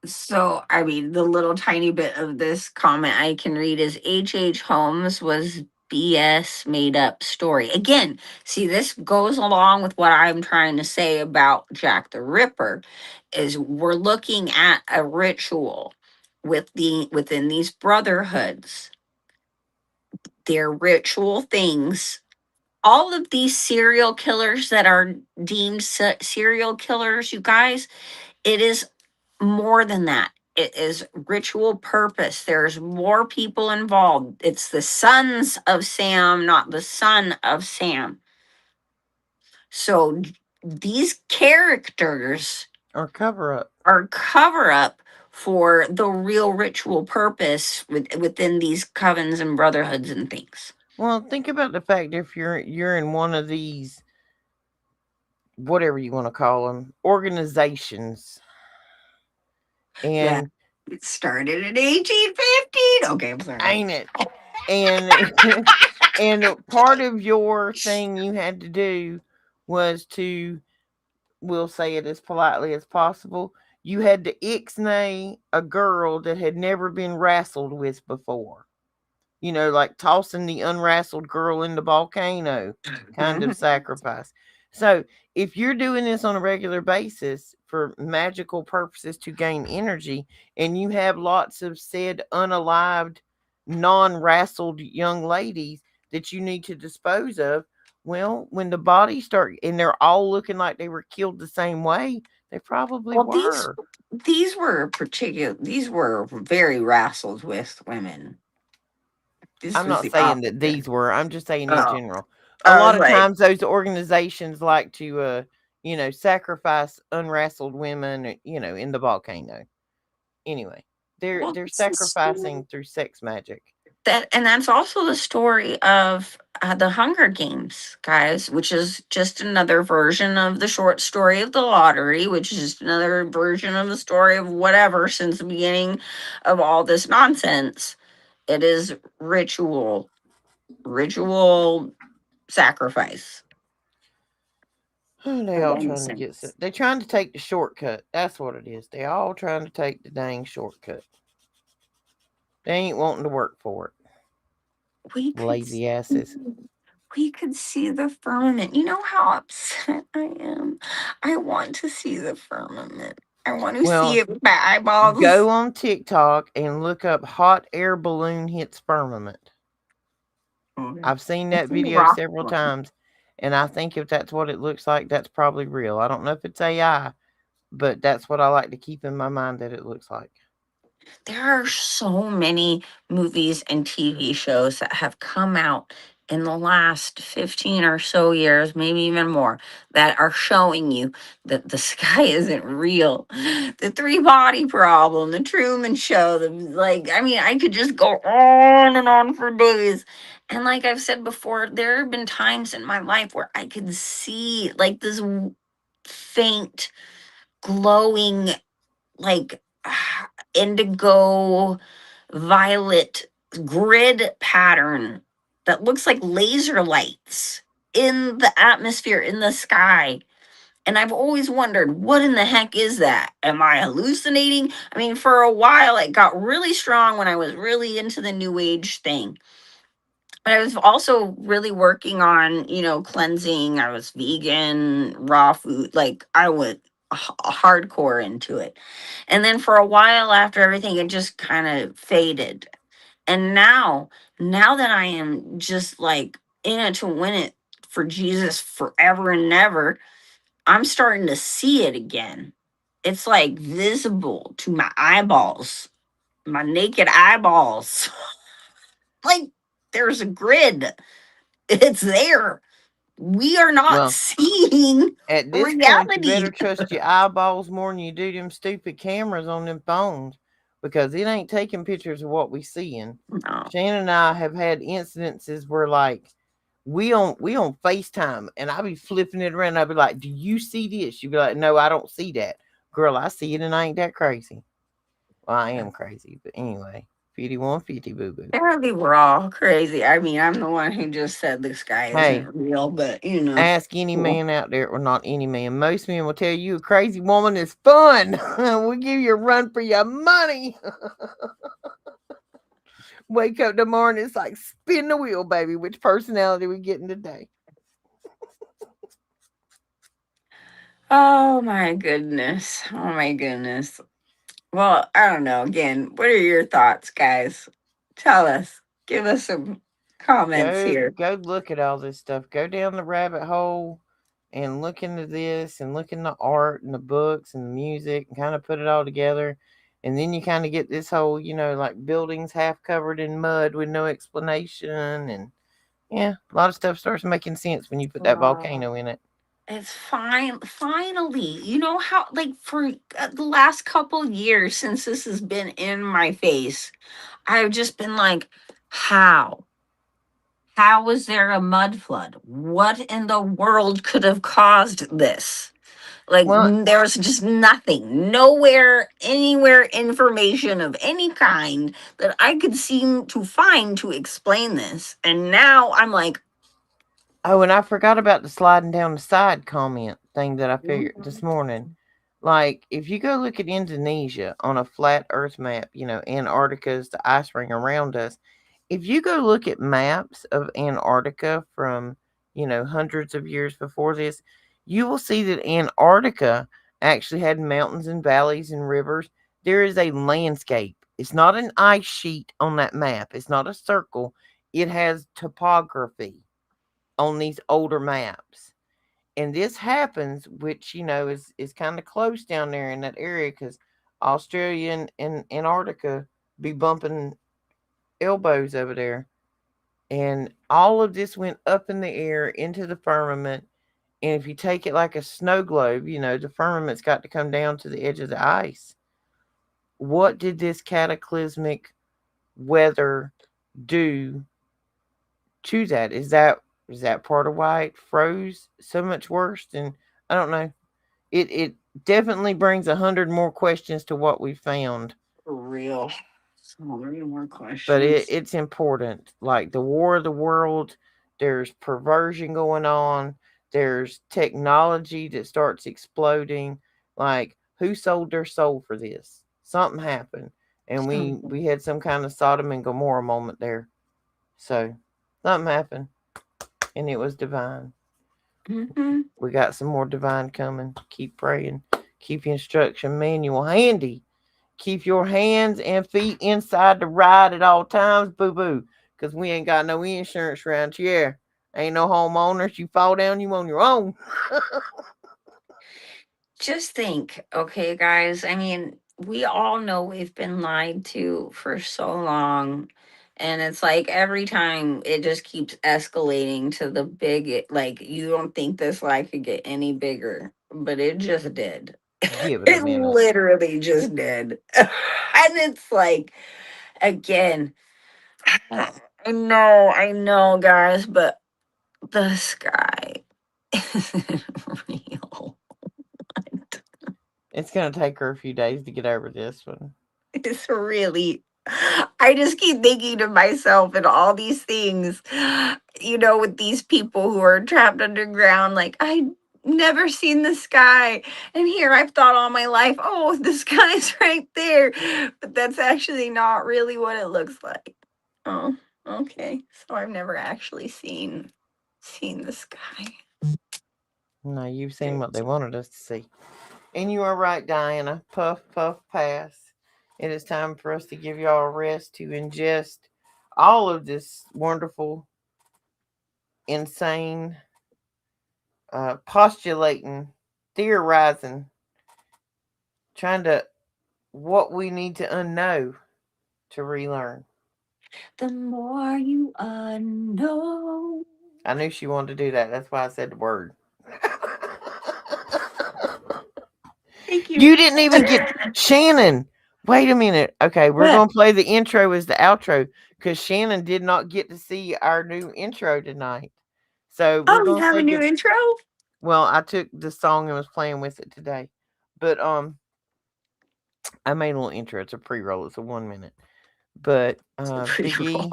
S3: So, I mean, the little tiny bit of this comment I can read is H. Holmes was BS made up story. Again, see, this goes along with what I'm trying to say about Jack the Ripper, is we're looking at a ritual within these brotherhoods. They're ritual things. All of these serial killers that are deemed serial killers, you guys, it is more than that. It is ritual purpose. There's more people involved. It's the sons of Sam, not the son of Sam. So these characters
S2: Or cover up.
S3: are cover up for the real ritual purpose within these covens and brotherhoods and things.
S2: Well, think about the fact if you're in one of these, whatever you want to call them, organizations,
S3: That
S2: and
S3: it started in 1815. Okay, I'm sorry.
S2: ain't it? And and part of your thing you had to do was to, we'll say it as politely as possible, you had to ixnay a girl that had never been wrestled with before. Like tossing the unwrestled girl in the volcano kind of sacrifice. So, if you're doing this on a regular basis for magical purposes to gain energy, and you have lots of said unalived, non wrestled young ladies that you need to dispose of, well, when the bodies start and they're all looking like they were killed the same way, they probably
S3: Well,
S2: were.
S3: these were very wrestled with women. This
S2: I'm
S3: was
S2: not
S3: the
S2: saying that
S3: opposite.
S2: these were. I'm just saying in
S3: Oh,
S2: general. A
S3: I
S2: lot
S3: was
S2: of
S3: like,
S2: times those organizations like to sacrifice unwrestled women, in the volcano. Anyway, they're
S3: well,
S2: they're
S3: this is
S2: sacrificing through sex magic.
S3: and that's also the story of the Hunger Games, guys, which is just another version of the short story of the lottery, which is just another version of the story of whatever since the beginning of all this nonsense. It is ritual sacrifice.
S2: They
S3: Of
S2: all
S3: any
S2: trying to get.
S3: sense.
S2: They're trying to take the shortcut. That's what it is. They all trying to take the dang shortcut. They ain't wanting to work for it.
S3: We could
S2: Lazy asses.
S3: we could see the firmament. You know how upset I am. I want to see the firmament. I want to see
S2: Well,
S3: it with my eyeballs.
S2: go on TikTok and look up "hot air balloon hits firmament."
S3: Okay.
S2: I've seen
S3: I
S2: that
S3: see the
S2: video
S3: rock
S2: several
S3: one.
S2: times, and I think if that's what it looks like, that's probably real. I don't know if it's AI, but that's what I like to keep in my mind that it looks like.
S3: There are so many movies and TV shows that have come out in the last 15 or so years, maybe even more, that are showing you that the sky isn't real. The three body problem, the Truman Show, I mean, I could just go on and on for days. And like I've said before, there have been times in my life where I could see like this faint, glowing, like indigo violet grid pattern that looks like laser lights in the atmosphere in the sky. And I've always wondered, what in the heck is that? Am I hallucinating? I mean, for a while, it got really strong when I was really into the new age thing. But I was also really working on, cleansing. I was vegan, raw food. Like I went hardcore into it. And then for a while after everything, it just kind of faded. And now that I am just like in it to win it for Jesus forever and never, I'm starting to see it again. It's like visible to my eyeballs, my naked eyeballs. Like there's a grid. It's there. We are not
S2: Well,
S3: seeing
S2: at this point, you
S3: reality.
S2: better trust your eyeballs more than you do them stupid cameras on them phones, because it ain't taking pictures of what we seeing.
S3: No.
S2: Shannon and I have had incidences where, like, we on FaceTime, and I be flipping it around. I be like, "Do you see this?" You be like, "No, I don't see that." Girl, I see it, and I ain't that crazy. Well, I am crazy, but anyway, 5150 boo boo.
S3: Apparently, we're all crazy. I mean, I'm the one who just said the sky
S2: Hey,
S3: isn't real, but you know.
S2: ask any
S3: Cool.
S2: man out there, or not any man. Most men will tell you a crazy woman is fun. We'll give you a run for your money. Wake up tomorrow and it's like spin the wheel, baby. Which personality we getting today?
S3: Oh my goodness. Oh my goodness. Well, I don't know. Again, what are your thoughts, guys? Tell us. Give us some comments here.
S2: Go look at all this stuff. Go down the rabbit hole and look into this and look in the art and the books and the music and kind of put it all together. And then you kind of get this whole, like buildings half covered in mud with no explanation. And yeah, a lot of stuff starts making sense when you put that
S3: Oh,
S2: volcano in it.
S3: it's fine. Finally, you know how, like, for the last couple years since this has been in my face, I've just been like, how? How was there a mud flood? What in the world could have caused this? Like,
S2: Well,
S3: there was just nothing, nowhere, anywhere information of any kind that I could seem to find to explain this. And now I'm like,
S2: oh, and I forgot about the sliding down the side comment thing that I figured this
S3: "Mhm,
S2: morning. Like, if you go look at Indonesia on a flat Earth map, Antarctica is the ice ring around us. If you go look at maps of Antarctica from, hundreds of years before this, you will see that Antarctica actually had mountains and valleys and rivers. There is a landscape. It's not an ice sheet on that map, it's not a circle. It has topography on these older maps. And this happens, which is kind of close down there in that area because Australia and Antarctica be bumping elbows over there. And all of this went up in the air into the firmament. And if you take it like a snow globe, the firmament's got to come down to the edge of the ice. What did this cataclysmic weather do to that? Is that part of why it froze so much worse? And I don't know. It definitely brings 100 more questions to what we found.
S3: for real. So many more
S2: But
S3: questions.
S2: it's important. Like the War of the World, there's perversion going on. There's technology that starts exploding. Like who sold their soul for this? Something happened, and we had some kind of Sodom and Gomorrah moment there. So something happened, and it was divine.
S3: Mhm.
S2: We got some more divine coming. Keep praying. Keep your instruction manual handy. Keep your hands and feet inside the ride at all times, boo boo. Because we ain't got no insurance around here. Ain't no homeowners. You fall down, you on your own.
S3: Just think, okay, guys. I mean, we all know we've been lied to for so long. And it's like every time it just keeps escalating to the big, like, you don't think this lie could get any bigger, but it just did.
S2: Give it a
S3: It
S2: minute.
S3: literally just did. And it's like, again, I know, guys, but the sky isn't real.
S2: It's going to take her a few days to get over this one.
S3: It's really, I just keep thinking to myself and all these things, with these people who are trapped underground. Like, I never seen the sky. And here I've thought all my life, oh, the sky's right there. But that's actually not really what it looks like. Oh, okay. So I've never actually seen the sky.
S2: No, you've seen what they
S3: Crazy.
S2: wanted us to see. And you are right, Diana. Puff, puff, pass. It is time for us to give y'all a rest to ingest all of this wonderful, insane, postulating, theorizing, trying to what we need to unknow to relearn.
S3: The more you know.
S2: I knew she wanted to do that. That's why I said the word.
S3: Thank you.
S2: You didn't even get Shannon. Wait a minute. Okay, we're
S3: What?
S2: going to play the intro as the outro because Shannon did not get to see our new intro tonight. So we're
S3: Oh, we
S2: going to
S3: have
S2: say
S3: a new
S2: good.
S3: intro?
S2: Well, I took the song and was playing with it today. But I made a little intro. It's a pre-roll. It's a 1 minute. But
S3: It's a pretty
S2: Big
S3: roll.
S2: E,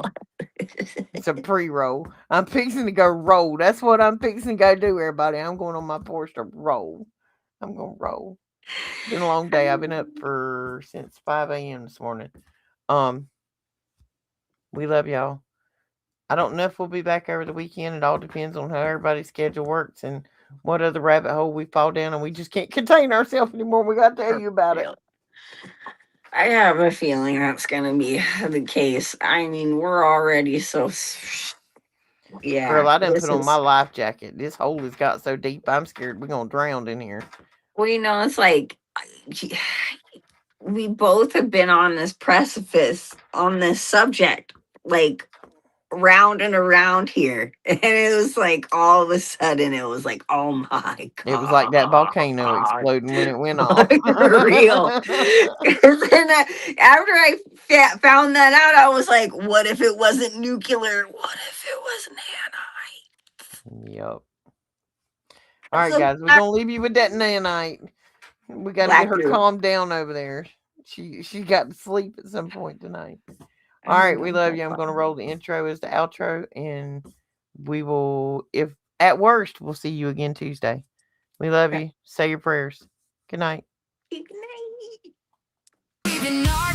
S2: it's a pre-roll. I'm fixing to go roll. That's what I'm fixing to go do, everybody. I'm going on my porch to roll. I'm gonna roll. It's been a long day. I've been up for since 5 a.m. this morning. Um, We love y'all. I don't know if we'll be back over the weekend. It all depends on how everybody's schedule works and what other rabbit hole we fall down, and we just can't contain ourselves anymore. We got to tell
S3: For
S2: you about it.
S3: real. I have a feeling that's gonna be the case. I mean, we're already so. Yeah,
S2: Girl, I didn't
S3: this
S2: put on my
S3: is.
S2: life jacket. This hole has got so deep, I'm scared we're going to drown in here.
S3: Well, it's like we both have been on this precipice on this subject, like round and around here. And it was like all of a sudden, it was like, oh my
S2: It was like that volcano
S3: God.
S2: exploding when it went off.
S3: For real. 'Cause then after I found that out, I was like, what if it wasn't nuclear? What if it was nanite?
S2: Yep. All right,
S3: So
S2: guys, we're going to leave you with that nanite. We got to get
S3: black
S2: her
S3: goo.
S2: calmed down over there. She got to sleep at some point tonight.
S3: I
S2: All right,
S3: know,
S2: we love
S3: that's
S2: you. I'm going to
S3: fine.
S2: roll the intro as the outro, and we will, if at worst, we'll see you again Tuesday. We love
S3: Okay.
S2: you. Say your prayers. Good night.
S3: Good night.
S1: Even our